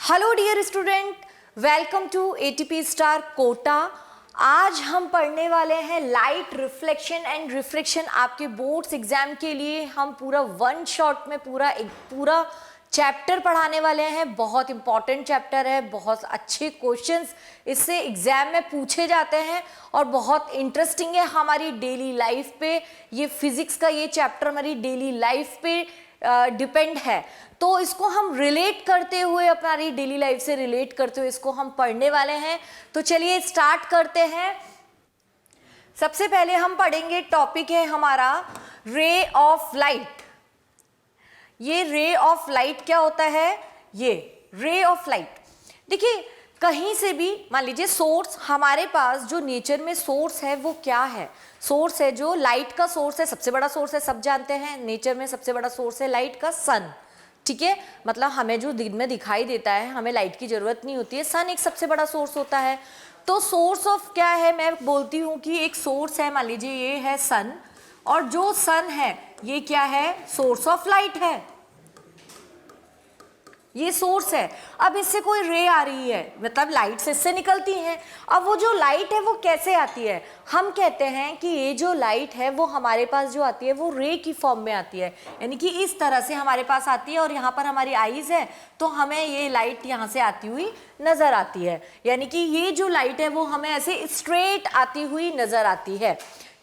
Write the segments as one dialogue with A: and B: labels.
A: Hello dear student, welcome to ATP star Kota. आज हम पढ़ने वाले हैं लाइट रिफ्लेक्शन एंड रिफ्रैक्शन। आपके बोर्ड्स एग्जाम के लिए हम पूरा वन शॉट में पूरा चैप्टर पढ़ाने वाले हैं। बहुत इंपॉर्टेंट चैप्टर है, बहुत अच्छे क्वेश्चंस इससे एग्जाम में पूछे जाते हैं और बहुत इंटरेस्टिंग है हमारी डेली लाइफ पे। ये फिजिक्स का ये चैप्टर हमारी डेली लाइफ पे डिपेंड है, तो इसको हम रिलेट करते हुए, अपनी डेली लाइफ से रिलेट करते हुए इसको हम पढ़ने वाले हैं। तो चलिए स्टार्ट करते हैं। सबसे पहले हम पढ़ेंगे, टॉपिक है हमारा रे ऑफ लाइट। ये रे ऑफ लाइट क्या होता है? ये रे ऑफ लाइट, देखिए कहीं से भी मान लीजिए सोर्स, हमारे पास जो नेचर में सोर्स है वो क्या है? सोर्स है जो लाइट का सोर्स है, सबसे बड़ा सोर्स है, सब जानते हैं नेचर में सबसे बड़ा सोर्स है लाइट का सन। ठीक है, मतलब हमें जो दिन में दिखाई देता है हमें लाइट की जरूरत नहीं होती है, सन एक सबसे बड़ा सोर्स होता है। तो सोर्स ऑफ क्या है, मैं बोलती हूँ कि एक सोर्स है, मान लीजिए ये है सन, और जो सन है ये क्या है? सोर्स ऑफ लाइट है, ये सोर्स है। अब इससे कोई रे आ रही है, मतलब लाइट से इससे निकलती है। अब वो जो लाइट है वो कैसे आती है? हम कहते हैं कि ये जो लाइट है वो हमारे पास जो आती है वो रे की फॉर्म में आती है, यानी कि इस तरह से हमारे पास आती है। और यहाँ पर हमारी आईज है तो हमें ये लाइट यहाँ से आती हुई नजर आती है, यानी कि ये जो लाइट है वो हमें ऐसे स्ट्रेट आती हुई नजर आती है।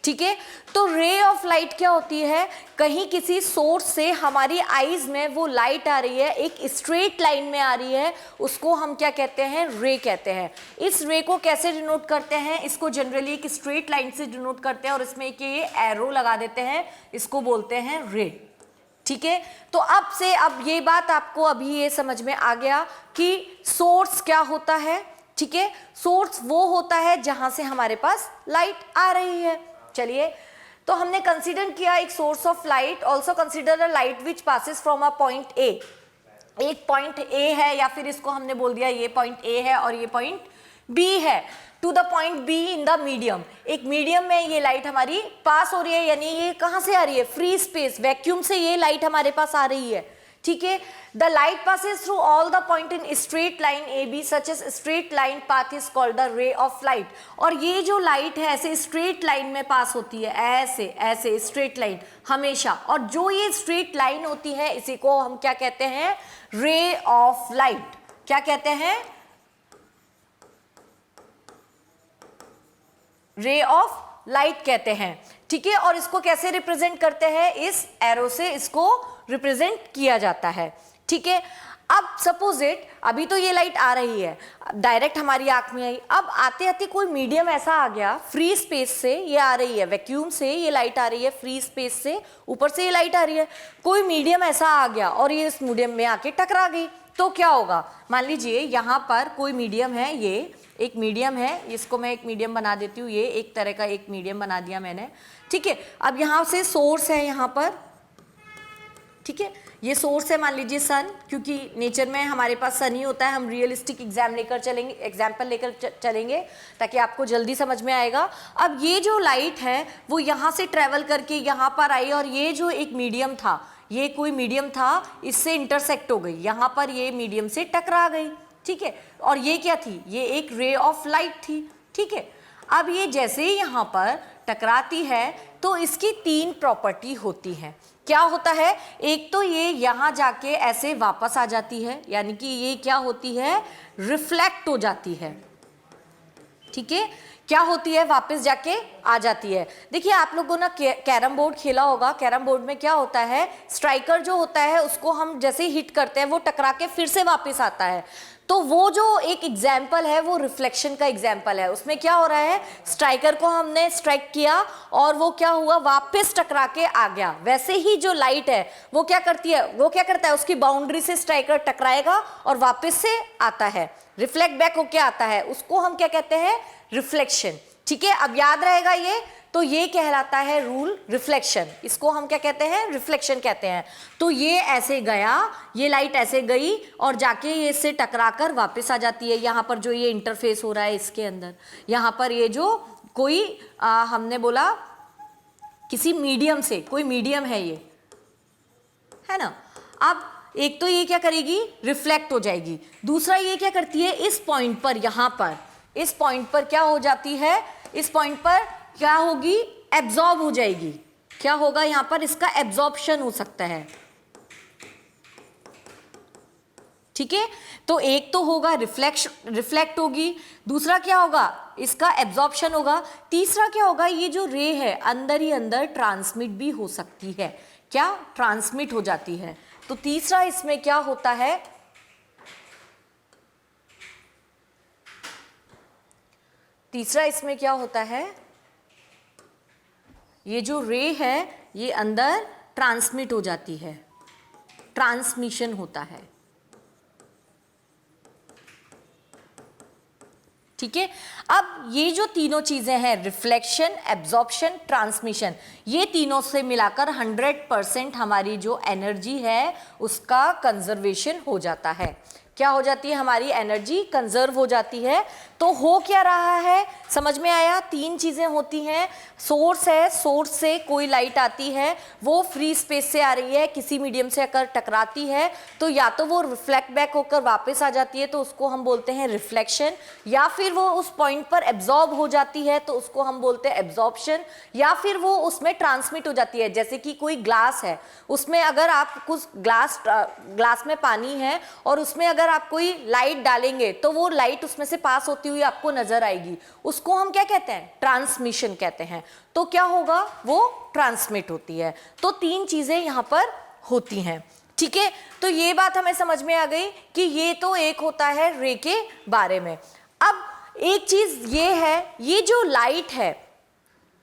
A: ठीक है, तो रे ऑफ लाइट क्या होती है? कहीं किसी सोर्स से हमारी आईज में वो लाइट आ रही है, एक स्ट्रेट लाइन में आ रही है, उसको हम क्या कहते हैं? रे कहते हैं। इस रे को कैसे डिनोट करते हैं? इसको जनरली एक स्ट्रेट लाइन से डिनोट करते हैं और इसमें एक ये एरो लगा देते हैं, इसको बोलते हैं रे। ठीक है, तो अब ये बात आपको अभी ये समझ में आ गया कि सोर्स क्या होता है। ठीक है, सोर्स वो होता है जहां से हमारे पास लाइट आ रही है। चलिए, तो हमने कंसीडर किया एक source of light, also consider a light which passes from a point A. एक पॉइंट ए है, या फिर इसको हमने बोल दिया ये पॉइंट ए है और ये पॉइंट बी है, to the point B in the medium. एक मीडियम में ये लाइट हमारी पास हो रही है, यानी ये कहां से आ रही है? फ्री स्पेस, वैक्यूम से ये लाइट हमारे पास आ रही है। ठीक है, the light passes through all the point in straight line AB, such as straight line path is called the ray of light। और ये जो लाइट है ऐसे स्ट्रेट लाइन में पास होती है, ऐसे ऐसे स्ट्रेट लाइन हमेशा, और जो ये स्ट्रेट लाइन होती है इसी को हम क्या कहते हैं? रे ऑफ लाइट। क्या कहते हैं? रे ऑफ लाइट कहते हैं। ठीक है, और इसको कैसे रिप्रेजेंट करते हैं? इस एरो से इसको रिप्रेजेंट किया जाता है। ठीक है, अब सपोज इट, अभी तो ये लाइट आ रही है, डायरेक्ट हमारी आंख में आई, अब आते आते कोई मीडियम ऐसा आ गया, फ्री स्पेस से ये आ रही है, वैक्यूम से ये लाइट आ रही है, फ्री स्पेस से ऊपर से ये लाइट आ रही है, कोई मीडियम ऐसा आ गया और ये इस मीडियम में आके टकरा गई, तो क्या होगा? मान लीजिए यहाँ पर कोई मीडियम है, ये एक मीडियम है, इसको मैं एक मीडियम बना देती हूँ, ये एक तरह का एक मीडियम बना दिया मैंने। ठीक है, अब यहाँ से सोर्स है यहाँ पर। ठीक है, ये सोर्स है, मान लीजिए सन, क्योंकि नेचर में हमारे पास सन ही होता है। हम रियलिस्टिक एग्जाम्पल लेकर चलेंगे ताकि आपको जल्दी समझ में आएगा। अब ये जो लाइट है वो यहाँ से ट्रेवल करके यहाँ पर आई, और ये जो एक मीडियम था, ये कोई मीडियम था, इससे इंटरसेक्ट हो गई, यहाँ पर ये मीडियम से टकरा गई। ठीक है, और ये क्या थी? ये एक रे ऑफ लाइट थी। ठीक है, अब ये जैसे ही यहाँ पर टकराती है तो इसकी तीन प्रॉपर्टी होती हैं। क्या होता है? एक तो ये यहाँ जाके ऐसे वापस आ जाती है, यानी कि ये क्या होती है? रिफ्लेक्ट हो जाती है। ठीक है, क्या होती है? वापस जाके आ जाती है। देखिए आप लोगों ने कैरम बोर्ड खेला होगा, कैरम बोर्ड में क्या होता है? स्ट्राइकर जो होता है उसको हम जैसे हिट करते हैं वो टकरा के फिर से वापस आता है। तो वो जो एक एग्जाम्पल है वो रिफ्लेक्शन का एग्जाम्पल है। उसमें क्या हो रहा है? स्ट्राइकर को हमने स्ट्राइक किया और वो क्या हुआ? वापस टकरा के आ गया। वैसे ही जो लाइट है वो क्या करती है? वो क्या करता है? उसकी बाउंड्री से स्ट्राइकर टकराएगा और वापस से आता है, रिफ्लेक्ट बैक होके आता है, उसको हम क्या कहते हैं? रिफ्लेक्शन। ठीक है, अब याद रहेगा ये, तो ये कहलाता है रूल रिफ्लेक्शन, इसको हम क्या कहते हैं? रिफ्लेक्शन कहते हैं। तो ये ऐसे गया, ये लाइट ऐसे गई और जाके ये इससे टकराकर वापस आ जाती है। यहाँ पर जो ये इंटरफेस हो रहा है इसके अंदर, यहाँ पर ये जो कोई हमने बोला किसी मीडियम से, कोई मीडियम है ये, है ना। अब एक तो ये क्या करेगी, रिफ्लेक्ट हो जाएगी, दूसरा ये क्या करती है, इस पॉइंट पर, यहां पर इस पॉइंट पर क्या हो जाती है, इस पॉइंट पर क्या होगी, एब्जॉर्ब हो जाएगी। क्या होगा यहां पर, इसका एब्जॉर्प्शन हो सकता है। ठीक है, तो एक तो होगा रिफ्लेक्ट होगी, दूसरा क्या होगा, इसका एब्जॉर्प्शन होगा, तीसरा क्या होगा, ये जो रे है अंदर ही अंदर ट्रांसमिट भी हो सकती है। क्या, ट्रांसमिट हो जाती है। तो तीसरा इसमें क्या होता है, तीसरा इसमें क्या होता है, ये जो रे है ये अंदर ट्रांसमिट हो जाती है, ट्रांसमिशन होता है। ठीक है, अब ये जो तीनों चीजें हैं, रिफ्लेक्शन, एब्जॉर्प्शन, ट्रांसमिशन, ये तीनों से मिलाकर 100% हमारी जो एनर्जी है उसका कंजर्वेशन हो जाता है। क्या हो जाती है, हमारी एनर्जी कंजर्व हो जाती है। तो हो क्या रहा है, समझ में आया, तीन चीजें होती हैं, सोर्स है, सोर्स से कोई लाइट आती है, वो फ्री स्पेस से आ रही है, किसी मीडियम से अगर टकराती है तो या तो वो रिफ्लेक्ट बैक होकर वापस आ जाती है तो उसको हम बोलते हैं रिफ्लेक्शन, या फिर वो उस पॉइंट पर एब्जॉर्ब हो जाती है तो उसको हम बोलते हैं एब्जॉर्प्शन, या फिर वो उसमें ट्रांसमिट हो जाती है। जैसे कि कोई ग्लास है, उसमें अगर आप कुछ ग्लास में पानी है और उसमें अगर आप कोई लाइट डालेंगे तो वो लाइट उसमें से पास होती हुई आपको नजर आएगी, उसको हम क्या कहते हैं, ट्रांसमिशन कहते हैं। तो क्या होगा, वो ट्रांसमिट होती है। तो तीन चीजें यहां पर होती हैं। ठीक है, तो ये बात हमें समझ में आ गई कि ये तो एक होता है रे के बारे में। अब एक चीज ये है, ये जो लाइट है,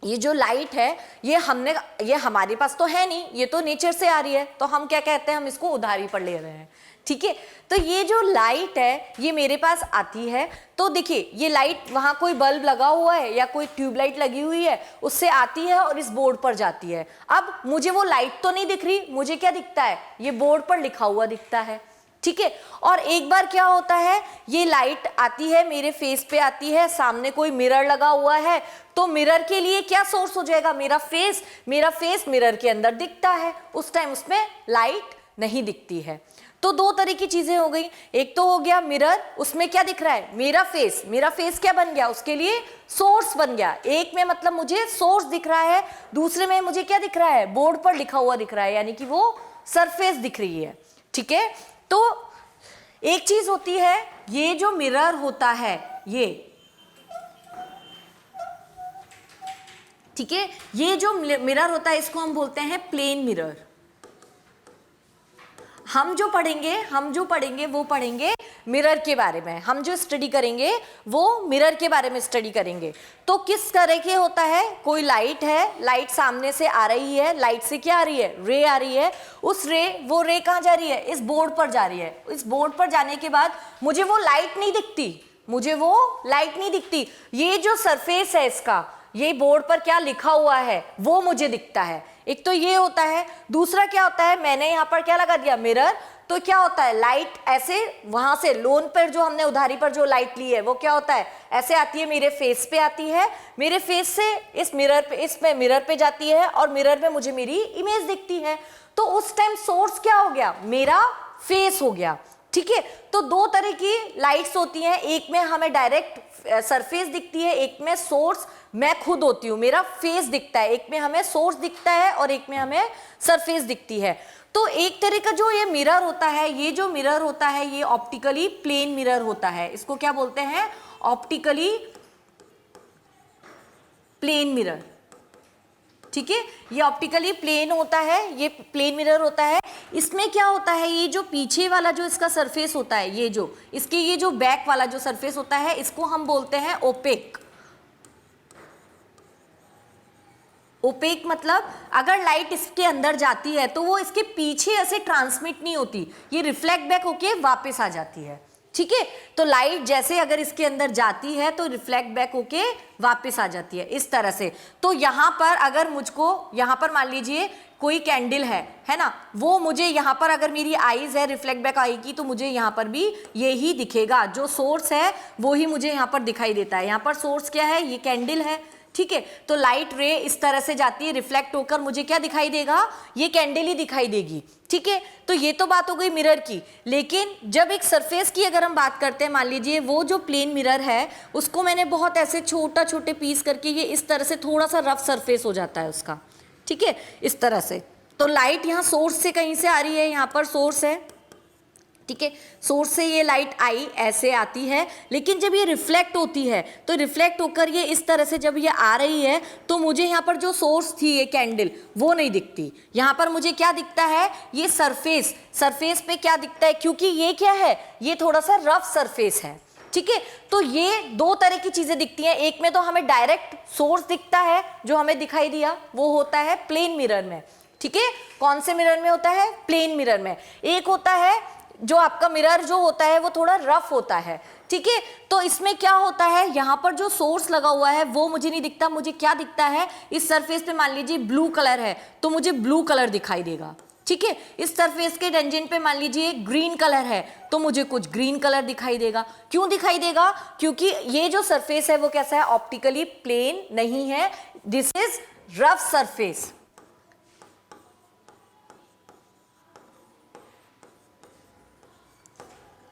A: ये जो लाइट है ये हमारे पास तो है नहीं, ये तो नेचर से आ रही है, तो हम क्या कहते हैं, हम इसको उधारी पर ले रहे हैं। ठीक है, तो ये जो लाइट है ये मेरे पास आती है, तो देखिए ये लाइट, वहां कोई बल्ब लगा हुआ है या कोई ट्यूबलाइट लगी हुई है, उससे आती है और इस बोर्ड पर जाती है। अब मुझे वो लाइट तो नहीं दिख रही, मुझे क्या दिखता है, ये बोर्ड पर लिखा हुआ दिखता है। ठीक है, और एक बार क्या होता है, ये लाइट आती है, मेरे फेस पे आती है, सामने कोई मिरर लगा हुआ है, तो मिरर के लिए क्या सोर्स हो जाएगा, मेरा फेस मिरर के अंदर दिखता है, उस टाइम उसमें लाइट नहीं दिखती है। तो दो तरह की चीजें हो गई, एक तो हो गया मिरर, उसमें क्या दिख रहा है, मेरा फेस क्या बन गया, उसके लिए सोर्स बन गया। एक में मतलब मुझे सोर्स दिख रहा है, दूसरे में मुझे क्या दिख रहा है, बोर्ड पर लिखा हुआ दिख रहा है, यानी कि वो सरफेस दिख रही है। ठीक है, तो एक चीज होती है, ये जो मिरर होता है ये, ठीक है, ये जो मिरर होता है इसको हम बोलते हैं प्लेन मिरर। हम जो पढ़ेंगे वो पढ़ेंगे मिरर के बारे में, हम जो स्टडी करेंगे वो मिरर के बारे में स्टडी करेंगे। तो किस तरह के होता है, कोई लाइट है, लाइट सामने से आ रही है, लाइट से क्या आ रही है, रे आ रही है, वो रे कहाँ जा रही है, इस बोर्ड पर जा रही है। इस बोर्ड पर जाने के बाद मुझे वो लाइट नहीं दिखती, ये जो सरफेस है इसका, ये बोर्ड पर क्या लिखा हुआ है वो मुझे दिखता है। एक तो ये होता है, दूसरा क्या होता है, मैंने यहाँ पर क्या लगा दिया, मिरर, तो क्या होता है, लाइट ऐसे वहां से लोन पर जो हमने उधारी पर जो लाइट ली है वो क्या होता है, ऐसे आती है, मेरे फेस पे आती है, मेरे फेस से इस मिरर पे जाती है और मिरर में मुझे मेरी इमेज दिखती है। तो उस टाइम सोर्स क्या हो गया, मेरा फेस हो गया। ठीक है, तो दो तरह की लाइट्स होती हैं, एक में हमें डायरेक्ट सरफेस दिखती है, एक में सोर्स मैं खुद होती हूँ, मेरा फेस दिखता है, एक में हमें सोर्स दिखता है और एक में हमें सरफेस दिखती है। तो एक तरह का जो ये मिरर होता है, ये जो मिरर होता है ये ऑप्टिकली प्लेन मिरर होता है, इसको क्या बोलते हैं, ऑप्टिकली प्लेन मिरर। ठीक है, ये ऑप्टिकली प्लेन होता है, ये प्लेन मिरर होता है। इसमें क्या होता है, ये जो पीछे वाला जो इसका सरफेस होता है, ये जो बैक वाला जो सरफेस होता है, इसको हम बोलते हैं ओपेक। ओपेक मतलब अगर लाइट इसके अंदर जाती है तो वो इसके पीछे ऐसे ट्रांसमिट नहीं होती, ये रिफ्लेक्ट बैक होके वापस आ जाती है। ठीक है, तो लाइट जैसे अगर इसके अंदर जाती है तो रिफ्लेक्ट बैक होके वापस आ जाती है, इस तरह से। तो यहाँ पर अगर मुझको, यहाँ पर मान लीजिए कोई कैंडल है ना, वो मुझे यहाँ पर अगर मेरी आईज है रिफ्लेक्ट बैक आएगी तो मुझे यहाँ पर भी यही दिखेगा, जो सोर्स है वो ही मुझे यहाँ पर दिखाई देता है। यहाँ पर सोर्स क्या है, ये कैंडल है। ठीक है। तो लाइट रे इस तरह से जाती है, रिफ्लेक्ट होकर मुझे क्या दिखाई देगा, ये कैंडल ही दिखाई देगी, ठीक है। तो ये तो बात हो गई मिरर की। लेकिन जब एक सरफेस की अगर हम बात करते हैं, मान लीजिए वो जो प्लेन मिरर है उसको मैंने बहुत ऐसे छोटे पीस करके ये इस तरह से थोड़ा सा रफ सरफेस हो जाता है उसका, ठीक है, इस तरह से। तो लाइट यहाँ सोर्स से कहीं से आ रही है, यहाँ पर सोर्स है, ठीक है, सोर्स से ये लाइट आई, ऐसे आती है, लेकिन जब ये रिफ्लेक्ट होती है तो रिफ्लेक्ट होकर ये इस तरह से जब ये आ रही है तो मुझे यहाँ पर जो सोर्स थी ये कैंडल वो नहीं दिखती। यहाँ पर मुझे क्या दिखता है, ये सरफेस, सरफेस पे क्या दिखता है, क्योंकि ये क्या है, ये थोड़ा सा रफ सरफेस है, ठीक है। तो ये दो तरह की चीजें दिखती हैं। एक में तो हमें डायरेक्ट सोर्स दिखता है जो हमें दिखाई दिया, वो होता है प्लेन मिरर में, ठीक है। कौन से मिरर में होता है, प्लेन मिरर में। एक होता है जो आपका मिरर जो होता है वो थोड़ा रफ होता है, ठीक है। तो इसमें क्या होता है, यहाँ पर जो सोर्स लगा हुआ है वो मुझे नहीं दिखता, मुझे क्या दिखता है, इस सरफेस पे मान लीजिए ब्लू कलर है तो मुझे ब्लू कलर दिखाई देगा, ठीक है। इस सरफेस के टेंजेंट पे मान लीजिए ग्रीन कलर है तो मुझे कुछ ग्रीन कलर दिखाई देगा। क्यों दिखाई देगा, क्योंकि ये जो सरफेस है वो कैसा है, ऑप्टिकली प्लेन नहीं है, दिस इज रफ सरफेस,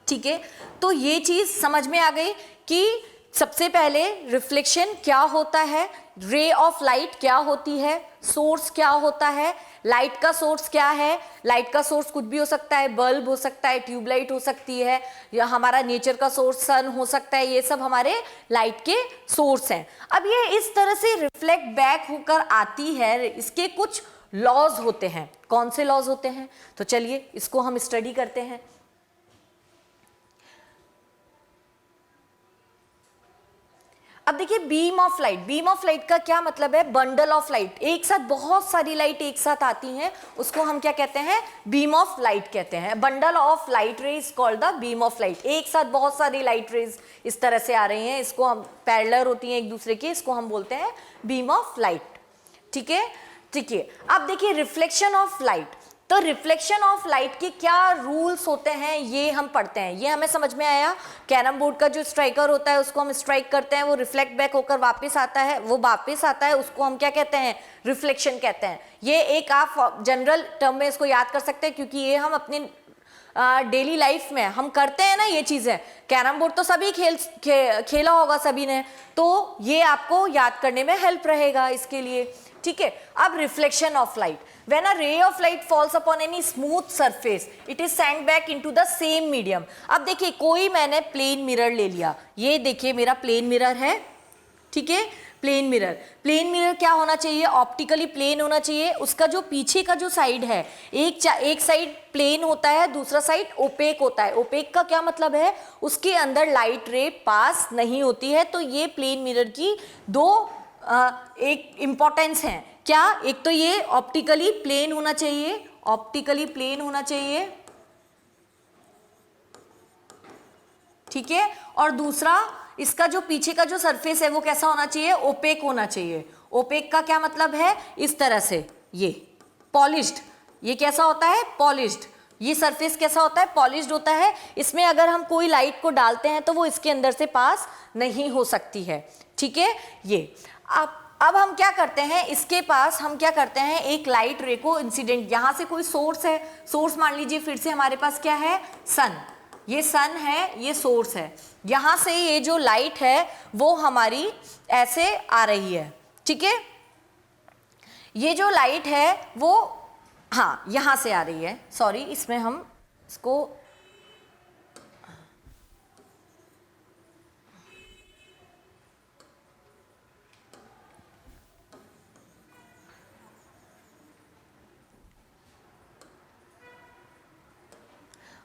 A: ठीक है। तो ये चीज समझ में आ गई कि सबसे पहले रिफ्लेक्शन क्या होता है, रे ऑफ लाइट क्या होती है, सोर्स क्या होता है, लाइट का सोर्स क्या है। लाइट का सोर्स कुछ भी हो सकता है, बल्ब हो सकता है, ट्यूबलाइट हो सकती है, या हमारा नेचर का सोर्स सन हो सकता है, ये सब हमारे लाइट के सोर्स हैं। अब ये इस तरह से रिफ्लेक्ट बैक होकर आती है, इसके कुछ लॉज होते हैं। कौन से लॉज होते हैं, तो चलिए इसको हम स्टडी करते हैं। अब देखिए beam of light, beam of light का क्या मतलब है, बंडल ऑफ लाइट, एक साथ बहुत सारी लाइट एक साथ आती हैं, उसको हम क्या कहते हैं, बीम ऑफ लाइट कहते हैं। Bundle of light rays called the beam of light. एक साथ बहुत सारी लाइट रेज इस तरह से आ रही हैं, इसको हम पैरेलल होती हैं एक दूसरे के, इसको हम बोलते हैं बीम ऑफ लाइट, ठीक है, ठीक है। अब देखिए रिफ्लेक्शन ऑफ लाइट, तो रिफ्लेक्शन ऑफ लाइट के क्या रूल्स होते हैं ये हम पढ़ते हैं, ये हमें समझ में आया। कैरम बोर्ड का जो स्ट्राइकर होता है उसको हम स्ट्राइक करते हैं, वो रिफ्लेक्ट बैक होकर वापस आता है, वो वापस आता है, उसको हम क्या कहते हैं, रिफ्लेक्शन कहते हैं। ये एक आप जनरल टर्म में इसको याद कर सकते हैं, क्योंकि ये हम अपनी डेली लाइफ में हम करते हैं ना ये चीजें। कैरम बोर्ड तो सभी खेला होगा सभी ने, तो ये आपको याद करने में हेल्प रहेगा इसके लिए, ठीक है। अब reflection of light, when a ray of light falls upon any smooth surface it is sent back into the same medium। अब देखिए कोई मैंने प्लेन मिरर ले लिया, ये देखिए मेरा प्लेन मिरर है, ठीक है, प्लेन मिरर। प्लेन मिरर क्या होना चाहिए, ऑप्टिकली प्लेन होना चाहिए। उसका जो पीछे का जो साइड है, एक साइड प्लेन होता है, दूसरा साइड ओपेक होता है। ओपेक का क्या मतलब है, उसके अंदर लाइट रे पास नहीं होती है। तो ये प्लेन मिरर की दो एक इंपॉर्टेंस है, क्या, एक तो ये ऑप्टिकली प्लेन होना चाहिए, ऑप्टिकली प्लेन होना चाहिए, ठीक है, और दूसरा इसका जो पीछे का जो सरफेस है वो कैसा होना चाहिए, ओपेक होना चाहिए। ओपेक का क्या मतलब है, इस तरह से ये पॉलिश्ड, ये कैसा होता है, पॉलिश्ड, ये सरफेस कैसा होता है, पॉलिश्ड होता है। इसमें अगर हम कोई लाइट को डालते हैं तो वो इसके अंदर से पास नहीं हो सकती है, ठीक है। ये अब हम क्या करते हैं, इसके पास हम क्या करते हैं, एक लाइट रे को इंसिडेंट, यहाँ से कोई सोर्स है, सोर्स मान लीजिए फिर से हमारे पास क्या है, सन, ये सन है, ये सोर्स है। यहाँ से ये जो लाइट है वो हमारी ऐसे आ रही है, ठीक है, ये जो लाइट है वो हाँ यहाँ से आ रही है, सॉरी इसमें हम इसको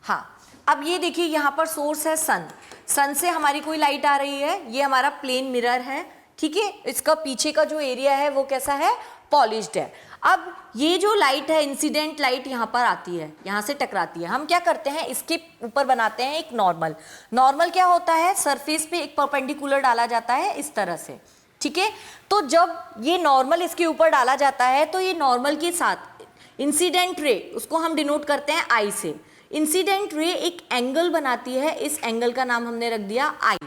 A: हाँ, अब ये देखिए यहाँ पर सोर्स है सन, सन से हमारी कोई लाइट आ रही है, ये हमारा प्लेन मिरर है, ठीक है। इसका पीछे का जो एरिया है वो कैसा है, पॉलिश्ड है। अब ये जो लाइट है, इंसिडेंट लाइट यहाँ पर आती है, यहाँ से टकराती है, हम क्या करते हैं, इसके ऊपर बनाते हैं एक नॉर्मल। नॉर्मल क्या होता है, सरफेस पे एक परपेंडिकुलर डाला जाता है इस तरह से, ठीक है। तो जब ये नॉर्मल इसके ऊपर डाला जाता है तो ये नॉर्मल के साथ इंसिडेंट रे, उसको हम डिनोट करते हैं आई से। इंसिडेंट रे एक एंगल बनाती है, इस एंगल का नाम हमने रख दिया आई,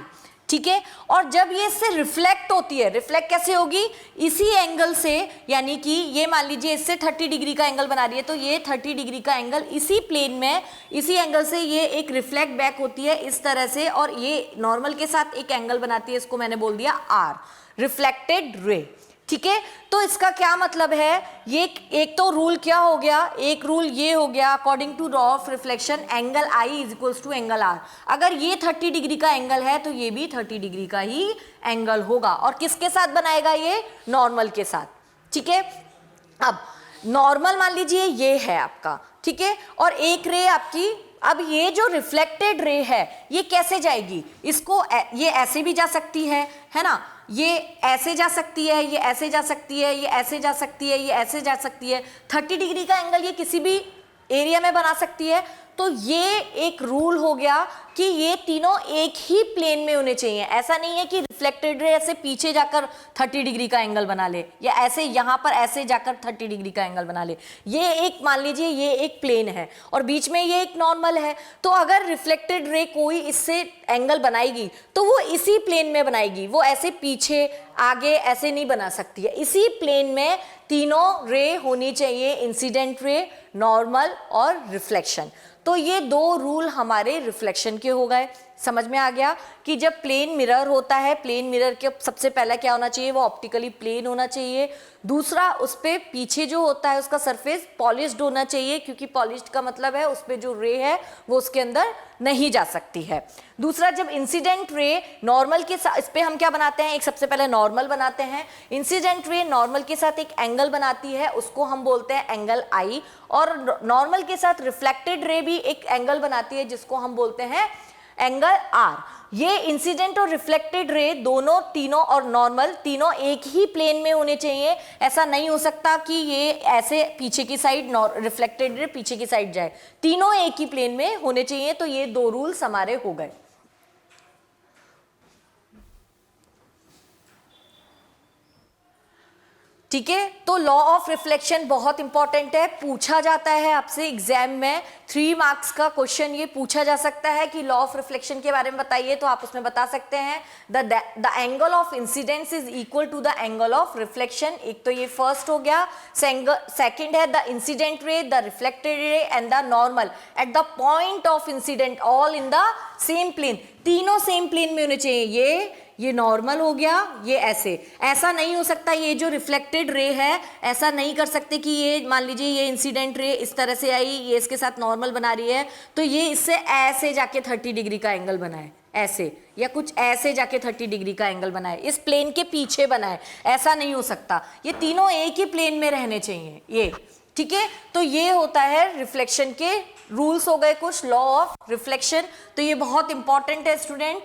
A: ठीक है। और जब ये इससे रिफ्लेक्ट होती है, रिफ्लेक्ट कैसे होगी, इसी एंगल से, यानी कि ये मान लीजिए इससे 30 डिग्री का एंगल बना रही है, तो ये 30 डिग्री का एंगल इसी प्लेन में, इसी एंगल से ये एक रिफ्लेक्ट बैक होती है इस तरह से, और ये नॉर्मल के साथ एक एंगल बनाती है, इसको मैंने बोल दिया आर, रिफ्लेक्टेड रे। ठीक है, तो इसका क्या मतलब है, ये एक तो रूल क्या हो गया, एक रूल ये हो गया, according to law of reflection angle I is equals to angle R. अगर ये 30 डिग्री का एंगल है तो ये भी 30 डिग्री का ही एंगल होगा, और किसके साथ बनाएगा, ये नॉर्मल के साथ। ठीक है, अब नॉर्मल मान लीजिए ये है आपका, ठीक है, और एक रे आपकी, अब ये जो रिफ्लेक्टेड रे है ये कैसे जाएगी, इसको ये ऐसे भी जा सकती है ना, ये ऐसे जा सकती है, ये ऐसे जा सकती है, ये ऐसे जा सकती है, ये ऐसे जा सकती है, 30 डिग्री का एंगल ये किसी भी एरिया में बना सकती है। तो ये एक रूल हो गया कि ये तीनों एक ही प्लेन में होने चाहिए। ऐसा नहीं है कि रिफ्लेक्टेड रे ऐसे पीछे जाकर 30 डिग्री का एंगल बना ले, या ऐसे यहां पर ऐसे जाकर 30 डिग्री का एंगल बना ले। ये एक मान लीजिए ये एक प्लेन है और बीच में ये एक नॉर्मल है, तो अगर रिफ्लेक्टेड रे कोई इससे एंगल बनाएगी तो वो इसी प्लेन में बनाएगी, वो ऐसे पीछे आगे ऐसे नहीं बना सकती है। इसी प्लेन में तीनों रे होनी चाहिए, इंसिडेंट रे, नॉर्मल और रिफ्लेक्शन। तो ये दो रूल हमारे रिफ्लेक्शन के हो गए। समझ में आ गया कि जब प्लेन मिरर होता है, प्लेन मिरर के सबसे पहला क्या होना चाहिए, वो ऑप्टिकली प्लेन होना चाहिए। दूसरा, उस पे पीछे जो होता है उसका सरफेस पॉलिश्ड होना चाहिए, क्योंकि पॉलिश्ड का मतलब है उस पे जो रे है वो उसके अंदर नहीं जा सकती है। दूसरा, जब इंसिडेंट रे नॉर्मल के साथ, इस पे हम क्या बनाते हैं, एक सबसे पहले नॉर्मल बनाते हैं। इंसिडेंट रे नॉर्मल के साथ एक एंगल बनाती है, उसको हम बोलते हैं एंगल आई, और नॉर्मल के साथ रिफ्लेक्टेड रे भी एक एंगल बनाती है जिसको हम बोलते हैं एंगल आर। ये इंसिडेंट और रिफ्लेक्टेड रे दोनों, तीनों और नॉर्मल तीनों एक ही प्लेन में होने चाहिए। ऐसा नहीं हो सकता कि ये ऐसे पीछे की साइड रिफ्लेक्टेड रे पीछे की साइड जाए, तीनों एक ही प्लेन में होने चाहिए। तो ये दो रूल्स हमारे हो गए। ठीक है, तो लॉ ऑफ रिफ्लेक्शन बहुत इंपॉर्टेंट है, पूछा जाता है आपसे एग्जाम में। 3 मार्क्स का क्वेश्चन ये पूछा जा सकता है कि लॉ ऑफ रिफ्लेक्शन के बारे में बताइए, तो आप उसमें बता सकते हैं the angle of incidence is equal to the angle of reflection. एक तो ये फर्स्ट हो गया। सेकंड है the incident ray, the reflected ray and the normal at the point of incident all in the same plane. तीनों same plane में होने चाहिए। ये नॉर्मल हो गया, ये ऐसा नहीं हो सकता। ये जो रिफ्लेक्टेड रे है ऐसा नहीं कर सकते कि ये मान लीजिए ये इंसिडेंट रे इस तरह से आई, ये इसके साथ नॉर्मल बना रही है, तो ये इससे ऐसे जाके 30 डिग्री का एंगल बनाए, ऐसे, या कुछ ऐसे जाके 30 डिग्री का एंगल बनाए, इस प्लेन के पीछे बनाए, ऐसा नहीं हो सकता। ये तीनों एक ही प्लेन में रहने चाहिए ये। ठीक है, तो ये होता है रिफ्लेक्शन के रूल्स हो गए कुछ, लॉ ऑफ रिफ्लेक्शन। तो ये बहुत इंपॉर्टेंट है स्टूडेंट।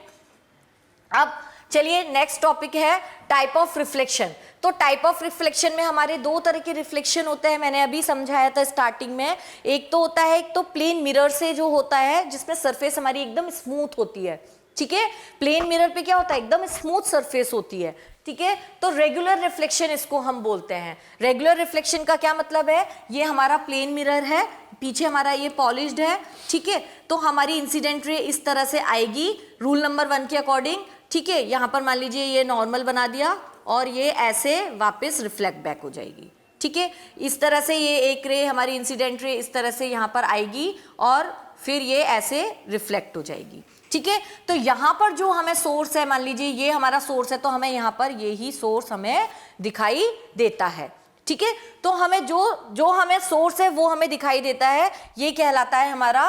A: अब चलिए नेक्स्ट टॉपिक है टाइप ऑफ रिफ्लेक्शन। तो टाइप ऑफ रिफ्लेक्शन में हमारे दो तरह के रिफ्लेक्शन होते हैं, मैंने अभी समझाया था स्टार्टिंग में। एक तो होता है, एक तो प्लेन मिरर से जो होता है जिसमें सरफेस हमारी एकदम स्मूथ होती है। ठीक है, प्लेन मिरर पे क्या होता है, एकदम स्मूथ सरफेस होती है। ठीक है, तो रेगुलर रिफ्लेक्शन इसको हम बोलते हैं। रेगुलर रिफ्लेक्शन का क्या मतलब है, ये हमारा प्लेन मिरर है, पीछे हमारा ये पॉलिश्ड है। ठीक है, तो हमारी इंसिडेंट रे इस तरह से आएगी रूल नंबर 1 के अकॉर्डिंग। ठीक है, यहाँ पर मान लीजिए ये नॉर्मल बना दिया और ये ऐसे वापस रिफ्लेक्ट बैक हो जाएगी। ठीक है, इस तरह से ये एक रे हमारी इंसिडेंट रे इस तरह से यहाँ पर आएगी और फिर ये ऐसे रिफ्लेक्ट हो जाएगी। ठीक है, तो यहाँ पर जो हमें सोर्स है, मान लीजिए ये हमारा सोर्स है, तो हमें यहाँ पर यही सोर्स हमें दिखाई देता है। ठीक है, तो हमें जो हमें सोर्स है वो हमें दिखाई देता है, ये कहलाता है हमारा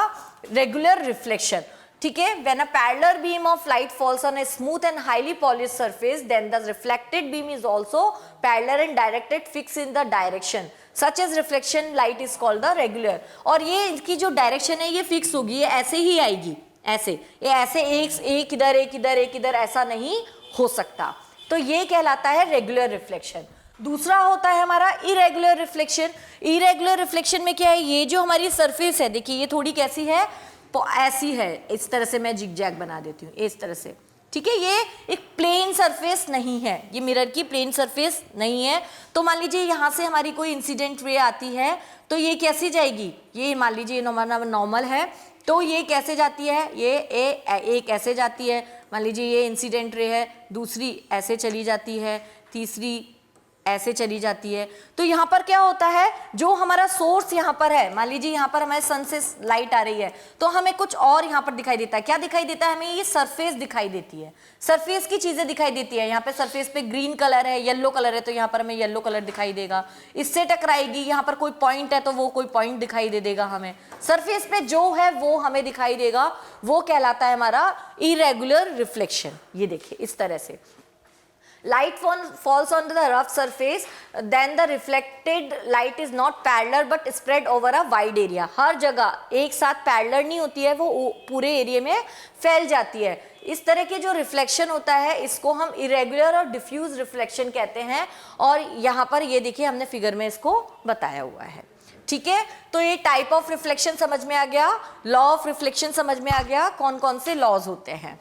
A: रेगुलर रिफ्लेक्शन। ठीक है, when a parallel beam of light falls on a smooth and highly polished surface, then the reflected beam is also parallel and directed fixed in the direction such as reflection light is called the regular। और ये इसकी जो direction है ये fix होगी, ये ऐसे ही आएगी, ऐसे, ये ऐसे एक इधर एक इधर एक इधर ऐसा नहीं हो सकता। तो ये कहलाता है रेगुलर रिफ्लेक्शन। दूसरा होता है हमारा इरेगुलर रिफ्लेक्शन। इरेगुलर रिफ्लेक्शन में क्या है, ये जो हमारी सरफेस है, देखिए ये थोड़ी कैसी है, ऐसी है, इस तरह से मैं जिगजैग बना देती हूँ, इस तरह से। ठीक है, ये एक प्लेन सरफेस नहीं है, ये मिरर की प्लेन सरफेस नहीं है। तो मान लीजिए यहाँ से हमारी कोई इंसिडेंट रे आती है, तो ये कैसी जाएगी, ये मान लीजिए नॉर्मल है, तो ये कैसे जाती है, ये एक ऐसे जाती है, मान लीजिए ये इंसिडेंट रे है, दूसरी ऐसे चली जाती है, तीसरी ऐसे चली जाती है। तो यहाँ पर क्या होता है, जो हमारा सोर्स यहाँ पर है, मान लीजिए यहाँ पर हमारे सन से लाइट आ रही है, तो हमें कुछ और यहाँ पर दिखाई देता है। क्या दिखाई देता है, हमें ये सरफेस दिखाई देती है, सरफेस की चीजें दिखाई देती है। यहाँ पे सरफेस पे ग्रीन कलर है, येलो कलर है, तो यहाँ पर हमें येलो कलर दिखाई देगा। इससे टकराएगी, यहाँ पर कोई पॉइंट है तो वो कोई पॉइंट दिखाई दे देगा हमें। सरफेस पे जो है वो हमें दिखाई देगा, वो कहलाता है हमारा इरेगुलर रिफ्लेक्शन। ये देखिए इस तरह से light falls on the rough surface, then the reflected light is not parallel but spread over a wide area। हर जगह एक साथ पैरेलल नहीं होती है, वो पूरे एरिया में फैल जाती है। इस तरह के जो रिफ्लेक्शन होता है इसको हम इरेगुलर और डिफ्यूज रिफ्लेक्शन कहते हैं। और यहाँ पर ये देखिए हमने फिगर में इसको बताया हुआ है, ठीक है। तो ये टाइप ऑफ रिफ्लेक्शन समझ में आ गया, लॉ ऑफ रिफ्लेक्शन समझ में आ गया, कौन कौन से लॉज होते हैं।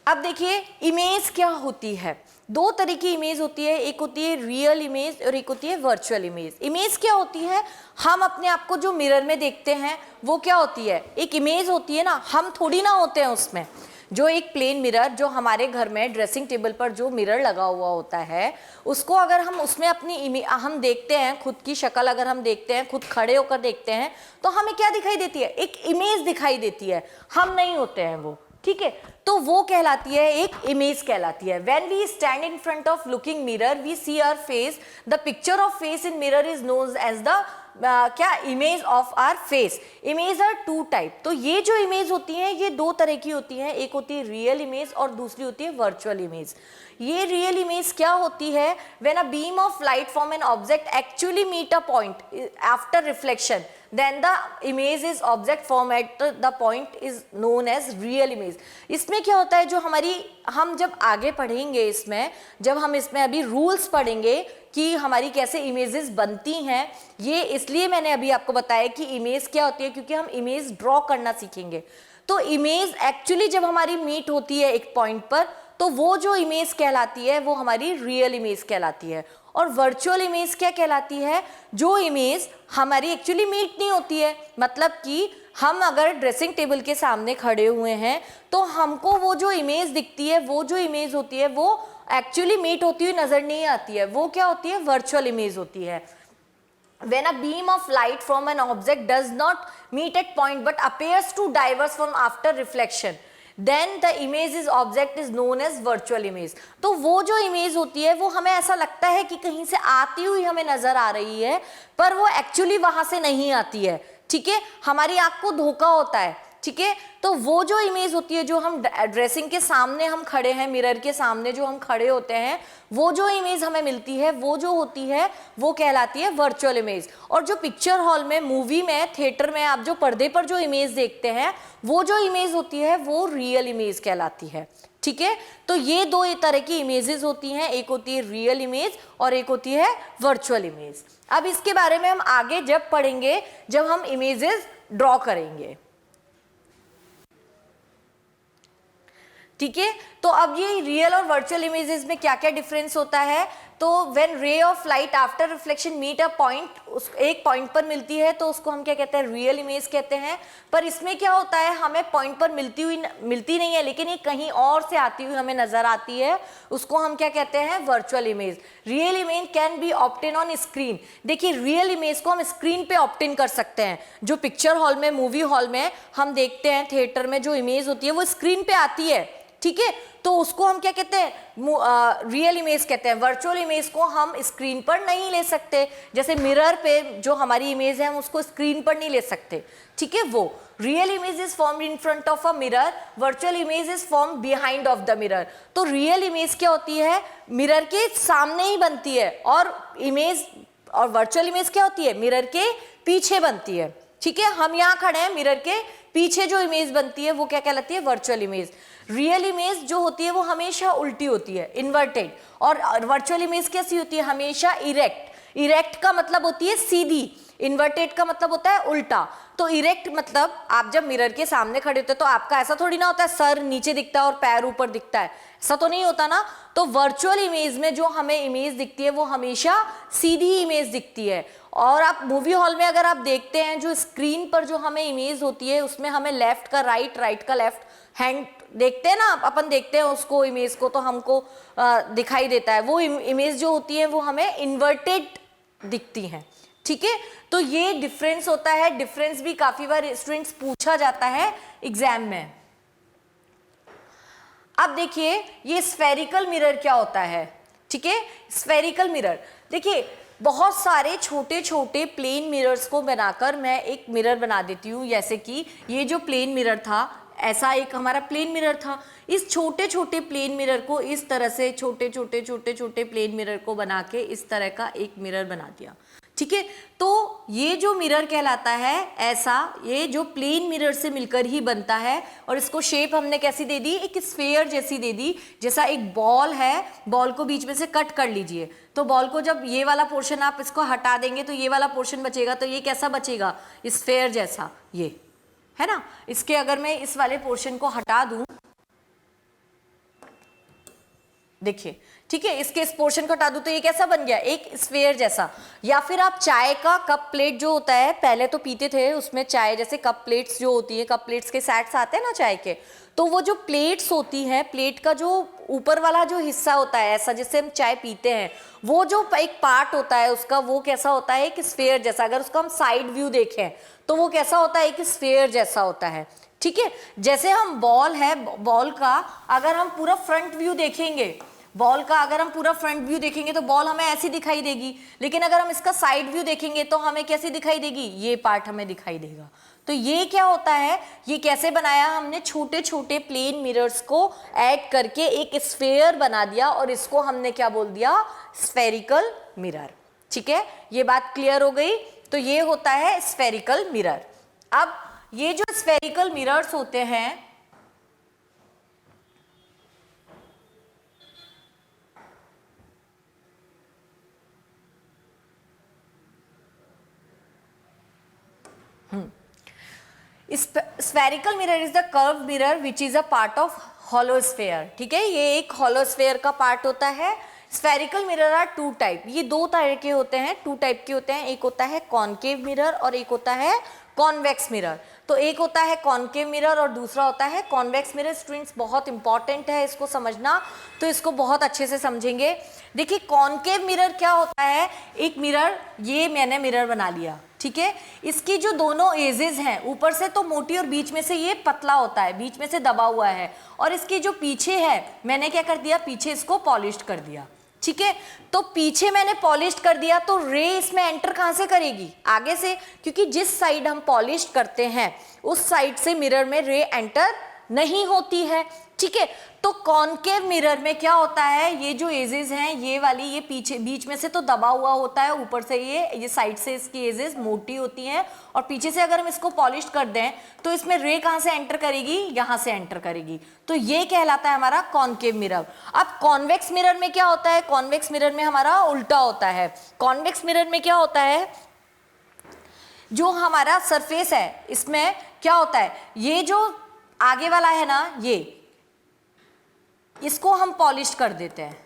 A: अब देखिए इमेज क्या होती है, दो तरह की इमेज होती है, एक होती है रियल इमेज और एक होती है वर्चुअल इमेज। इमेज क्या होती है, हम अपने आप को जो मिरर में देखते हैं वो क्या होती है, एक इमेज होती है ना, हम थोड़ी ना होते हैं उसमें। जो एक प्लेन मिरर जो हमारे घर में ड्रेसिंग टेबल पर जो मिरर लगा हुआ होता है, उसको अगर हम उसमें अपनी हम देखते हैं, खुद की शक्ल अगर हम देखते हैं, खुद खड़े होकर देखते हैं, तो हमें क्या दिखाई देती है, एक इमेज दिखाई देती है, हम नहीं होते हैं वो, ठीक है। तो वो कहलाती है, एक इमेज कहलाती है। When we stand in front of looking mirror, we see our face. The picture of face in mirror is known as the क्या image of our face. Image are two type. तो ये जो image होती है ये दो तरह की होती है, एक होती है रियल इमेज और दूसरी होती है वर्चुअल इमेज। ये रियल इमेज क्या होती है, when a beam of light from an object actually meet a point after reflection, then the image is object form at the point is known as real image। इसमें क्या होता है, जो हम जब आगे पढ़ेंगे इसमें, जब हम इसमें अभी रूल्स पढ़ेंगे कि हमारी कैसे इमेजेस बनती हैं, ये इसलिए मैंने अभी आपको बताया कि इमेज क्या होती है, क्योंकि हम इमेज ड्रॉ करना सीखेंगे। तो इमेज एक्चुअली जब हमारी मीट होती है एक पॉइंट पर, तो वो जो इमेज कहलाती है वो हमारी रियल इमेज कहलाती है। और वर्चुअल इमेज क्या कहलाती है, जो इमेज हमारी एक्चुअली मीट नहीं होती है। मतलब कि हम अगर ड्रेसिंग टेबल के सामने खड़े हुए हैं तो हमको वो जो इमेज दिखती है, वो जो इमेज होती है वो एक्चुअली मीट होती हुई नजर नहीं आती है, वो क्या होती है, वर्चुअल इमेज होती है। When a beam of light from an object does not meet at point but appears to diverge from after reflection, then the image is object is known as virtual image। तो वो जो image होती है वो हमें ऐसा लगता है कि कहीं से आती हुई हमें नजर आ रही है, पर वो एक्चुअली वहां से नहीं आती है, ठीक है। हमारी आंख को धोखा होता है, ठीक है। तो वो जो इमेज होती है, जो हम ड्रेसिंग के सामने हम खड़े हैं, मिरर के सामने जो हम खड़े होते हैं, वो जो इमेज हमें मिलती है, वो जो होती है वो कहलाती है वर्चुअल इमेज। और जो पिक्चर हॉल में, मूवी में, थिएटर में आप जो पर्दे पर जो इमेज देखते हैं, वो जो इमेज होती है वो रियल इमेज कहलाती है, ठीक है। तो ये दो तरह की इमेजेस होती हैं, एक होती है रियल इमेज और एक होती है वर्चुअल इमेज। अब इसके बारे में हम आगे जब पढ़ेंगे, जब हम इमेजेस ड्रॉ करेंगे, ठीक है। तो अब ये रियल और वर्चुअल इमेजेस में क्या क्या डिफरेंस होता है, तो when ray of light after reflection meet a point, उस एक पॉइंट पर मिलती है तो उसको हम क्या कहते हैं, रियल इमेज कहते हैं। पर इसमें क्या होता है, हमें पॉइंट पर मिलती नहीं है, लेकिन ये कहीं और से आती हुई हमें नजर आती है, उसको हम क्या कहते हैं, virtual image. Real image can be obtain on screen. देखिए रियल इमेज को हम स्क्रीन पे ऑब्टेन कर सकते हैं। जो पिक्चर हॉल में, मूवी हॉल में हम देखते हैं, थिएटर में जो इमेज होती है वो स्क्रीन पे आती है, ठीक है। तो उसको हम क्या कहते हैं, रियल इमेज कहते हैं। वर्चुअल इमेज को हम स्क्रीन पर नहीं ले सकते, जैसे मिरर पे जो हमारी इमेज है हम उसको स्क्रीन पर नहीं ले सकते, ठीक है। वो real image is formed in front of a mirror, virtual image is formed behind of the mirror. तो रियल इमेज क्या होती है, मिरर के सामने ही बनती है, और वर्चुअल इमेज क्या होती है, मिरर के पीछे बनती है, ठीक है। हम यहाँ खड़े हैं, मिरर के पीछे जो इमेज बनती है वो क्या कहलाती है, वर्चुअल इमेज। रियल इमेज जो होती है वो हमेशा उल्टी होती है, इन्वर्टेड, और वर्चुअल इमेज कैसी होती है, हमेशा इरेक्ट। इरेक्ट का मतलब होती है सीधी, इन्वर्टेड का मतलब होता है उल्टा। तो इरेक्ट मतलब आप जब मिरर के सामने खड़े होते हो तो आपका ऐसा थोड़ी ना होता है सर नीचे दिखता है और पैर ऊपर दिखता है, ऐसा तो नहीं होता ना। तो वर्चुअल इमेज में जो हमें इमेज दिखती है वो हमेशा सीधी इमेज दिखती है। और आप मूवी हॉल में अगर आप देखते हैं जो स्क्रीन पर जो हमें इमेज होती है उसमें हमें लेफ्ट का राइट, राइट का लेफ्ट हैंड देखते हैं ना, अपन देखते हैं उसको इमेज को तो हमको दिखाई देता है। वो इमेज जो होती है वो हमें इन्वर्टेड दिखती हैं, ठीक है। तो ये डिफरेंस होता है। डिफरेंस भी काफी बार स्टूडेंट्स पूछा जाता है एग्जाम में। अब देखिए ये स्फेरिकल मिरर क्या होता है, ठीक है। स्फेरिकल मिरर देखिए बहुत सारे छोटे छोटे प्लेन मिरर्स को बनाकर मैं एक मिरर बना देती हूँ। जैसे कि ये जो प्लेन मिरर था, ऐसा एक हमारा प्लेन मिरर था। इस छोटे छोटे प्लेन मिरर को इस तरह से छोटे छोटे प्लेन मिरर को बना के इस तरह का एक मिरर बना दिया, ठीक है। तो ये जो मिरर कहलाता है ऐसा, ये जो प्लेन मिरर से मिलकर ही बनता है। और इसको शेप हमने कैसी दे दी, एक स्फेयर जैसी दे दी। जैसा एक बॉल है, बॉल को बीच में से कट कर लीजिए, तो बॉल को जब ये वाला पोर्शन आप इसको हटा देंगे तो ये वाला पोर्शन बचेगा, तो ये कैसा बचेगा, स्फेयर जैसा, ये है ना। इसके अगर मैं इस वाले पोर्शन को हटा दूं, देखिए, ठीक है, इसके इस पोर्शन को हटा दूं तो ये कैसा बन गया, एक स्फेयर जैसा। या फिर आप चाय का कप प्लेट जो होता है, पहले तो पीते थे उसमें चाय, जैसे कप प्लेट्स जो होती है, कप प्लेट्स के सेट्स आते हैं ना चाय के, तो वो जो प्लेट्स होती हैं, प्लेट का जो ऊपर वाला जो हिस्सा होता है ऐसा जिससे हम चाय पीते हैं, वो जो एक पार्ट होता है उसका, वो कैसा होता है, एक स्फेयर जैसा। अगर उसका हम साइड व्यू देखें तो वो कैसा होता है, एक स्फेयर जैसा होता है, ठीक है। जैसे हम बॉल है, बॉल का अगर हम पूरा फ्रंट व्यू देखेंगे, बॉल का अगर हम पूरा फ्रंट व्यू देखेंगे तो बॉल हमें ऐसी दिखाई देगी। लेकिन अगर हम इसका साइड व्यू देखेंगे तो हमें कैसी दिखाई देगी, ये पार्ट हमें दिखाई देगा। तो ये क्या होता है, ये कैसे बनाया हमने, छोटे छोटे प्लेन मिरर्स को ऐड करके एक स्फेयर बना दिया और इसको हमने क्या बोल दिया, स्फेरिकल मिरर, ठीक है। ये बात क्लियर हो गई। तो ये होता है स्फेरिकल मिरर। अब ये जो स्फेरिकल मिरर्स होते हैं, spherical mirror is the curve mirror which is a part of hollow sphere, ठीक है। ये एक हॉलो स्फेयर का पार्ट होता है। Spherical mirror are two type, ये दो तरह के होते हैं, टू टाइप के होते हैं। एक होता है कॉनकेव मिरर और एक होता है कॉन्वेक्स मिरर। तो एक होता है कॉनकेव मिरर और दूसरा होता है कॉन्वेक्स मिरर। स्टूडेंट्स बहुत इंपॉर्टेंट है इसको समझना, तो इसको बहुत अच्छे से समझेंगे। देखिए कॉनकेव मिरर क्या होता है, एक मिरर, ये मैंने मिरर बना लिया, ठीक है। इसकी जो दोनों एजेस हैं, ऊपर से तो मोटी और बीच में से ये पतला होता है, बीच में से दबा हुआ है। और इसकी जो पीछे है, मैंने क्या कर दिया, पीछे इसको पॉलिश कर दिया, ठीक है। तो पीछे मैंने पॉलिश कर दिया तो रे इसमें एंटर कहां से करेगी, आगे से, क्योंकि जिस साइड हम पॉलिश करते हैं उस साइड से मिरर में रे एंटर नहीं होती है, ठीक है। तो कॉनकेव मिरर में क्या होता है, ये जो एजेस हैं, ये वाली, ये पीछे बीच में से तो दबा हुआ होता है, ऊपर से ये साइड से इसकी एजेस मोटी होती हैं, और पीछे से अगर हम इसको पॉलिश कर दें तो इसमें रे कहां से एंटर करेगी, यहां से एंटर करेगी। तो ये कहलाता है हमारा कॉनकेव मिरर। अब कॉन्वेक्स मिरर में क्या होता है, कॉन्वेक्स मिरर में हमारा उल्टा होता है। कॉन्वेक्स मिरर में क्या होता है, जो हमारा सरफेस है इसमें क्या होता है, ये जो आगे वाला है ना, ये इसको हम पॉलिश कर देते हैं,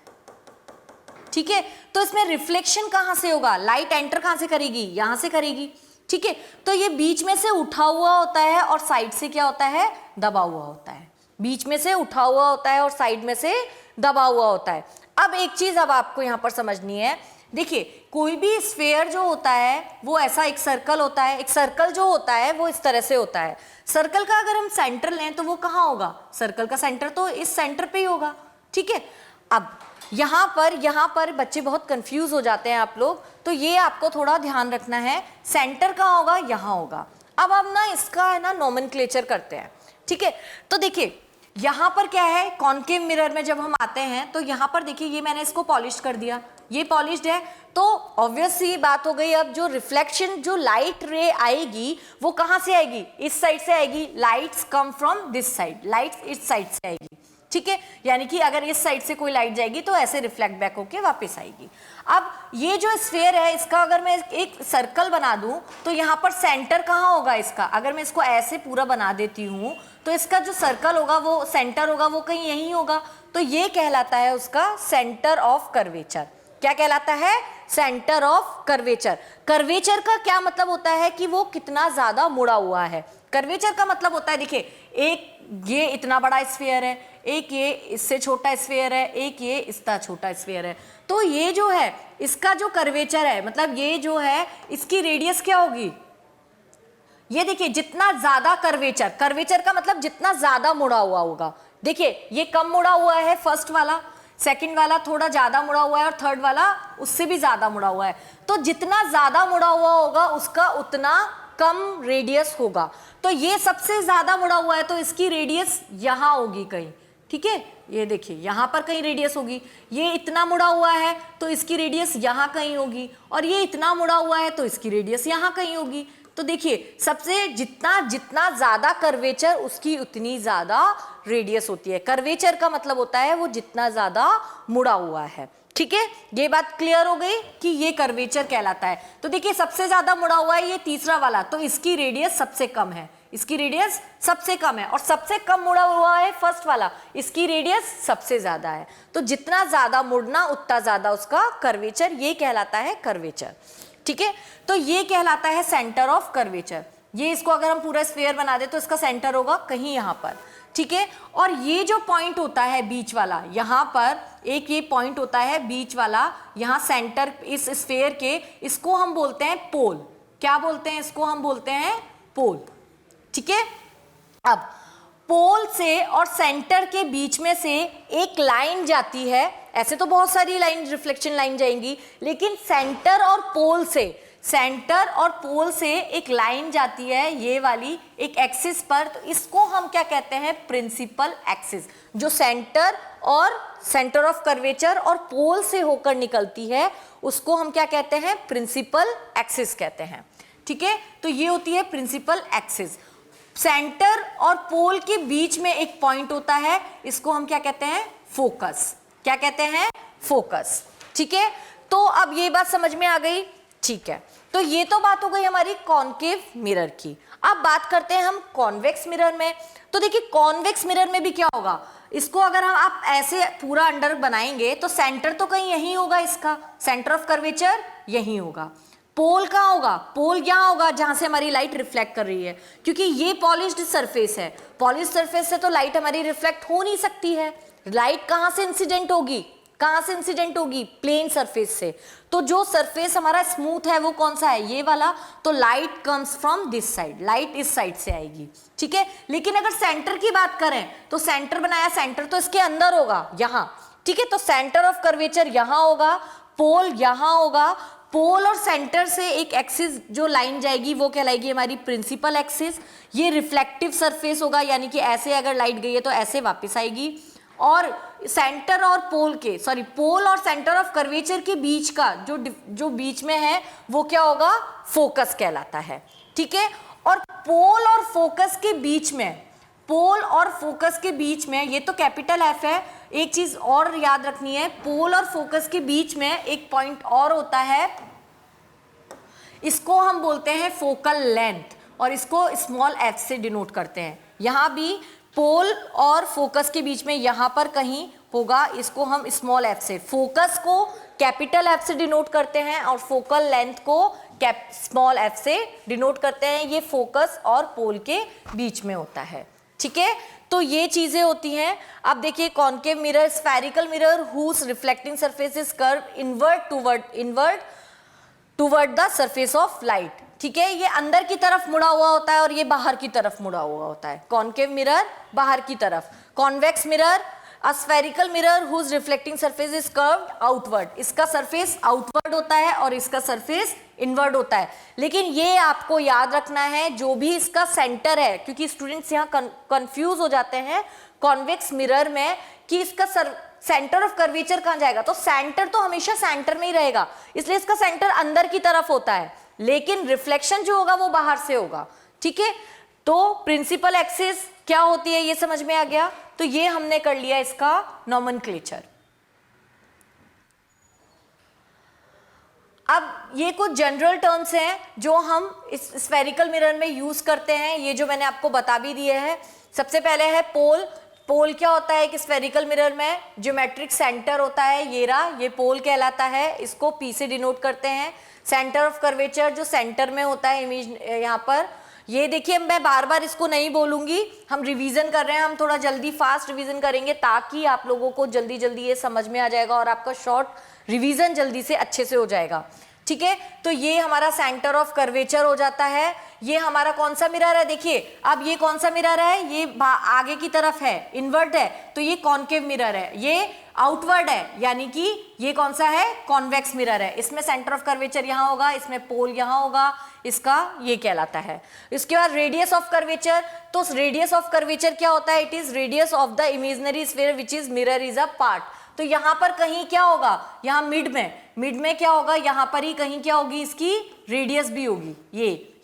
A: ठीक है। तो इसमें रिफ्लेक्शन कहां से होगा, लाइट एंटर कहां से करेगी, यहां से करेगी, ठीक है। तो ये बीच में से उठा हुआ होता है और साइड से क्या होता है, दबा हुआ होता है। बीच में से उठा हुआ होता है और साइड में से दबा हुआ होता है। अब एक चीज अब आपको यहां पर समझनी है, देखिए कोई भी स्फेयर जो होता है वो ऐसा एक सर्कल होता है, एक सर्कल जो होता है वो इस तरह से होता है। सर्कल का अगर हम सेंटर लें तो वो कहाँ होगा, सर्कल का सेंटर तो इस सेंटर पे ही होगा, ठीक है। अब यहाँ पर बच्चे बहुत कंफ्यूज हो जाते हैं आप लोग, तो ये आपको थोड़ा ध्यान रखना है, सेंटर कहाँ होगा, यहाँ होगा। अब हम ना इसका है ना नोमेनक्लेचर करते हैं, ठीक है। तो देखिए यहाँ पर क्या है, कॉनकेव मिरर में जब हम आते हैं तो यहाँ पर देखिए ये मैंने इसको पॉलिश कर दिया, ये पॉलिश्ड है, तो ऑब्वियस सी बात हो गई। अब जो रिफ्लेक्शन, जो लाइट रे आएगी वो कहाँ से आएगी, इस साइड से आएगी। Lights come from this side, lights इस साइड से आएगी, ठीक है, यानी कि अगर इस साइड से कोई लाइट जाएगी तो ऐसे रिफ्लेक्ट बैक होके वापस आएगी। अब ये जो स्फीयर है इसका अगर मैं एक सर्कल बना दूं तो यहाँ पर सेंटर कहाँ होगा इसका, अगर मैं इसको ऐसे पूरा बना देती हूँ तो इसका जो सर्कल होगा वो सेंटर होगा वो कहीं यहीं होगा, तो ये कहलाता है उसका सेंटर ऑफ कर्वेचर। क्या कहलाता है? Centre of curvature. कर्वेचर का क्या मतलब होता है कि वो कितना ज्यादा मुड़ा हुआ है। कर्वेचर का मतलब होता है, देखिए एक ये इतना बड़ा स्फीयर है, एक ये इससे छोटा स्फीयर है, एक ये इतना छोटा स्फीयर है, तो ये जो है इसका जो कर्वेचर है मतलब ये जो है इसकी रेडियस क्या होगी, ये देखिए जितना ज्यादा कर्वेचर, कर्वेचर का मतलब जितना ज्यादा मुड़ा हुआ होगा। देखिए ये कम मुड़ा हुआ है फर्स्ट वाला, सेकंड वाला थोड़ा ज्यादा मुड़ा हुआ है और थर्ड वाला उससे भी ज्यादा मुड़ा हुआ है, तो जितना ज्यादा मुड़ा हुआ होगा उसका उतना कम रेडियस होगा। तो ये सबसे ज्यादा मुड़ा हुआ है तो इसकी रेडियस यहां होगी कहीं, ठीक है, ये देखिए यहां पर कहीं रेडियस होगी। ये इतना मुड़ा हुआ है तो इसकी रेडियस यहां कहीं होगी, और ये इतना मुड़ा हुआ है तो इसकी रेडियस यहां कहीं होगी। तो देखिए सबसे जितना जितना ज्यादा कर्वेचर उसकी उतनी ज्यादा रेडियस होती है। कर्वेचर का मतलब होता है वो जितना ज्यादा मुड़ा हुआ है, ठीक है, ये बात क्लियर हो गई कि ये कर्वेचर कहलाता है। तो देखिए सबसे ज्यादा मुड़ा हुआ है ये तीसरा वाला, तो इसकी रेडियस सबसे कम है, इसकी रेडियस सबसे कम है, और सबसे कम मुड़ा हुआ है फर्स्ट वाला, इसकी रेडियस सबसे ज्यादा है। तो जितना ज्यादा मुड़ना उतना ज्यादा उसका कर्वेचर, ये कहलाता है कर्वेचर, ठीक है। तो ये कहलाता है सेंटर ऑफ कर्वेचर। ये इसको अगर हम पूरा स्फीयर बना दे तो इसका सेंटर होगा कहीं यहाँ पर, ठीक है। और ये जो पॉइंट होता है बीच वाला, यहाँ पर एक ये पॉइंट होता है बीच वाला, यहाँ सेंटर इस स्फीयर के, इसको हम बोलते हैं पोल। क्या बोलते हैं इसको? हम बोलते हैं पोल, ठीक है। अब पोल से और सेंटर के बीच में से एक लाइन जाती है, ऐसे तो बहुत सारी लाइन रिफ्लेक्शन लाइन जाएंगी, लेकिन सेंटर और पोल से एक लाइन जाती है ये वाली एक एक्सिस पर, तो इसको हम क्या कहते हैं? Principal axis. जो सेंटर ऑफ कर्वेचर और पोल से होकर निकलती है उसको हम क्या कहते हैं? प्रिंसिपल एक्सिस कहते हैं, ठीक है। तो ये होती है प्रिंसिपल एक्सिस। सेंटर और पोल के बीच में एक पॉइंट होता है, इसको हम क्या कहते हैं? फोकस। क्या कहते हैं? फोकस, ठीक है। तो अब ये बात समझ में आ गई, ठीक है। तो ये तो बात हो गई हमारी कॉनकेव मिरर की। अब बात करते हैं हम कॉन्वेक्स मिरर में। तो देखिए कॉन्वेक्स मिरर में भी क्या होगा, इसको अगर हम आप ऐसे पूरा अंडर बनाएंगे तो सेंटर तो कहीं यहीं होगा, इसका सेंटर ऑफ कर्वेचर यहीं होगा। पोल कहाँ होगा? पोल यहाँ होगा जहां से हमारी लाइट रिफ्लेक्ट कर रही है, क्योंकि ये पॉलिश्ड सरफेस है, पॉलिश्ड सरफेस से तो लाइट हमारी रिफ्लेक्ट हो नहीं सकती है। लाइट कहां से इंसिडेंट होगी? कहां से इंसिडेंट होगी? प्लेन सरफेस से। तो जो सरफेस हमारा स्मूथ है वो कौन सा है? ये वाला। तो light comes from this side, light इस साइड से आएगी, ठीक है। लेकिन अगर सेंटर की बात करें तो सेंटर बनाया, सेंटर तो इसके अंदर होगा यहाँ, ठीक है। तो सेंटर ऑफ कर्वेचर यहाँ होगा, पोल यहाँ होगा। पोल और सेंटर से एक एक्सिस जो लाइन जाएगी वो कहलाएगी हमारी प्रिंसिपल एक्सिस। ये रिफ्लेक्टिव सरफेस होगा, यानी कि ऐसे अगर लाइट गई है तो ऐसे वापस आएगी। और सेंटर और पोल और सेंटर ऑफ कर्वेचर के बीच का जो बीच में है वो क्या होगा? फोकस कहलाता है, ठीक है। और पोल और फोकस के बीच में ये तो कैपिटल एफ है। एक चीज और याद रखनी है, पोल और फोकस के बीच में एक पॉइंट और होता है, इसको हम बोलते हैं फोकल लेंथ, और इसको स्मॉल एफ से डिनोट करते हैं। यहां भी पोल और फोकस के बीच में यहां पर कहीं होगा, इसको हम स्मॉल एफ से, फोकस को कैपिटल एफ से डिनोट करते हैं और फोकल लेंथ को स्मॉल एफ से डिनोट करते हैं। ये फोकस और पोल के बीच में होता है, ठीक है। तो ये चीजें होती हैं। अब देखिए concave mirror, spherical mirror whose reflecting surface is curve inward toward the surface of light, ठीक है। ये अंदर की तरफ मुड़ा हुआ होता है और ये बाहर की तरफ मुड़ा हुआ होता है। कॉनकेव मिरर बाहर की तरफ, convex mirror a spherical mirror whose reflecting surface is curved outward. इसका सरफेस आउटवर्ड होता है और इसका सरफेस इनवर्ड होता है। लेकिन ये आपको याद रखना है, जो भी इसका सेंटर है, क्योंकि स्टूडेंट्स यहाँ कंफ्यूज हो जाते हैं कॉन्वेक्स मिरर में कि इसका सेंटर ऑफ कर्वेचर कहाँ जाएगा। तो सेंटर तो हमेशा सेंटर में ही रहेगा, इसलिए इसका सेंटर अंदर की तरफ होता है, लेकिन रिफ्लेक्शन जो होगा वो बाहर से होगा, ठीक है। तो प्रिंसिपल एक्सिस क्या होती है ये समझ में आ गया। तो ये हमने कर लिया इसका नॉमेनक्लेचर। अब ये कुछ जनरल टर्म्स हैं जो हम इस स्फेरिकल मिरर में यूज करते हैं, ये जो मैंने आपको बता भी दिए हैं। सबसे पहले है पोल। पोल क्या होता है कि स्फेरिकल मिरर में ज्योमेट्रिक सेंटर होता है, ये पोल कहलाता है, इसको पी से डिनोट करते हैं। सेंटर ऑफ कर्वेचर जो सेंटर में होता है इमेज यहाँ पर, ये देखिए मैं बार बार इसको नहीं बोलूंगी, हम रिवीजन कर रहे हैं, हम थोड़ा जल्दी फास्ट रिवीजन करेंगे ताकि आप लोगों को जल्दी जल्दी ये समझ में आ जाएगा और आपका शॉर्ट रिवीजन जल्दी से अच्छे से हो जाएगा। ठीक है, तो ये हमारा सेंटर ऑफ कर्वेचर हो जाता है। ये हमारा कौन सा मिरर है, देखिए अब ये कौन सा मिरर है, ये आगे की तरफ है, इनवर्ट है, तो ये कॉन्केव मिरर है। ये आउटवर्ड है यानी कि ये कौन सा है, कॉन्वेक्स मिरर है। इसमें सेंटर ऑफ कर्वेचर यहाँ होगा, इसमें पोल यहाँ होगा, इसका ये कहलाता है। इसके बाद रेडियस ऑफ कर्वेचर, तो रेडियस ऑफ कर्वेचर क्या होता है, it is radius of the imaginary sphere which is mirror is a part. तो यहाँ पर कहीं क्या होगा, यहाँ मिड में क्या होगा, यहाँ पर ही कहीं क्या होगी, इसकी रेडियस भी होगी।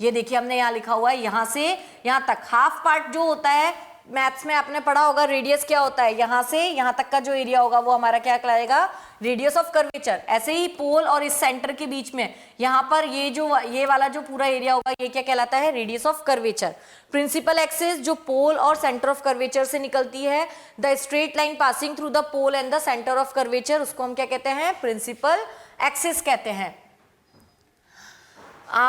A: ये देखिए हमने यहाँ लिखा हुआ है, यहाँ से यहाँ तक हाफ पार्ट जो होता है, मैथ्स में आपने पढ़ा होगा रेडियस क्या होता है, यहाँ से यहाँ तक का जो एरिया होगा वो हमारा क्या कहलाएगा, रेडियस ऑफ कर्वेचर। ऐसे ही पोल और इस सेंटर के बीच में यहाँ पर ये वाला जो पूरा एरिया होगा ये क्या कहलाता है, radius of curvature. Principal axis जो पोल और सेंटर ऑफ कर्वेचर से निकलती है, the straight line passing through the pole and the centre of curvature, उसको हम क्या कहते हैं, प्रिंसिपल एक्सिस कहते हैं।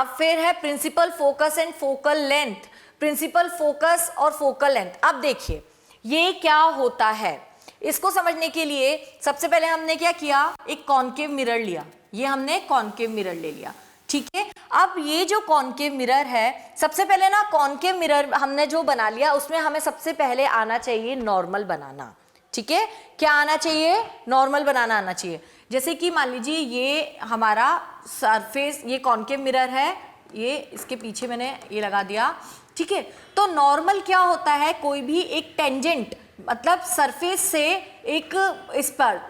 A: फिर है principal focus and focal length. Principal focus और फोकल लेंथ, अब देखिए ये क्या होता है, इसको समझने के लिए सबसे पहले हमने क्या किया, एक कॉन्केव मिरर लिया, ये हमने कॉन्केव मिरर ले लिया। ठीक है, अब ये जो कॉन्केव मिरर है, सबसे पहले ना कॉन्केव मिरर हमने जो बना लिया उसमें हमें सबसे पहले आना चाहिए नॉर्मल बनाना। ठीक है, क्या आना चाहिए, नॉर्मल बनाना आना चाहिए। जैसे कि मान लीजिए ये हमारा सरफेस, ये कॉन्केव मिरर है, ये इसके पीछे मैंने ये लगा दिया। ठीक है, तो नॉर्मल क्या होता है, कोई भी एक टेंजेंट मतलब सरफेस से एक इस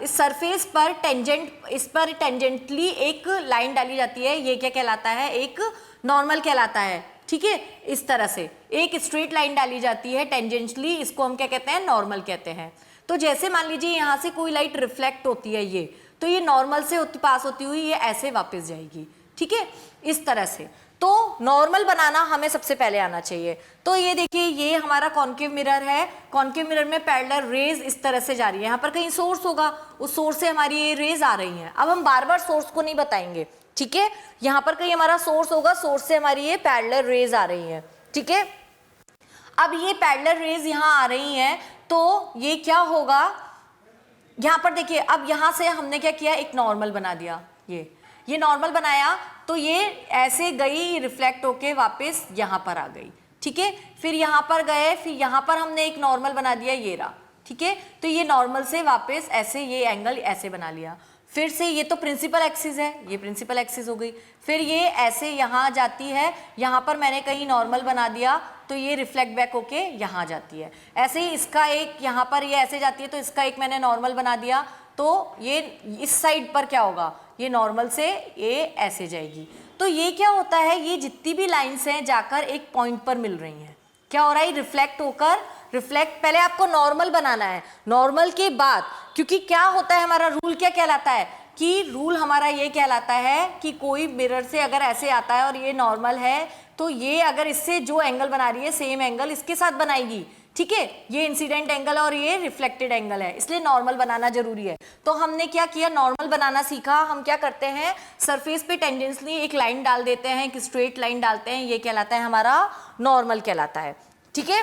A: सरफेस पर टेंजेंट, इस पर टेंजेंटली एक लाइन डाली जाती है, ये क्या कहलाता है, एक नॉर्मल कहलाता है। ठीक है, इस तरह से एक स्ट्रेट लाइन डाली जाती है टेंजेंटली, इसको हम क्या कहते हैं, नॉर्मल कहते हैं। तो जैसे मान लीजिए यहाँ से कोई लाइट रिफ्लेक्ट होती है, ये तो ये नॉर्मल से पास होती हुई ये ऐसे वापस जाएगी। ठीक है, इस तरह से। तो नॉर्मल बनाना हमें सबसे पहले आना चाहिए। तो ये देखिए ये हमारा कॉन्केव मिरर है, कॉन्केव मिरर में पैरेलल रेज इस तरह से जा रही है, यहाँ पर कहीं सोर्स होगा, उस सोर्स से हमारी ये रेज आ रही हैं। अब हम बार बार सोर्स को नहीं बताएंगे, ठीक है, यहाँ पर कहीं हमारा सोर्स होगा, सोर्स से हमारी ये पैरेलल रेज आ रही है। ठीक है, अब ये पैरेलल रेज यहाँ आ रही हैं, तो ये क्या होगा, यहाँ पर देखिए अब यहाँ से हमने क्या किया, एक नॉर्मल बना दिया, ये नॉर्मल बनाया, तो ये ऐसे गई रिफ्लेक्ट होके वापस यहाँ पर आ गई। ठीक है, फिर यहाँ पर गए, फिर यहाँ पर हमने एक नॉर्मल बना दिया, ये रहा। ठीक है, तो ये नॉर्मल से वापस ऐसे ये एंगल ऐसे बना लिया, फिर से ये तो प्रिंसिपल एक्सिस है, ये प्रिंसिपल एक्सिस हो गई, फिर ये ऐसे यहाँ जाती है, यहाँ पर मैंने कहीं नॉर्मल बना दिया, तो ये रिफ्लेक्ट बैक होके यहाँ जाती है। ऐसे ही इसका एक यहाँ पर ये ऐसे जाती है, तो इसका एक मैंने नॉर्मल बना दिया, तो ये इस साइड पर क्या होगा, ये नॉर्मल से ये ऐसे जाएगी। तो ये क्या होता है, ये जितनी भी लाइंस हैं जाकर एक पॉइंट पर मिल रही हैं, क्या हो रहा है, रिफ्लेक्ट होकर, रिफ्लेक्ट, पहले आपको नॉर्मल बनाना है, नॉर्मल के बाद, क्योंकि क्या होता है हमारा रूल क्या कहलाता है, कि रूल हमारा ये कहलाता है कि कोई मिरर से अगर ऐसे आता है और ये नॉर्मल है, तो ये अगर इससे जो एंगल बना रही है सेम एंगल इसके साथ बनाएगी। ठीक है, ये इंसिडेंट एंगल और ये रिफ्लेक्टेड एंगल है, इसलिए नॉर्मल बनाना जरूरी है। तो हमने क्या किया, नॉर्मल बनाना सीखा। हम क्या करते हैं, सरफेस पे टेंजेंटली एक लाइन डाल देते हैं, एक स्ट्रेट लाइन डालते हैं, ये कहलाता है हमारा नॉर्मल कहलाता है। ठीक है,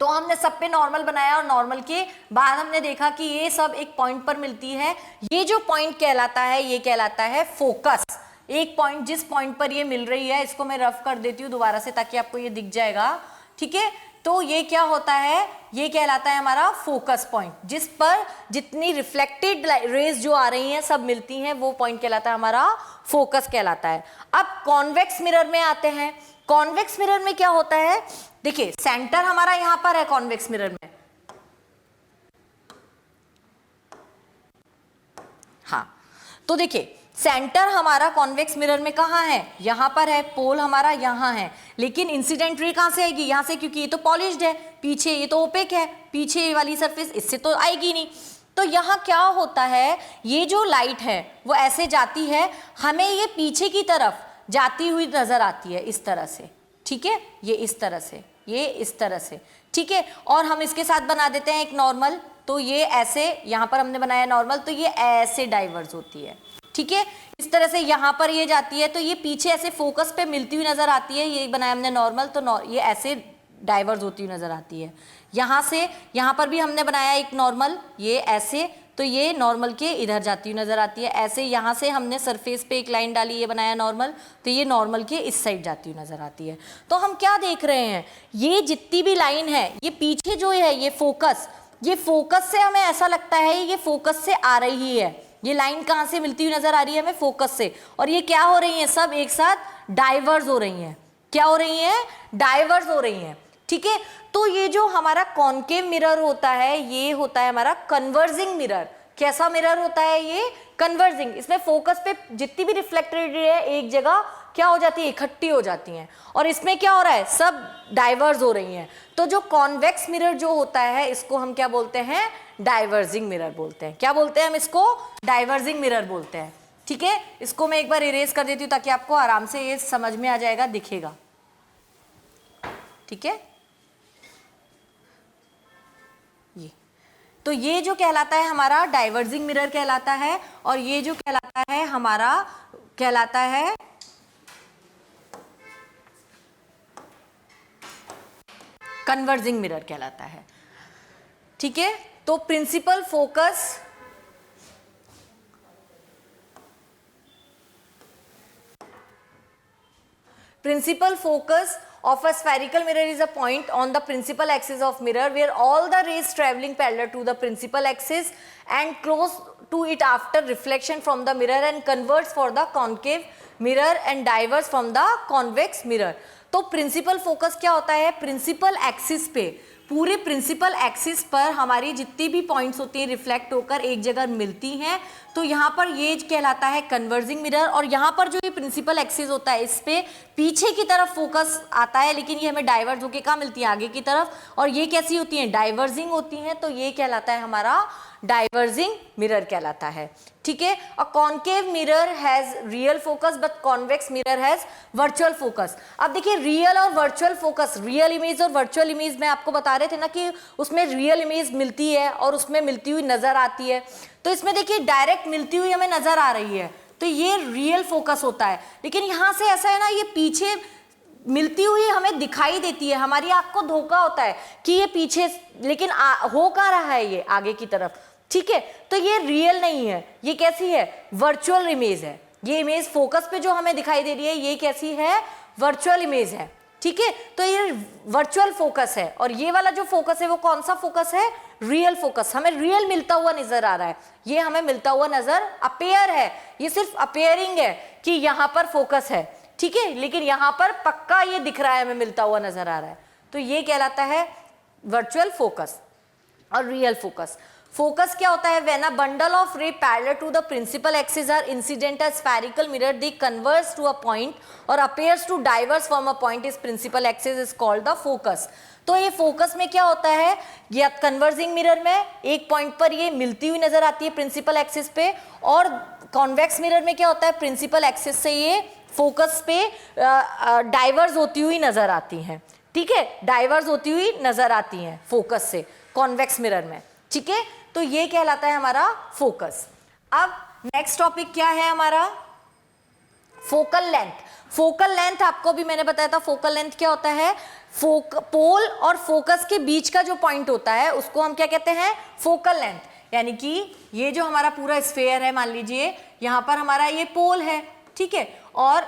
A: तो हमने सब पे नॉर्मल बनाया और नॉर्मल के बाद हमने देखा कि ये सब एक पॉइंट पर मिलती है। ये जो पॉइंट कहलाता है ये कहलाता है फोकस। एक पॉइंट, जिस पॉइंट पर ये मिल रही है, इसको मैं रफ कर देती हूँ दोबारा से ताकि आपको ये दिख जाएगा। ठीक है, तो ये क्या होता है, ये कहलाता है हमारा फोकस पॉइंट, जिस पर जितनी रिफ्लेक्टेड रेज जो आ रही हैं सब मिलती हैं, वो पॉइंट कहलाता है हमारा फोकस कहलाता है। अब कॉन्वेक्स मिरर में आते हैं। कॉन्वेक्स मिरर में क्या होता है, देखिए सेंटर हमारा यहां पर है कॉन्वेक्स मिरर में, हाँ, तो देखिए सेंटर हमारा कॉन्वेक्स मिरर में कहाँ है, यहाँ पर है, पोल हमारा यहाँ है, लेकिन इंसिडेंट रे कहाँ से आएगी, यहाँ से, क्योंकि ये तो पॉलिश्ड है, पीछे ये तो ओपेक है, पीछे वाली सरफेस इससे तो आएगी नहीं। तो यहाँ क्या होता है, ये जो लाइट है वो ऐसे जाती है, हमें ये पीछे की तरफ जाती हुई नजर आती है इस तरह से, ठीक है, ये इस तरह से, ये इस तरह से, ठीक है। और हम इसके साथ बना देते हैं एक नॉर्मल, तो ये ऐसे, यहाँ पर हमने बनाया नॉर्मल, तो ये ऐसे डाइवर्स होती है, ठीक है, इस तरह से यहाँ पर ये जाती है, तो ये पीछे ऐसे फोकस पे मिलती हुई नजर आती है, ये बनाया हमने नॉर्मल, तो ये ऐसे डाइवर्स होती हुई नजर आती है। यहाँ से यहाँ पर भी हमने बनाया एक नॉर्मल, ये ऐसे, तो ये नॉर्मल के इधर जाती हुई नजर आती है, ऐसे यहाँ से हमने सरफेस पे एक लाइन डाली, ये बनाया नॉर्मल, तो ये नॉर्मल के इस साइड जाती हुई नजर आती है। तो हम क्या देख रहे हैं, ये जितनी भी लाइन है, ये पीछे जो है ये फोकस से हमें ऐसा लगता है ये फोकस से आ रही है, ये लाइन कहाँ से मिलती हुई नजर आ रही है हमें, फोकस से, और ये क्या हो रही है, सब एक साथ डाइवर्स हो रही हैं, क्या हो रही हैं, डाइवर्स हो रही हैं, ठीक है। तो ये जो हमारा कॉन्केव मिरर होता है, ये होता है हमारा कन्वर्जिंग मिरर। कैसा मिरर होता है ये, कन्वर्जिंग, इसमें फोकस पे जितनी भी रिफ्लेक्टेड रे है एक जगह क्या हो जाती है, इकट्ठी हो जाती हैं, और इसमें क्या हो रहा है, सब डाइवर्स हो रही हैं। तो जो कॉन्वेक्स मिरर जो होता है, इसको हम क्या बोलते हैं, डाइवर्जिंग मिरर बोलते हैं। क्या बोलते हैं हम इसको, डाइवर्जिंग मिरर बोलते हैं, ठीक है। इसको मैं एक बार इरेज कर देती हूँ ताकि आपको आराम से ये समझ में आ जाएगा, दिखेगा, ठीक है। ये तो ये जो कहलाता है हमारा डाइवर्जिंग मिरर कहलाता है, और ये जो कहलाता है हमारा कहलाता है कन्वर्जिंग मिरर कहलाता है, ठीक है। तो principal focus of a spherical mirror is a point on the principal axis of mirror where all the rays traveling parallel to the principal axis and close to it after reflection from the mirror and converts for the concave mirror and diverges from the convex mirror। तो principal focus क्या होता है, principal axis पे, पूरे principal axis पर हमारी जितनी भी पॉइंट्स होती हैं रिफ्लेक्ट होकर एक जगह मिलती हैं, तो यहाँ पर ये कहलाता है कन्वर्जिंग मिरर। और यहाँ पर जो ये प्रिंसिपल एक्सिस होता है इस पे पीछे की तरफ फोकस आता है, लेकिन ये हमें डाइवर्ज होकर कहाँ मिलती है, आगे की तरफ, और ये कैसी होती हैं, डाइवर्जिंग होती हैं, तो ये कहलाता है हमारा डाइवर्जिंग मिरर कहलाता है, ठीक है। A concave mirror has real focus but convex mirror has virtual focus. अब देखिए रियल और वर्चुअल फोकस, रियल इमेज और वर्चुअल इमेज में आपको बता रहे थे ना कि उसमें रियल इमेज मिलती है और उसमें मिलती हुई नजर आती है, तो इसमें देखिए डायरेक्ट मिलती हुई हमें नजर आ रही है, तो ये रियल फोकस होता है। लेकिन यहाँ से ऐसा है ना, ये पीछे मिलती हुई हमें दिखाई देती है, हमारी आंख को धोखा होता है कि ये पीछे, लेकिन हो कहाँ रहा है, ये आगे की तरफ, ठीक है। तो ये रियल नहीं है, ये कैसी है, वर्चुअल इमेज है। ये इमेज फोकस पे जो हमें दिखाई दे रही है ये कैसी है, वर्चुअल इमेज है, ठीक है। तो ये वर्चुअल फोकस है, और ये वाला जो फोकस है वो कौन सा फोकस है, रियल फोकस। हमें रियल मिलता हुआ नजर आ रहा है, ये हमें मिलता हुआ नजर अपेयर है, ये सिर्फ अपेयरिंग है कि यहाँ पर फोकस है, ठीक है, लेकिन यहाँ पर पक्का ये दिख रहा है, हमें मिलता हुआ नजर आ रहा है, तो ये कहलाता है वर्चुअल फोकस। और रियल फोकस, फोकस क्या होता है, when a bundle of ray parallel to the principal axis are incident a spherical mirror they converge to a point और appears to diverse from a point is principal axis is called the focus. तो ये focus में क्या होता है, ये converging mirror में एक पॉइंट पर ये मिलती हुई नजर आती है प्रिंसिपल एक्सिस पे, और कॉन्वेक्स मिरर में क्या होता है, प्रिंसिपल एक्सिस से ये फोकस पे डाइवर्स होती हुई नजर आती हैं, ठीक है, डाइवर्स होती हुई नजर आती हैं फोकस से कॉन्वेक्स मिरर में, ठीक है। तो ये कहलाता है हमारा फोकस। अब नेक्स्ट टॉपिक क्या है हमारा, फोकल लेंथ। फोकल लेंथ आपको भी मैंने बताया था, फोकल लेंथ क्या होता है, पोल और फोकस के बीच का जो पॉइंट होता है उसको हम क्या कहते हैं, फोकल लेंथ। यानी कि ये जो हमारा पूरा स्फेयर है, मान लीजिए यहाँ पर हमारा ये पोल है, ठीक है, और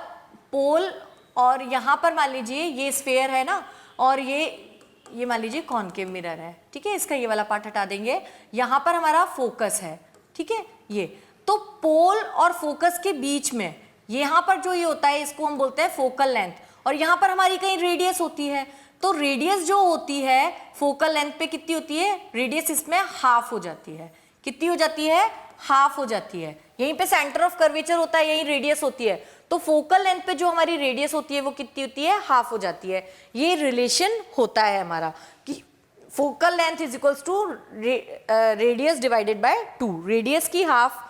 A: पोल, और यहाँ पर मान लीजिए ये स्फेयर है ना, और ये मान लीजिए कॉन्केव मिरर है, ठीक है, इसका ये वाला पार्ट हटा देंगे, यहाँ पर हमारा फोकस है, ठीक है। ये तो पोल और फोकस के बीच में यहाँ पर जो ये होता है इसको हम बोलते हैं फोकल लेंथ, और यहाँ पर हमारी कहीं रेडियस होती है, तो रेडियस जो होती है फोकल लेंथ पे कितनी होती है, रेडियस इसमें हाफ हो जाती है, कितनी हो जाती है, हाफ हो जाती है। यहीं पे सेंटर ऑफ कर्वेचर होता है, यहीं रेडियस होती है, तो फोकल लेंथ पे जो हमारी रेडियस होती है वो कितनी होती है, हाफ हो जाती है। ये रिलेशन होता है हमारा कि focal length is equals to radius divided by 2। Radius की हाफ,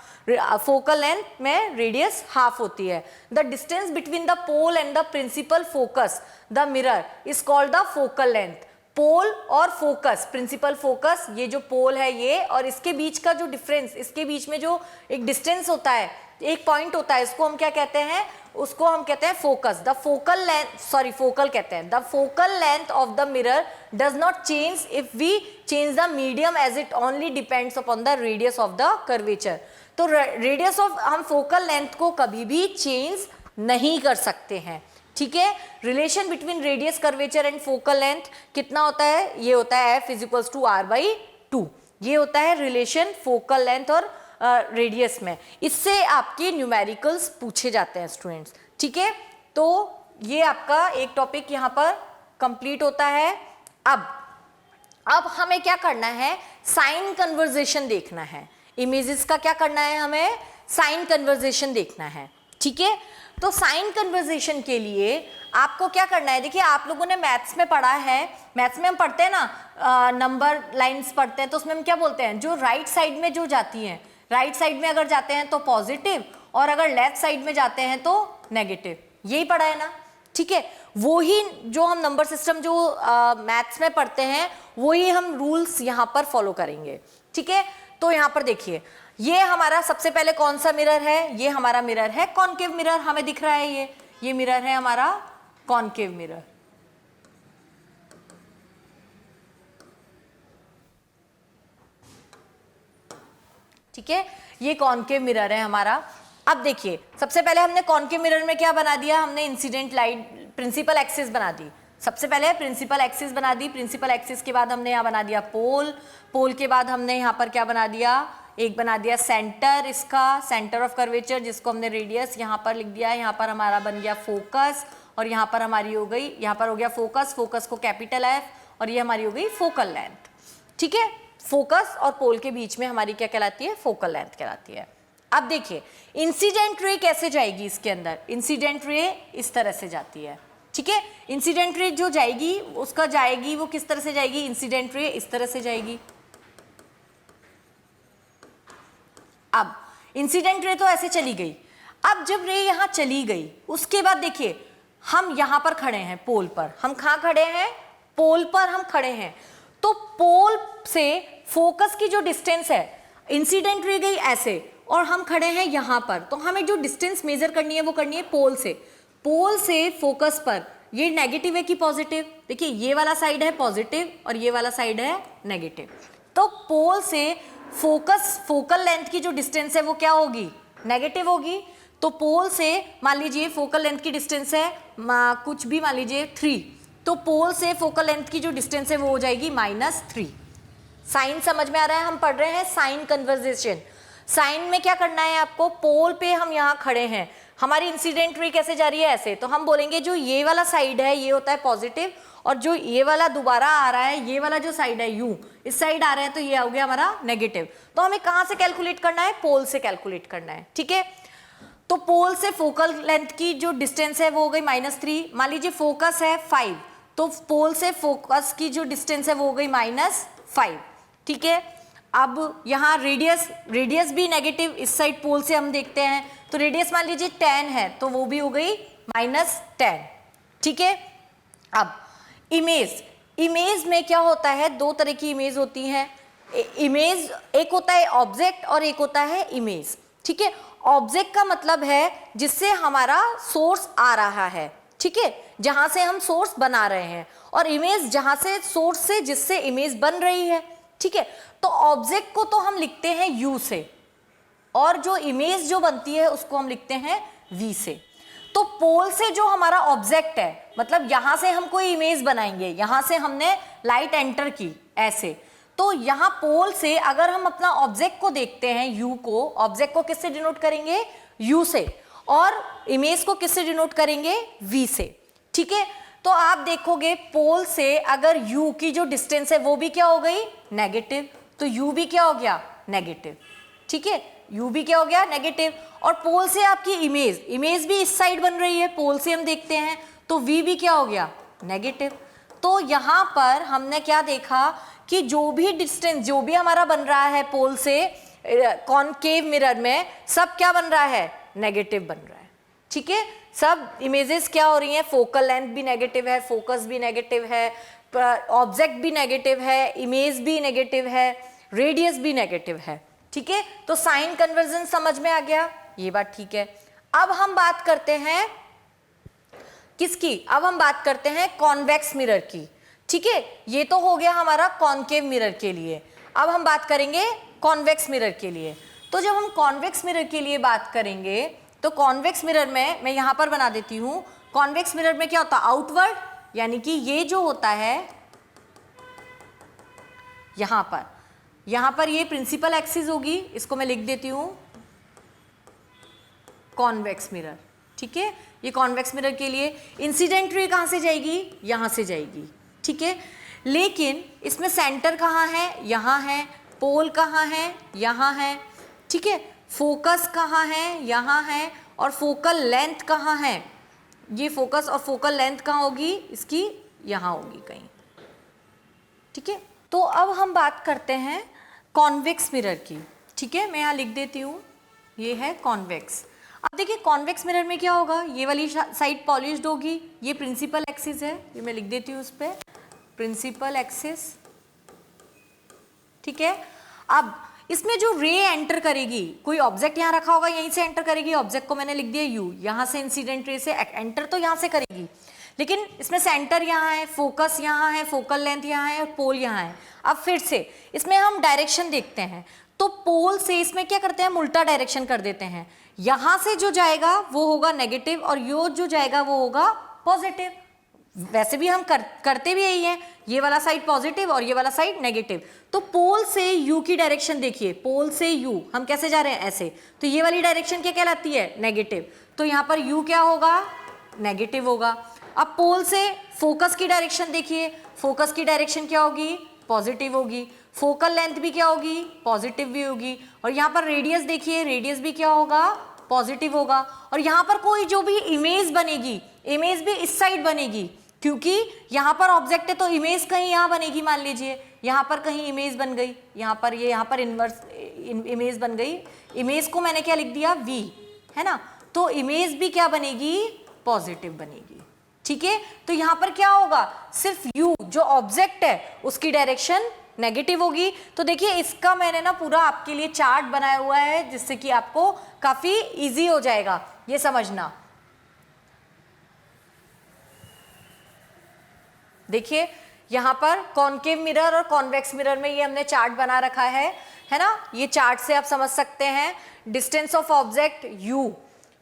A: फोकल लेंथ में रेडियस हाफ होती है। The distance between the pole and the principal focus the mirror is called the focal length. Pole और focus, principal focus, ये जो पोल है ये, और इसके बीच का जो डिफरेंस, इसके बीच में जो एक डिस्टेंस होता है, एक पॉइंट होता है, इसको हम क्या कहते हैं, उसको हम कहते हैं focus. The focal length, sorry focal कहते हैं। The focal length of the mirror does not change if we change the medium as it only depends upon the radius of the curvature. तो रेडियस ऑफ, हम focal length को कभी भी change नहीं कर सकते हैं, ठीक है। Relation between radius curvature and focal length कितना होता है, ये होता है F is equals to R/2। ये होता है रिलेशन फोकल लेंथ और रेडियस में। इससे आपके न्यूमेरिकल्स पूछे जाते हैं स्टूडेंट्स, ठीक है। तो ये आपका एक टॉपिक यहाँ पर कंप्लीट होता है। अब हमें क्या करना है, साइन कन्वर्जेशन देखना है। इमेजेस का क्या करना है, हमें साइन कन्वर्जेशन देखना है, ठीक है। तो साइन कन्वर्जेशन के लिए आपको क्या करना है, देखिए आप लोगों ने मैथ्स में पढ़ा है, मैथ्स में हम पढ़ते हैं ना, नंबर लाइंस पढ़ते हैं, तो उसमें हम क्या बोलते हैं, जो राइट साइड में जो जाती हैं, राइट साइड में अगर जाते हैं तो पॉजिटिव, और अगर लेफ्ट साइड में जाते हैं तो नेगेटिव। यही पढ़ा है ना, ठीक है। वही जो हम नंबर सिस्टम जो मैथ्स में पढ़ते हैं, वही हम रूल्स यहाँ पर फॉलो करेंगे, ठीक है। तो यहाँ पर देखिए, ये हमारा सबसे पहले कौन सा मिरर है, ये हमारा मिरर है कॉनकेव मिरर, हमें दिख रहा है ये मिरर है हमारा कॉनकेव मिरर, ठीक है। ये कॉनकेव मिरर है हमारा। अब देखिए, सबसे पहले हमने कॉनकेव मिरर में क्या बना दिया, हमने इंसिडेंट लाइट प्रिंसिपल एक्सिस बना दी। सबसे पहले प्रिंसिपल एक्सिस बना दी, प्रिंसिपल एक्सिस के बाद हमने यहाँ बना दिया पोल, पोल के बाद हमने यहाँ पर क्या बना दिया, एक बना दिया सेंटर, इसका सेंटर ऑफ कर्वेचर, जिसको हमने रेडियस यहाँ पर लिख दिया। यहाँ पर हमारा बन गया फोकस, और यहाँ पर हमारी हो गई, यहाँ पर हो गया फोकस, फोकस को कैपिटल F, और ये हमारी हो गई फोकल लेंथ, ठीक है। फोकस और पोल के बीच में हमारी क्या कहलाती है, फोकल लेंथ कहलाती है। अब देखिए इंसिडेंट रे कैसे जाएगी इसके अंदर, इंसिडेंट रे इस तरह से जाती है, ठीक है। इंसिडेंट रे जो जाएगी उसका जाएगी, वो किस तरह से जाएगी, इंसिडेंट रे इस तरह से जाएगी। अब इंसिडेंट रे तो ऐसे चली गई। अब जब रे यहां चली गई, उसके बाद देखिए हम यहां पर खड़े हैं पोल पर, हम कहां खड़े हैं, पोल पर हम खड़े हैं। तो पोल से फोकस की जो डिस्टेंस है, इंसिडेंट रे गई ऐसे और हम खड़े हैं यहां पर, तो हमें जो डिस्टेंस मेजर करनी है वो करनी है पोल से। पोल से फोकस पर ये नेगेटिव है कि पॉजिटिव, देखिए ये वाला साइड है पॉजिटिव और ये वाला साइड है नेगेटिव। तो पोल से फोकस, फोकल लेंथ की जो डिस्टेंस है वो क्या होगी, नेगेटिव होगी। तो पोल से मान लीजिए फोकल लेंथ की डिस्टेंस है कुछ भी, मान लीजिए 3, तो पोल से फोकल लेंथ की जो डिस्टेंस है वो हो जाएगी -3। साइन समझ में आ रहा है, हम पढ़ रहे हैं साइन कन्वर्जेशन। साइन में क्या करना है आपको, पोल पे हम यहाँ खड़े हैं, हमारी इंसिडेंट रे कैसे जा रही है ऐसे, तो हम बोलेंगे जो ये वाला साइड है ये होता है पॉजिटिव, और जो ये वाला दोबारा आ रहा है, ये वाला जो साइड है यू, इस साइड आ रहा है, तो ये हो गया हमारा नेगेटिव। तो हमें कहाँ से कैलकुलेट करना है, पोल से कैलकुलेट करना है, ठीक है। तो पोल से फोकल लेंथ की जो डिस्टेंस है वो हो गई -3। मान लीजिए फोकस है 5, तो पोल से फोकस की जो डिस्टेंस है वो हो गई -5, ठीक है। अब यहाँ रेडियस भी नेगेटिव, इस साइड पोल से हम देखते हैं, तो रेडियस मान लीजिए 10 है, तो वो भी हो गई -10, ठीक है। अब इमेज में क्या होता है, दो तरह की इमेज होती हैं। इमेज एक होता है ऑब्जेक्ट और एक होता है इमेज, ठीक है। ऑब्जेक्ट का मतलब है जिससे हमारा सोर्स आ रहा है, ठीक है, जहां से हम सोर्स बना रहे हैं, और इमेज जहां से सोर्स से जिससे इमेज बन रही है, ठीक है। तो ऑब्जेक्ट को तो हम लिखते हैं U से, और जो इमेज जो बनती है उसको हम लिखते हैं V से। तो पोल से जो हमारा ऑब्जेक्ट है, मतलब यहां से हम कोई इमेज बनाएंगे, यहां से हमने लाइट एंटर की ऐसे, तो यहां पोल से अगर हम अपना ऑब्जेक्ट को देखते हैं U को, ऑब्जेक्ट को किससे डिनोट करेंगे, U से, और इमेज को किससे डिनोट करेंगे, V से, ठीक है। तो आप देखोगे पोल से अगर U की जो डिस्टेंस है वो भी क्या हो गई, नेगेटिव, तो U भी क्या हो गया, नेगेटिव, ठीक है। u भी क्या हो गया नेगेटिव, और पोल से आपकी इमेज भी इस साइड बन रही है, पोल से हम देखते हैं तो v भी क्या हो गया नेगेटिव। तो यहाँ पर हमने क्या देखा कि जो भी डिस्टेंस जो भी हमारा बन रहा है पोल से कॉनकेव मिरर में, सब क्या बन रहा है नेगेटिव बन रहा है। ठीक है, सब इमेजेस क्या हो रही हैं, फोकल लेंथ भी नेगेटिव है, फोकस भी नेगेटिव है, ऑब्जेक्ट भी नेगेटिव है, इमेज भी नेगेटिव है, रेडियस भी नेगेटिव है। ठीक है, तो साइन कन्वर्जन समझ में आ गया, ये बात ठीक है। अब हम बात करते हैं किसकी, अब हम बात करते हैं कॉन्वेक्स मिरर की। ठीक है, ये तो हो गया हमारा कॉनकेव मिरर के लिए। अब हम बात करेंगे कॉन्वेक्स मिरर के लिए। तो जब हम कॉन्वेक्स मिरर के लिए बात करेंगे तो कॉन्वेक्स मिरर में मैं यहां पर बना देती हूं, कॉन्वेक्स मिरर में क्या होता है आउटवर्ड, यानी कि ये जो होता है यहां पर ये प्रिंसिपल एक्सिस होगी, इसको मैं लिख देती हूं कॉन्वेक्स मिरर। ठीक है, ये कॉन्वेक्स मिरर के लिए इंसिडेंट रे कहां से जाएगी, यहां से जाएगी। ठीक है, लेकिन इसमें सेंटर कहाँ है, यहाँ है, पोल कहाँ है, यहाँ है। ठीक है, फोकस कहाँ है, यहाँ है, और फोकल लेंथ कहाँ है, ये फोकस और फोकल लेंथ कहाँ होगी इसकी, यहाँ होगी कहीं। ठीक है, तो अब हम बात करते हैं कॉन्वेक्स मिरर की। ठीक है, मैं यहाँ लिख देती हूँ, ये है कॉन्वेक्स। अब देखिए कॉन्वेक्स मिरर में क्या होगा, ये वाली साइड पॉलिश्ड होगी, ये प्रिंसिपल एक्सिस है, ये मैं लिख देती हूँ उस पर प्रिंसिपल एक्सिस। ठीक है, अब इसमें जो रे एंटर करेगी, कोई ऑब्जेक्ट यहाँ रखा होगा, यहीं से एंटर करेगी, ऑब्जेक्ट को मैंने लिख दिया u, यहाँ से इंसिडेंट रे से एंटर तो यहाँ से करेगी, लेकिन इसमें सेंटर यहाँ है, फोकस यहाँ है, फोकल लेंथ यहाँ है और पोल यहाँ है। अब फिर से इसमें हम डायरेक्शन देखते हैं, तो पोल से इसमें क्या करते हैं, उल्टा डायरेक्शन कर देते हैं, यहाँ से जो जाएगा वो होगा नेगेटिव और यो जो जाएगा वो होगा पॉजिटिव। वैसे भी हम करते भी यही है, ये वाला साइड पॉजिटिव और ये वाला साइड नेगेटिव। तो पोल से यू की डायरेक्शन देखिए, पोल से यू हम कैसे जा रहे हैं ऐसे, तो ये वाली डायरेक्शन क्या कहलाती है नेगेटिव, तो यहाँ पर यू क्या होगा नेगेटिव होगा। अब पोल से फोकस की डायरेक्शन देखिए, फोकस की डायरेक्शन क्या होगी पॉजिटिव होगी, फोकल लेंथ भी क्या होगी पॉजिटिव भी होगी, और यहाँ पर रेडियस देखिए, रेडियस भी क्या होगा पॉजिटिव होगा। और यहाँ पर कोई जो भी इमेज बनेगी, इमेज भी इस साइड बनेगी, क्योंकि यहाँ पर ऑब्जेक्ट है तो इमेज कहीं यहाँ बनेगी, मान लीजिए यहाँ पर कहीं इमेज बन गई, यहाँ पर ये यहाँ पर इन्वर्स इमेज बन गई, इमेज को मैंने क्या लिख दिया v, है ना, तो इमेज भी क्या बनेगी पॉजिटिव बनेगी। ठीक है, तो यहाँ पर क्या होगा, सिर्फ u जो ऑब्जेक्ट है उसकी डायरेक्शन नेगेटिव होगी। तो देखिए इसका मैंने ना पूरा आपके लिए चार्ट बनाया हुआ है, जिससे कि आपको काफी इजी हो जाएगा ये समझना। देखिए यहाँ पर कॉनकेव मिरर और कॉन्वेक्स मिरर में ये हमने चार्ट बना रखा है ना, ये चार्ट से आप समझ सकते हैं डिस्टेंस ऑफ ऑब्जेक्ट u।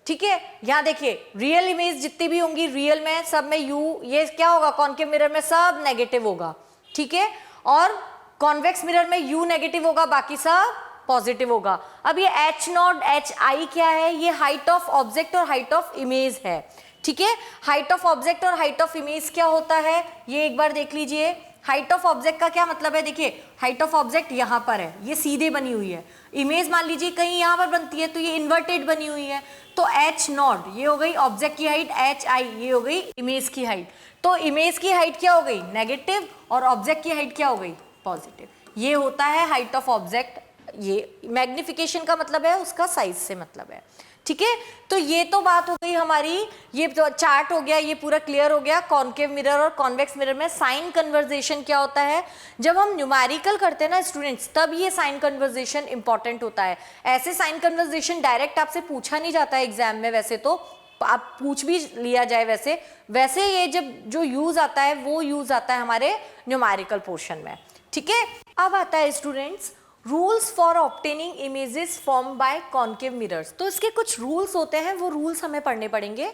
A: ठीक है, यहाँ देखिए रियल इमेज जितनी भी होंगी, रियल में सब में u, ये क्या होगा कॉनकेव मिरर में सब नेगेटिव होगा। ठीक है, और कॉन्वेक्स मिरर में u नेगेटिव होगा, बाकी सब पॉजिटिव होगा। अब ये h0 hi क्या है, ये हाइट ऑफ ऑब्जेक्ट और हाइट ऑफ इमेज है। ठीक है, हाइट ऑफ ऑब्जेक्ट और हाइट ऑफ इमेज क्या होता है ये एक बार देख लीजिए। हाइट ऑफ ऑब्जेक्ट का क्या मतलब है, देखिए हाइट ऑफ ऑब्जेक्ट यहाँ पर है, ये सीधे बनी हुई है, इमेज मान लीजिए कहीं यहाँ पर बनती है तो ये इन्वर्टेड बनी हुई है, तो h0 ये हो गई ऑब्जेक्ट की हाइट, hi ये हो गई इमेज की हाइट। तो इमेज की हाइट क्या हो गई नेगेटिव और ऑब्जेक्ट की हाइट क्या हो गई पॉजिटिव। ये होता है हाइट ऑफ ऑब्जेक्ट, ये मैग्निफिकेशन का मतलब है, उसका साइज से मतलब है। ठीक है, तो ये तो बात हो गई हमारी, ये तो चार्ट हो गया, ये पूरा क्लियर हो गया कॉनकेव मिरर और कॉन्वेक्स मिरर में साइन कन्वर्जेशन क्या होता है। जब हम न्यूमेरिकल करते हैं ना स्टूडेंट्स, तब ये साइन कन्वर्जेशन इंपॉर्टेंट होता है। ऐसे साइन कन्वर्जेशन डायरेक्ट आपसे पूछा नहीं जाता है एग्जाम में, वैसे तो आप पूछ भी लिया जाए वैसे ये जब जो यूज आता है वो यूज आता है हमारे न्यूमेरिकल पोर्शन में। ठीक है, अब आता है students rules for obtaining images form by concave mirrors. तो इसके कुछ रूल्स होते हैं, वो रूल्स हमें पढ़ने पड़ेंगे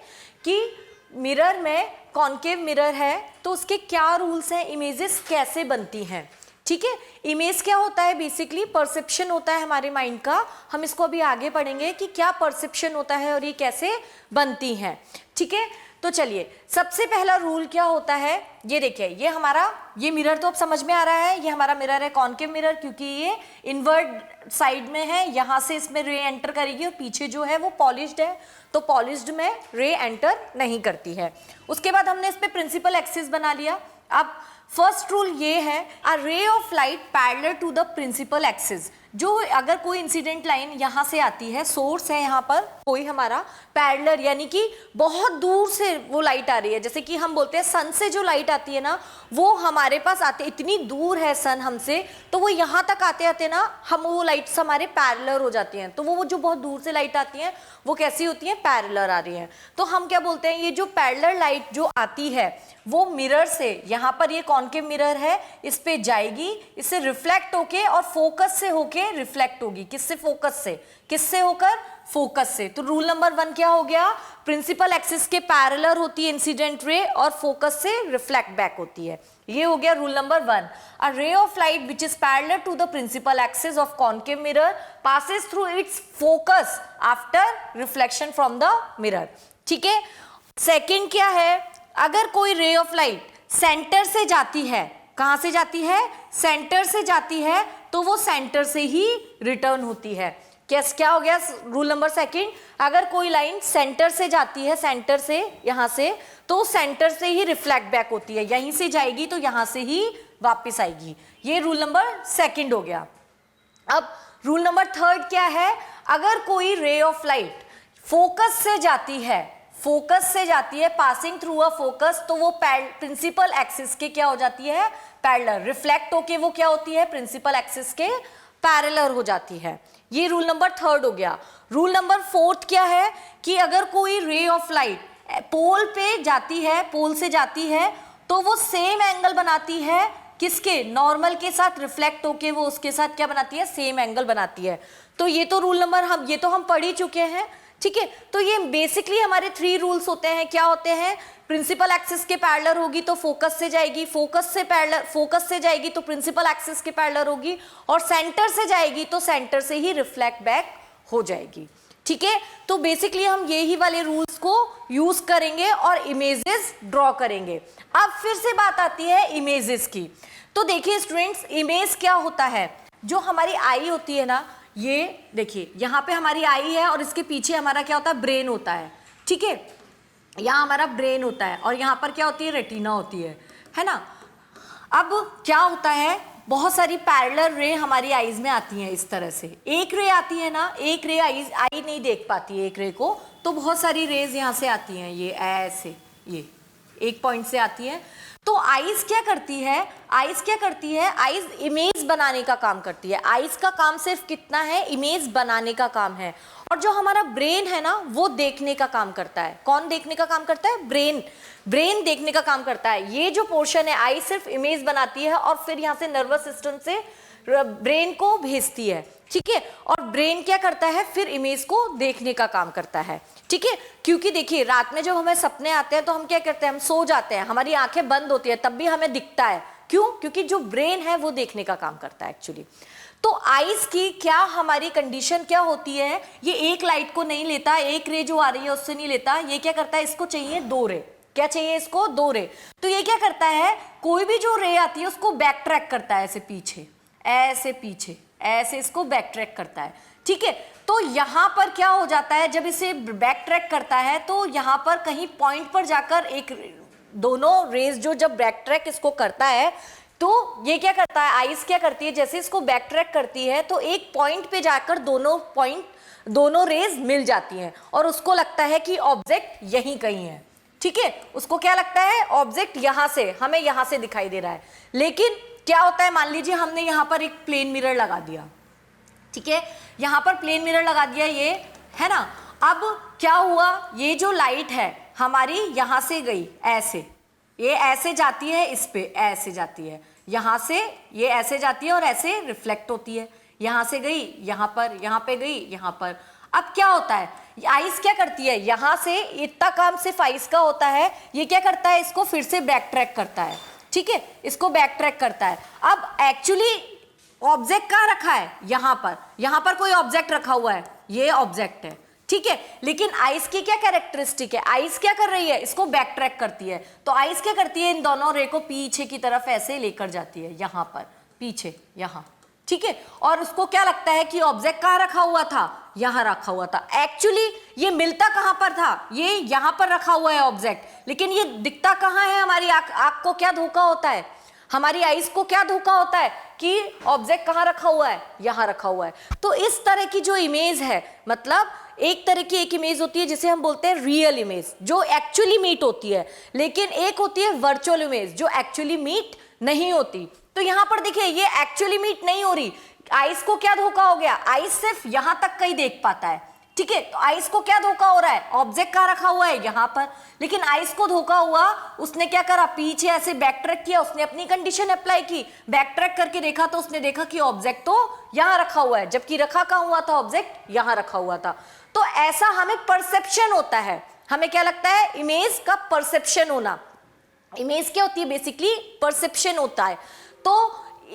A: कि मिरर में कॉनकेव मिरर है तो उसके क्या रूल्स हैं, इमेजेस कैसे बनती हैं। ठीक है, इमेज क्या होता है, बेसिकली परसेप्शन होता है हमारे माइंड का। हम इसको अभी आगे पढ़ेंगे कि क्या परसेप्शन होता है और ये कैसे बनती हैं। ठीक है, तो चलिए सबसे पहला रूल क्या होता है, ये देखिए ये मिरर तो अब समझ में आ रहा है, ये हमारा मिरर है कॉनकेव मिरर, क्योंकि ये इनवर्ड साइड में है, यहां से इसमें रे एंटर करेगी और पीछे जो है वो पॉलिश्ड है, तो पॉलिश्ड में रे एंटर नहीं करती है। उसके बाद हमने इस पे प्रिंसिपल एक्सिस बना लिया। अब फर्स्ट रूल ये है, a ray of light parallel to the principal axis, जो अगर कोई इंसिडेंट लाइन यहाँ से आती है, सोर्स है यहाँ पर कोई हमारा, पैरेलल यानी कि बहुत दूर से वो लाइट आ रही है, जैसे कि हम बोलते हैं सन से जो लाइट आती है ना वो हमारे पास आते, इतनी दूर है सन हमसे, तो वो यहाँ तक आते आते ना हम वो लाइट्स हमारे पैरेलल हो जाती हैं। तो वो जो बहुत दूर से लाइट आती हैं वो कैसी होती हैं, पैरेलल आ रही हैं। तो हम क्या बोलते हैं, ये जो पैरेलल लाइट जो आती है वो मिरर से, यहाँ पर ये कॉनकेव मिरर है, इस पे जाएगी, इससे रिफ्लेक्ट होके और फोकस से होके रिफ्लेक्ट होगी। किससे, फोकस से, किससे होकर, फोकस से। तो रूल नंबर 1 क्या हो गया, प्रिंसिपल एक्सिस के पैरेलल होती है इंसिडेंट रे और फोकस से रिफ्लेक्ट बैक होती है। ये हो गया rule number 1। A ray of light which is parallel to the principal axis of concave mirror passes through its focus after reflection from the mirror. ठीक है। सेकेंड क्या है, अगर कोई रे ऑफ लाइट सेंटर से जाती है, कहां से जाती है, सेंटर से जाती है, तो वो सेंटर से ही रिटर्न होती है। क्या हो गया रूल नंबर 2, अगर कोई लाइन सेंटर से जाती है, सेंटर से यहां से, तो सेंटर से ही रिफ्लेक्ट बैक होती है, यहीं से जाएगी तो यहां से ही वापस आएगी। ये रूल नंबर 2 हो गया। अब रूल नंबर 3 क्या है, अगर कोई रे ऑफ लाइट फोकस से जाती है, फोकस से जाती है, पासिंग थ्रू अ फोकस, तो वो प्रिंसिपल एक्सिस के क्या हो जाती है, पैरेलल, रिफ्लेक्ट होके वो क्या होती है, प्रिंसिपल एक्सिस के पैरेलल हो जाती है। ये रूल नंबर 3 हो गया। रूल नंबर 4 क्या है कि अगर कोई रे ऑफ लाइट पोल पे जाती है, पोल से जाती है, तो वो सेम एंगल बनाती है, किसके, नॉर्मल के साथ, रिफ्लेक्ट होके वो उसके साथ क्या बनाती है, सेम एंगल बनाती है। तो ये तो रूल नंबर ये तो हम पढ़ ही चुके हैं। ठीक है, तो ये बेसिकली हमारे 3 रूल्स होते हैं। क्या होते हैं, प्रिंसिपल एक्सिस के पैरेलल होगी तो फोकस से जाएगी, फोकस से जाएगी तो प्रिंसिपल एक्सिस के पैरेलल होगी, और सेंटर से जाएगी तो सेंटर से ही रिफ्लेक्ट बैक हो जाएगी। ठीक है, तो बेसिकली हम यही वाले रूल्स को यूज करेंगे और इमेजेस ड्रॉ करेंगे। अब फिर से बात आती है इमेजेस की। तो देखिए स्टूडेंट्स, इमेज क्या होता है, जो हमारी आई होती है ना, ये देखिए यहाँ पे हमारी आई है और इसके पीछे हमारा क्या होता है, ब्रेन होता है। ठीक है, यहाँ हमारा ब्रेन होता है और यहाँ पर क्या होती है, रेटिना होती है ना। अब क्या होता है, बहुत सारी पैरेलल रे हमारी आईज में आती हैं। इस तरह से एक रे आती है ना, एक रे आई नहीं देख पाती है एक रे को, तो बहुत सारी रेज यहाँ से आती हैं, ये ऐसे, ये एक पॉइंट से आती है। तो आइज क्या करती है, आइज इमेज बनाने का काम करती है। आइज का काम सिर्फ कितना है, इमेज बनाने का काम है। और जो हमारा ब्रेन है ना, वो देखने का काम करता है। कौन देखने का काम करता है, ब्रेन देखने का काम करता है। ये जो पोर्शन है, आई सिर्फ इमेज बनाती है और फिर यहाँ से नर्वस सिस्टम से ब्रेन को भेजती है। ठीक है, और ब्रेन क्या करता है, फिर इमेज को देखने का काम करता है। ठीक है, क्योंकि देखिए रात में जब हमें सपने आते हैं तो हम क्या करते हैं, हम सो जाते हैं, हमारी आंखें बंद होती है, तब भी हमें दिखता है। क्यों, क्योंकि जो ब्रेन है वो देखने का काम करता है एक्चुअली। तो आईज की क्या हमारी कंडीशन क्या होती है, ये एक लाइट को नहीं लेता, एक रे जो आ रही है उससे नहीं लेता, ये क्या करता है, इसको चाहिए 2 रे। क्या चाहिए इसको, 2 रे। तो ये क्या करता है, कोई भी जो रे आती है उसको बैक ट्रैक करता है, ऐसे पीछे, ऐसे पीछे, ऐसे इसको बैक ट्रैक करता है। ठीक है, तो यहां पर क्या हो जाता है, जब इसे बैक ट्रैक करता है तो यहां पर कहीं पॉइंट पर जाकर एक, दोनों रेज जो जब बैक ट्रैक इसको करता है, तो ये क्या करता है, आइज क्या करती है, जैसे इसको बैक ट्रैक करती है तो एक पॉइंट पे जाकर दोनों रेज मिल जाती हैं और उसको लगता है कि ऑब्जेक्ट यहीं कहीं है। ठीक है, उसको क्या लगता है, ऑब्जेक्ट यहां से, हमें यहां से दिखाई दे रहा है। लेकिन क्या होता है, मान लीजिए हमने यहां पर एक प्लेन मिरर लगा दिया। ठीक है, यहां पर प्लेन मिरर लगा दिया, ये है ना। अब क्या हुआ, ये जो लाइट है हमारी यहां से गई ऐसे, ये ऐसे जाती है, इस पे ऐसे जाती है, यहां से ये ऐसे जाती है और ऐसे रिफ्लेक्ट होती है, यहां से गई यहां पर, यहां पे गई यहां पर। अब क्या होता है, आइस क्या करती है, यहां से इतना काम सिर्फ आइस का होता है, ये क्या करता है, इसको फिर से बैक ट्रैक करता है। ठीक है, इसको बैक ट्रैक करता है। अब एक्चुअली ऑब्जेक्ट कहाँ रखा है, यहां पर कोई ऑब्जेक्ट रखा हुआ है, ये ऑब्जेक्ट है। ठीक है। लेकिन आइस की क्या कैरेक्टरिस्टिक है, आइस क्या कर रही है, इसको बैक ट्रैक करती है। तो आइस क्या करती है, इन दोनों रे को पीछे की तरफ ऐसे लेकर जाती है, यहां पर पीछे, यहां, ठीक है। और उसको क्या लगता है कि ऑब्जेक्ट कहां रखा हुआ था, यहां रखा हुआ था। एक्चुअली ये मिलता कहां पर था, ये यहां पर रखा हुआ है ऑब्जेक्ट, लेकिन ये दिखता कहां है, हमारी आंख को क्या धोखा होता है, हमारी आइज को क्या धोखा होता है कि ऑब्जेक्ट कहां रखा हुआ है, यहां रखा हुआ है। तो इस तरह की जो इमेज है, मतलब एक तरह की एक इमेज होती है जिसे हम बोलते हैं रियल इमेज, जो एक्चुअली मीट होती है, लेकिन एक होती है वर्चुअल इमेज जो एक्चुअली मीट नहीं होती। तो यहां पर देखिए ये एक्चुअली मीट नहीं हो रही, आइस को क्या धोखा हो गया, आइस सिर्फ यहां तक का ही देख पाता है, ठीक है। तो आइस को क्या धोखा हो रहा है, ऑब्जेक्ट कहां रखा हुआ है, यहां पर, लेकिन आइस को धोखा हुआ, उसने क्या करा, पीछे ऐसे बैक ट्रैक किया, उसने अपनी कंडीशन अप्लाई की, बैक ट्रैक करके देखा तो उसने देखा कि ऑब्जेक्ट तो यहां रखा हुआ है, जबकि रखा कहां हुआ था, ऑब्जेक्ट यहां रखा हुआ था। तो ऐसा हमें परसेप्शन होता है, हमें क्या लगता है, इमेज का परसेप्शन होना। इमेज क्या होती है, बेसिकली परसेप्शन होता है। तो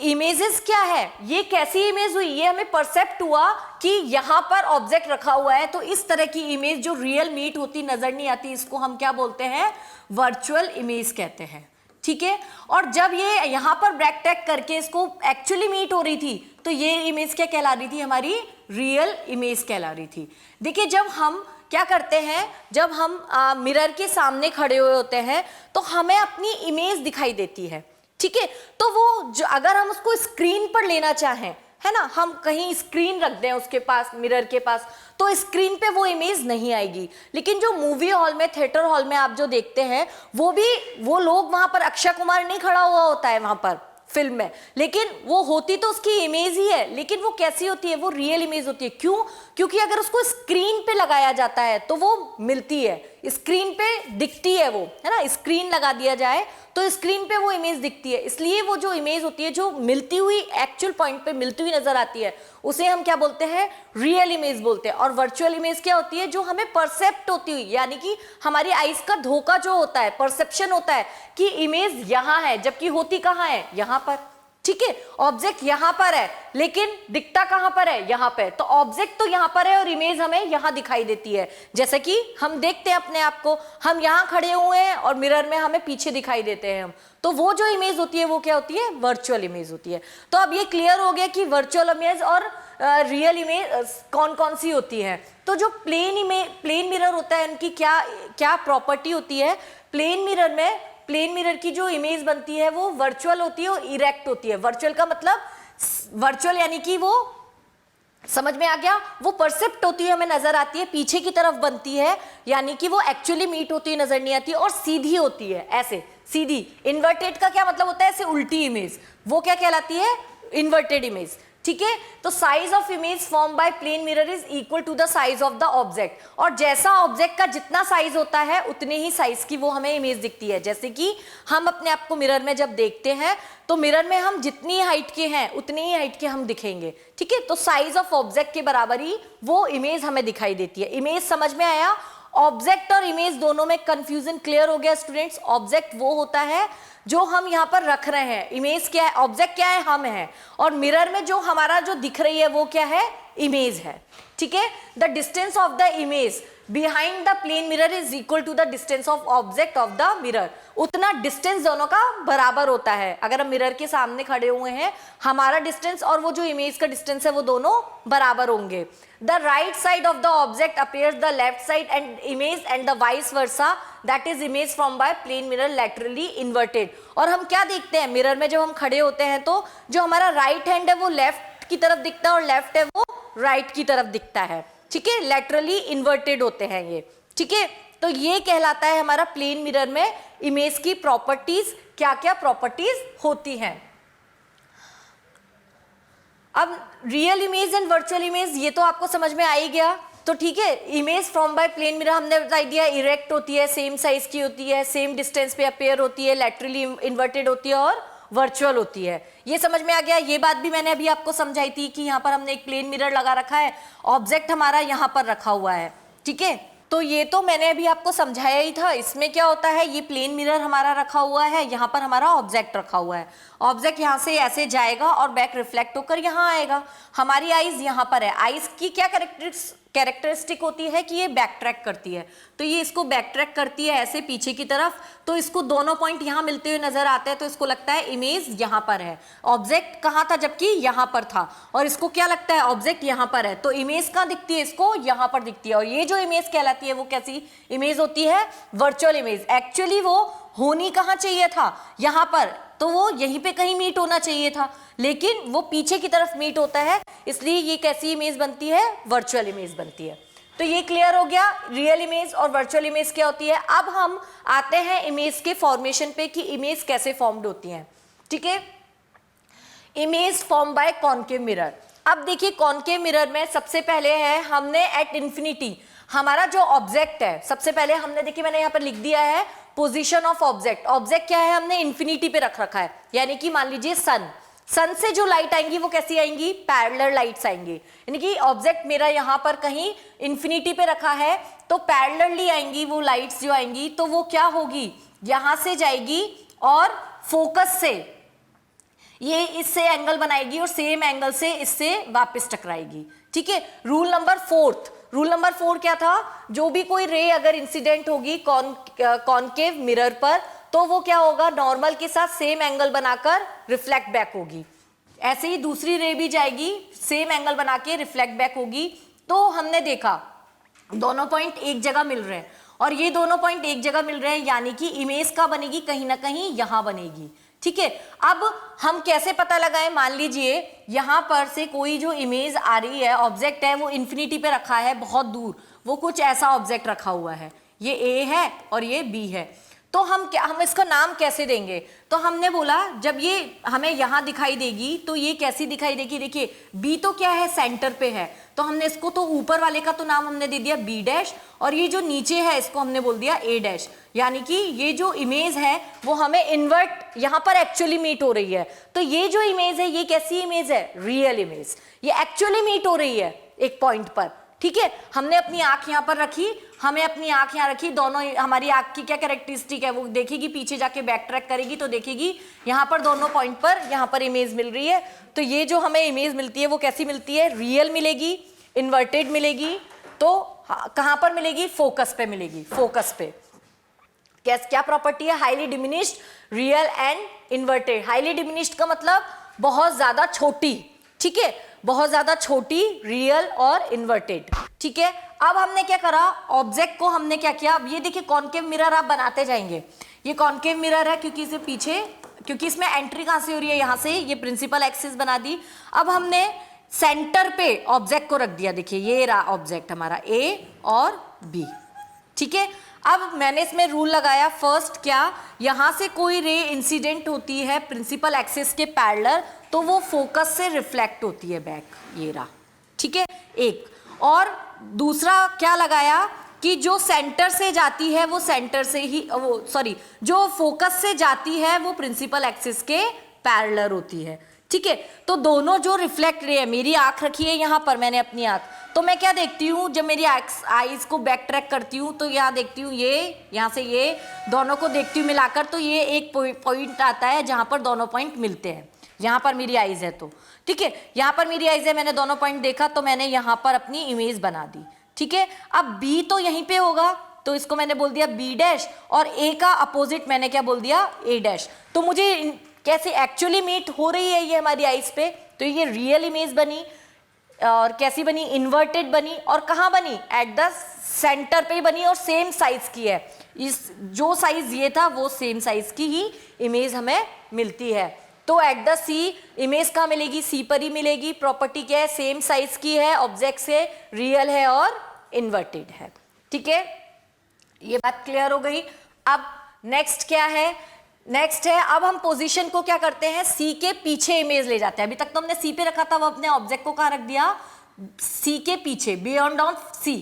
A: इमेजेस क्या है, ये कैसी इमेज हुई, ये हमें परसेप्ट हुआ कि यहां पर ऑब्जेक्ट रखा हुआ है। तो इस तरह की इमेज जो रियल मीट होती नजर नहीं आती, इसको हम क्या बोलते हैं, वर्चुअल इमेज कहते हैं, ठीक है। और जब ये यहां पर बैक ट्रैक करके इसको एक्चुअली मीट हो रही थी, तो ये इमेज क्या कहला रही थी, हमारी रियल इमेज कहला रही थी। देखिए जब हम क्या करते हैं, जब हम मिरर के सामने खड़े हुए होते हैं तो हमें अपनी इमेज दिखाई देती है, ठीक है। तो वो जो अगर हम उसको स्क्रीन पर लेना चाहें, है ना, हम कहीं स्क्रीन रख दें उसके पास, मिरर के पास, तो स्क्रीन पे वो इमेज नहीं आएगी। लेकिन जो मूवी हॉल में, थिएटर हॉल में आप जो देखते हैं, वो लोग वहां पर, अक्षय कुमार नहीं खड़ा हुआ होता है वहां पर फिल्म में, लेकिन वो होती तो उसकी इमेज ही है, लेकिन वो कैसी होती है, वो रियल इमेज होती है। क्यों, क्योंकि अगर उसको स्क्रीन पे लगाया जाता है तो वो मिलती है, स्क्रीन पे दिखती है वो, है ना, स्क्रीन लगा दिया जाए तो स्क्रीन पे वो इमेज दिखती है। इसलिए वो जो इमेज होती है, जो मिलती हुई, एक्चुअल पॉइंट पे मिलती हुई नजर आती है, उसे हम क्या बोलते हैं, रियल इमेज बोलते हैं। और वर्चुअल इमेज क्या होती है, जो हमें परसेप्ट होती हुई, यानी कि हमारी आइज का धोखा जो होता है, परसेप्शन होता है कि इमेज यहां है, जबकि होती कहां है, यहां पर, ठीक है। ऑब्जेक्ट यहां पर है लेकिन दिखता कहां पर है, यहां पे। तो ऑब्जेक्ट तो यहां पर है और इमेज हमें यहां दिखाई देती है। जैसे कि हम देखते हैं अपने आप को, हम यहां खड़े हुए हैं और मिरर में हमें पीछे दिखाई देते हैं हम, तो वो जो इमेज होती है वो क्या होती है, वर्चुअल इमेज होती है। तो अब ये क्लियर हो गया कि वर्चुअल इमेज और रियल इमेज कौन कौन सी होती है। तो जो प्लेन मिरर होता है, उनकी क्या क्या प्रॉपर्टी होती है। प्लेन मिरर की जो इमेज बनती है वो वर्चुअल होती है और इरेक्ट होती है। वर्चुअल का मतलब, वर्चुअल यानी कि वो, समझ में आ गया, वो परसेप्ट होती है, हमें नजर आती है, पीछे की तरफ बनती है, यानी कि वो एक्चुअली मीट होती है, नजर नहीं आती, और सीधी होती है, ऐसे सीधी। इन्वर्टेड का क्या मतलब होता है, ऐसे उल्टी इमेज, वो क्या कहलाती है, इन्वर्टेड इमेज, ठीक है। तो size of image form by plane mirror is equal to the size of the object, और जैसा ऑब्जेक्ट का जितना साइज होता है उतने ही साइज की वो हमें इमेज दिखती है। जैसे कि हम अपने आप को मिरर में जब देखते हैं तो मिरर में हम जितनी हाइट के हैं उतनी ही हाइट के हम दिखेंगे, ठीक है। तो साइज ऑफ ऑब्जेक्ट के बराबर ही वो इमेज हमें दिखाई देती है। इमेज समझ में आया। ऑब्जेक्ट और इमेज दोनों में कंफ्यूजन क्लियर हो गया स्टूडेंट्स। ऑब्जेक्ट वो होता है जो हम यहाँ पर रख रहे हैं, इमेज क्या है, ऑब्जेक्ट क्या है, हम हैं, और मिरर में जो हमारा जो दिख रही है वो क्या है, इमेज है, ठीक है। The distance of the image behind the plane mirror is equal to the distance of object of the mirror. उतना डिस्टेंस दोनों का बराबर होता है। अगर हम मिरर के सामने खड़े हुए हैं, हमारा डिस्टेंस और वो जो इमेज का डिस्टेंस है वो दोनों बराबर होंगे। The right side of the object appears the left side and image and the vice versa, that is image from by plane mirror laterally inverted. और हम क्या देखते हैं मिरर में, जब हम खड़े होते हैं तो जो हमारा राइट हैंड है वो लेफ्ट की तरफ दिखता है और लेफ्ट है वो राइट की तरफ दिखता है, ठीक है। लैटरली इन्वर्टेड होते हैं ये, ठीक है। तो ये कहलाता है हमारा प्लेन मिरर में इमेज की प्रॉपर्टीज, क्या क्या प्रॉपर्टीज होती हैं। अब real image and virtual image ये तो आपको समझ में आ ही गया, तो ठीक है। Image from by plane mirror हमने बता दिया, इरेक्ट होती है, सेम साइज की होती है, सेम डिस्टेंस पे अपेयर होती है, लैटरली इन्वर्टेड होती है और वर्चुअल होती है। ये समझ में आ गया। ये बात भी मैंने अभी आपको समझाई थी कि यहाँ पर हमने एक प्लेन मिरर लगा रखा है, ऑब्जेक्ट हमारा यहाँ पर रखा हुआ है, ठीक है। तो ये तो मैंने अभी आपको समझाया ही था। इसमें क्या होता है, ये प्लेन मिरर हमारा रखा हुआ है, यहाँ पर हमारा ऑब्जेक्ट रखा हुआ है। ऑब्जेक्ट यहाँ से ऐसे जाएगा और बैक रिफ्लेक्ट होकर यहाँ आएगा। हमारी आइज यहाँ पर है। आइज की क्या कैरेक्टरिस्टिक होती है कि ये बैक ट्रैक करती है, तो ये इसको बैक ट्रैक करती है ऐसे पीछे की तरफ, तो इसको दोनों पॉइंट यहाँ मिलते हुए नजर आते हैं, तो इसको लगता है इमेज यहाँ पर है, ऑब्जेक्ट कहाँ था जबकि यहाँ पर था, और इसको क्या लगता है ऑब्जेक्ट यहाँ पर है, तो इमेज कहाँ दिखती है, इसको यहाँ पर दिखती है। और ये जो इमेज कहलाती है वो कैसी इमेज होती है, वर्चुअल इमेज। एक्चुअली वो होनी कहाँ चाहिए था, यहाँ पर, तो वो यहीं पे कहीं मीट होना चाहिए था, लेकिन वो पीछे की तरफ मीट होता है, इसलिए ये कैसी इमेज बनती है, वर्चुअल इमेज बनती है। तो ये क्लियर हो गया, रियल इमेज और वर्चुअल इमेज क्या होती है। अब हम आते हैं इमेज के फॉर्मेशन पे कि इमेज कैसे फॉर्म्ड होती है। ठीक है, image form bye concave mirror. अब देखिए कॉनकेव मिरर में सबसे पहले है हमने एट इंफिनिटी, हमारा जो ऑब्जेक्ट है सबसे पहले हमने, देखिए मैंने यहाँ पर लिख दिया है पोजीशन ऑफ ऑब्जेक्ट। ऑब्जेक्ट क्या है, हमने इंफिनिटी पे रख रखा है, यानी कि मान लीजिए सन से जो लाइट आएंगी वो कैसी आएंगी, पैरेलल लाइट्स आएंगी, यानी कि ऑब्जेक्ट मेरा यहाँ पर कहीं इंफिनिटी पे रखा है तो पैरेलली आएंगी वो लाइट्स जो आएंगी, तो वो क्या होगी, यहां से जाएगी और फोकस से ये इससे एंगल बनाएगी और सेम एंगल से इससे वापस टकराएगी। ठीक है, रूल नंबर 4 क्या था, जो भी कोई रे अगर इंसिडेंट होगी कॉनकेव मिरर पर, तो वो क्या होगा, नॉर्मल के साथ सेम एंगल बनाकर रिफ्लेक्ट बैक होगी। ऐसे ही दूसरी रे भी जाएगी, सेम एंगल बना के रिफ्लेक्ट बैक होगी। तो हमने देखा दोनों पॉइंट एक जगह मिल रहे हैं, और ये दोनों पॉइंट एक जगह मिल रहे हैं, यानी कि इमेज का बनेगी कहीं ना कहीं यहां बनेगी। ठीक है, अब हम कैसे पता लगाएं, मान लीजिए यहां पर से कोई जो इमेज आ रही है, ऑब्जेक्ट है वो इंफिनिटी पे रखा है बहुत दूर, वो कुछ ऐसा ऑब्जेक्ट रखा हुआ है, ये ए है और ये बी है, तो हम इसका नाम कैसे देंगे। तो हमने बोला जब ये हमें यहां दिखाई देगी तो ये कैसी दिखाई देगी, देखिए बी तो क्या है, सेंटर पे है, तो हमने इसको तो ऊपर वाले का तो नाम हमने दे दिया बी डैश, और ये जो नीचे है इसको हमने बोल दिया ए डैश, यानी कि ये जो इमेज है वो हमें इन्वर्ट यहां पर एक्चुअली मीट हो रही है। तो ये जो इमेज है ये कैसी इमेज है, रियल इमेज, ये एक्चुअली मीट हो रही है एक पॉइंट पर। ठीक है, हमने अपनी आंख यहाँ पर रखी, हमें अपनी आंख यहाँ रखी, दोनों हमारी आंख की क्या कैरेक्टरिस्टिक है, वो देखेगी, पीछे जाके बैक ट्रैक करेगी तो देखेगी यहाँ पर दोनों पॉइंट पर यहाँ पर इमेज मिल रही है। तो ये जो हमें इमेज मिलती है वो कैसी मिलती है, रियल मिलेगी, इन्वर्टेड मिलेगी, तो कहाँ पर मिलेगी, फोकस पे मिलेगी, फोकस पे। क्या प्रॉपर्टी है, highly diminished, real and inverted. Highly diminished का मतलब बहुत ज्यादा छोटी, ठीक है, बहुत ज्यादा छोटी, रियल और इन्वर्टेड। ठीक है, अब हमने क्या करा, ऑब्जेक्ट को हमने क्या किया, अब ये देखिए कॉनकेव मिरर आप बनाते जाएंगे, ये कॉनकेव मिरर है क्योंकि इसे पीछे, क्योंकि इसमें एंट्री कहां से हो रही है, यहां से, ये प्रिंसिपल एक्सिस बना दी। अब हमने सेंटर पे ऑब्जेक्ट को रख दिया, देखिए ये रहा ऑब्जेक्ट हमारा ए और बी। ठीक है, अब मैंने इसमें रूल लगाया, फर्स्ट क्या, यहां से कोई रे इंसिडेंट होती है प्रिंसिपल एक्सिस के पैरेलल तो वो फोकस से रिफ्लेक्ट होती है बैक, ये रहा। ठीक है, एक, और दूसरा क्या लगाया कि जो सेंटर से जाती है वो सेंटर से ही, वो सॉरी, जो फोकस से जाती है वो प्रिंसिपल एक्सिस के पैरेलल होती है। ठीक है, तो दोनों जो रिफ्लेक्ट रे है, मेरी आंख रखी है यहाँ पर, मैंने अपनी आंख, तो मैं क्या देखती हूँ, जब मेरी आईज को बैक ट्रैक करती हूँ तो यहाँ देखती हूँ, ये यहाँ से ये दोनों को देखती हूँ मिलाकर, तो ये एक पॉइंट आता है जहाँ पर दोनों पॉइंट मिलते हैं, यहाँ पर मेरी आईज है तो, ठीक है, यहाँ पर मेरी आईज है, मैंने दोनों पॉइंट देखा तो मैंने यहाँ पर अपनी इमेज बना दी। ठीक है, अब बी तो यहीं पे होगा तो इसको मैंने बोल दिया बी डैश, और ए का अपोजिट मैंने क्या बोल दिया, ए डैश। तो मुझे कैसे एक्चुअली मीट हो रही है ये हमारी आईज पे, तो ये रियल इमेज बनी, और कैसी बनी, इन्वर्टेड बनी, और कहाँ बनी, एट द सेंटर पे बनी, और सेम साइज की है, इस जो साइज ये था वो सेम साइज की ही इमेज हमें मिलती है। तो एट द सी इमेज कहाँ मिलेगी, सी पर ही मिलेगी। प्रॉपर्टी क्या है, सेम साइज की है, ऑब्जेक्ट से रियल है और इन्वर्टेड है। ठीक है, ये बात क्लियर हो गई। अब नेक्स्ट क्या है, नेक्स्ट है, अब हम पोजीशन को क्या करते हैं, सी के पीछे इमेज ले जाते हैं। अभी तक तो हमने सी पे रखा था, वो अपने ऑब्जेक्ट को कहाँ रख दिया, सी के पीछे, बियॉन्ड ऑफ सी।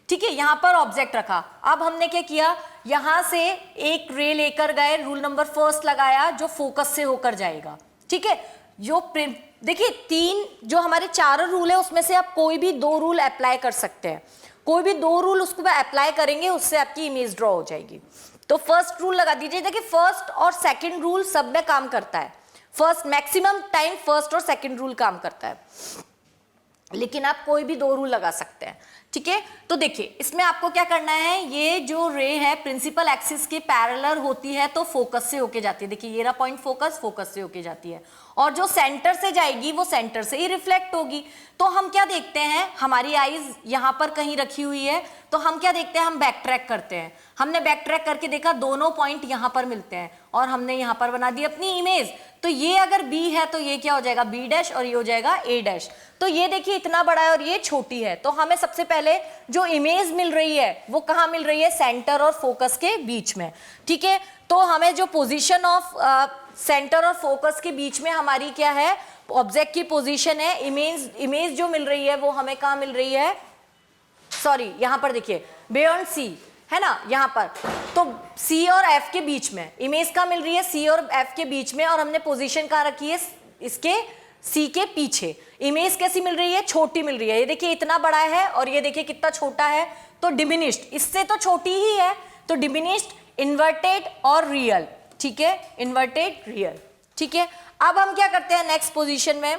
A: ठीक है, यहां पर ऑब्जेक्ट रखा। अब हमने क्या किया, यहां से एक रे लेकर गए, रूल नंबर फर्स्ट लगाया जो फोकस से होकर जाएगा। ठीक है, जो देखिए तीन जो हमारे चारों रूल है उसमें से आप कोई भी दो रूल अप्लाई कर सकते हैं, कोई भी दो रूल उसको अप्लाई करेंगे उससे आपकी इमेज ड्रॉ हो जाएगी। तो फर्स्ट रूल लगा दीजिए। देखिए फर्स्ट और सेकंड रूल सब में काम करता है, फर्स्ट मैक्सिमम टाइम फर्स्ट और सेकंड रूल काम करता है, लेकिन आप कोई भी दो रूल लगा सकते हैं। ठीक है, तो देखिए इसमें आपको क्या करना है, ये जो रे है प्रिंसिपल एक्सिस के पैरेलल होती है तो फोकस से होके जाती है। देखिए ये रहा पॉइंट फोकस, फोकस से होके जाती है, और जो सेंटर से जाएगी वो सेंटर से ही रिफ्लेक्ट होगी। तो हम क्या देखते हैं, हमारी आईज यहां पर कहीं रखी हुई है, तो हम क्या देखते हैं, हम बैक ट्रैक करते हैं। हमने बैक ट्रैक करके देखा दोनों पॉइंट यहां पर मिलते हैं और हमने यहां पर बना दी अपनी इमेज। तो ये अगर B है तो ये क्या हो जाएगा B डैश और ये हो जाएगा A डैश। तो ये देखिए इतना बड़ा है और ये छोटी है, तो हमें सबसे पहले जो इमेज मिल रही है वो कहाँ मिल रही है, सेंटर और फोकस के बीच में। ठीक है, तो हमें जो पोजीशन ऑफ सेंटर और फोकस के बीच में हमारी क्या है, ऑब्जेक्ट की पोजीशन है। इमेज जो मिल रही है वो हमें कहाँ मिल रही है, सॉरी यहाँ पर देखिए बियॉन्ड C है ना, यहाँ पर तो C और F के बीच में इमेज कहाँ मिल रही है, C और F के बीच में, और हमने पोजीशन कहाँ रखी है, इसके C के पीछे। इमेज कैसी मिल रही है, छोटी मिल रही है। ये देखिए इतना बड़ा है और ये देखिए कितना छोटा है, तो डिमिनिश्ड, इससे तो छोटी ही है, तो डिमिनिश्ड, इन्वर्टेड और रियल। ठीक है, इन्वर्टेड रियल। ठीक है, अब हम क्या करते हैं, नेक्स्ट पोजीशन में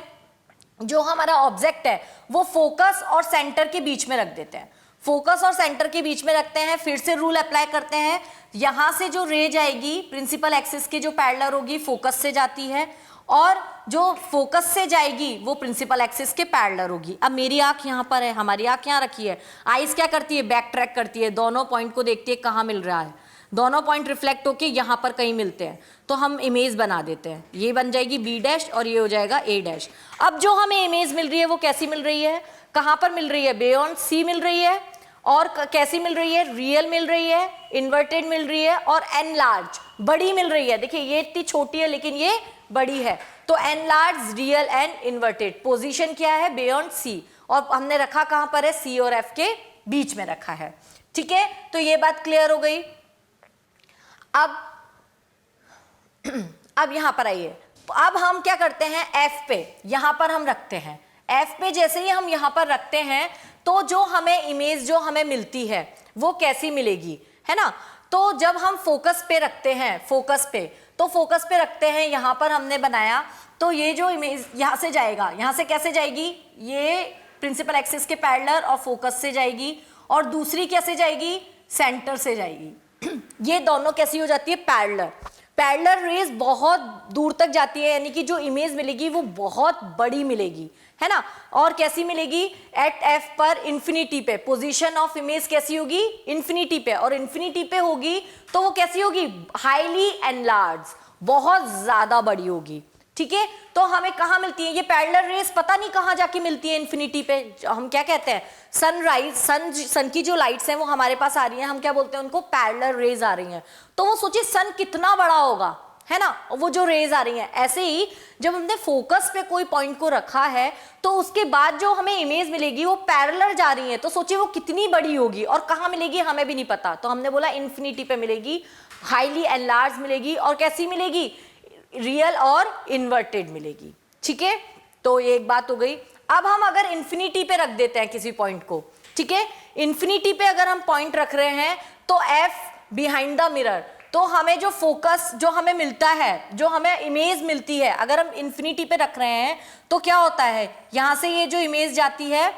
A: जो हमारा ऑब्जेक्ट है वो फोकस और सेंटर के बीच में रख देते हैं। फोकस और सेंटर के बीच में रखते हैं, फिर से रूल अप्लाई करते हैं। यहां से जो रे जाएगी प्रिंसिपल एक्सिस के जो पैरेलल होगी फोकस से जाती है, और जो फोकस से जाएगी वो प्रिंसिपल एक्सिस के पैरेलल होगी। अब मेरी आंख यहाँ पर है, हमारी आंख यहाँ रखी है, आइज क्या करती है, बैक ट्रैक करती है, दोनों पॉइंट को देखती है कहाँ मिल रहा है, दोनों पॉइंट रिफ्लेक्ट होके यहाँ पर कहीं मिलते हैं, तो हम इमेज बना देते हैं। ये बन जाएगी B डैश और ये हो जाएगा A डैश। अब जो हमें इमेज मिल रही है वो कैसी मिल रही है, कहाँ पर मिल रही है, बियॉन्ड C मिल रही है, और कैसी मिल रही है, रियल मिल रही है, इन्वर्टेड मिल रही है, और एनलार्ज, बड़ी मिल रही है। देखिए ये इतनी छोटी है लेकिन ये बड़ी है, तो enlarge, real and inverted. Position क्या है, बियॉन्ड C, और हमने रखा कहाँ पर है, C और F के बीच में रखा है। ठीक है, तो ये बात क्लियर हो गई। अब यहां पर आइए, अब हम क्या करते हैं, F पे यहां पर हम रखते हैं। F पे जैसे ही हम यहां पर रखते हैं तो जो हमें इमेज जो हमें मिलती है वो कैसी मिलेगी, है ना। तो जब हम फोकस पे रखते हैं, फोकस पे रखते हैं, यहां पर हमने बनाया, तो ये जो इमेज यहां से जाएगा, यहां से कैसे जाएगी, ये प्रिंसिपल एक्सिस के पैरेलल और फोकस से जाएगी, और दूसरी कैसे जाएगी, सेंटर से जाएगी। ये दोनों कैसी हो जाती है, पैरेलल। पैरेलल रेज बहुत दूर तक जाती है, यानी कि जो इमेज मिलेगी वो बहुत बड़ी मिलेगी, है ना। और कैसी मिलेगी, एट F पर इंफिनिटी पे, पोजीशन ऑफ इमेज कैसी होगी, इंफिनिटी पे, और इंफिनिटी पे होगी तो वो कैसी होगी, हाईली एनलार्ज, बहुत ज्यादा बड़ी होगी। ठीक है, तो हमें कहाँ मिलती है ये पैरेलल रेज, पता नहीं कहाँ जाके मिलती है, इंफिनिटी पे। हम क्या कहते हैं, सनराइज, सन की जो लाइट्स हैं वो हमारे पास आ रही हैं, हम क्या बोलते हैं उनको, पैरेलल रेज आ रही हैं। तो वो सोचिए सन कितना बड़ा होगा, है ना, वो जो रेज आ रही हैं। ऐसे ही जब हमने फोकस पे कोई पॉइंट को रखा है तो उसके बाद जो हमें इमेज मिलेगी वो पैरेलल जा रही है, तो सोचिए वो कितनी बड़ी होगी, और कहाँ मिलेगी हमें भी नहीं पता, तो हमने बोला इंफिनिटी पे मिलेगी, हाईली एनलार्ज मिलेगी, और कैसी मिलेगी, रियल और इन्वर्टेड मिलेगी। ठीक है, तो ये एक बात हो गई। अब हम अगर इंफिनिटी पे रख देते हैं किसी पॉइंट को, ठीक है, इंफिनिटी पे अगर हम पॉइंट रख रहे हैं तो F बिहाइंड द मिरर, तो हमें जो फोकस जो हमें मिलता है, जो हमें इमेज मिलती है, अगर हम इंफिनिटी पे रख रहे हैं तो क्या होता है, यहां से ये जो इमेज जाती है,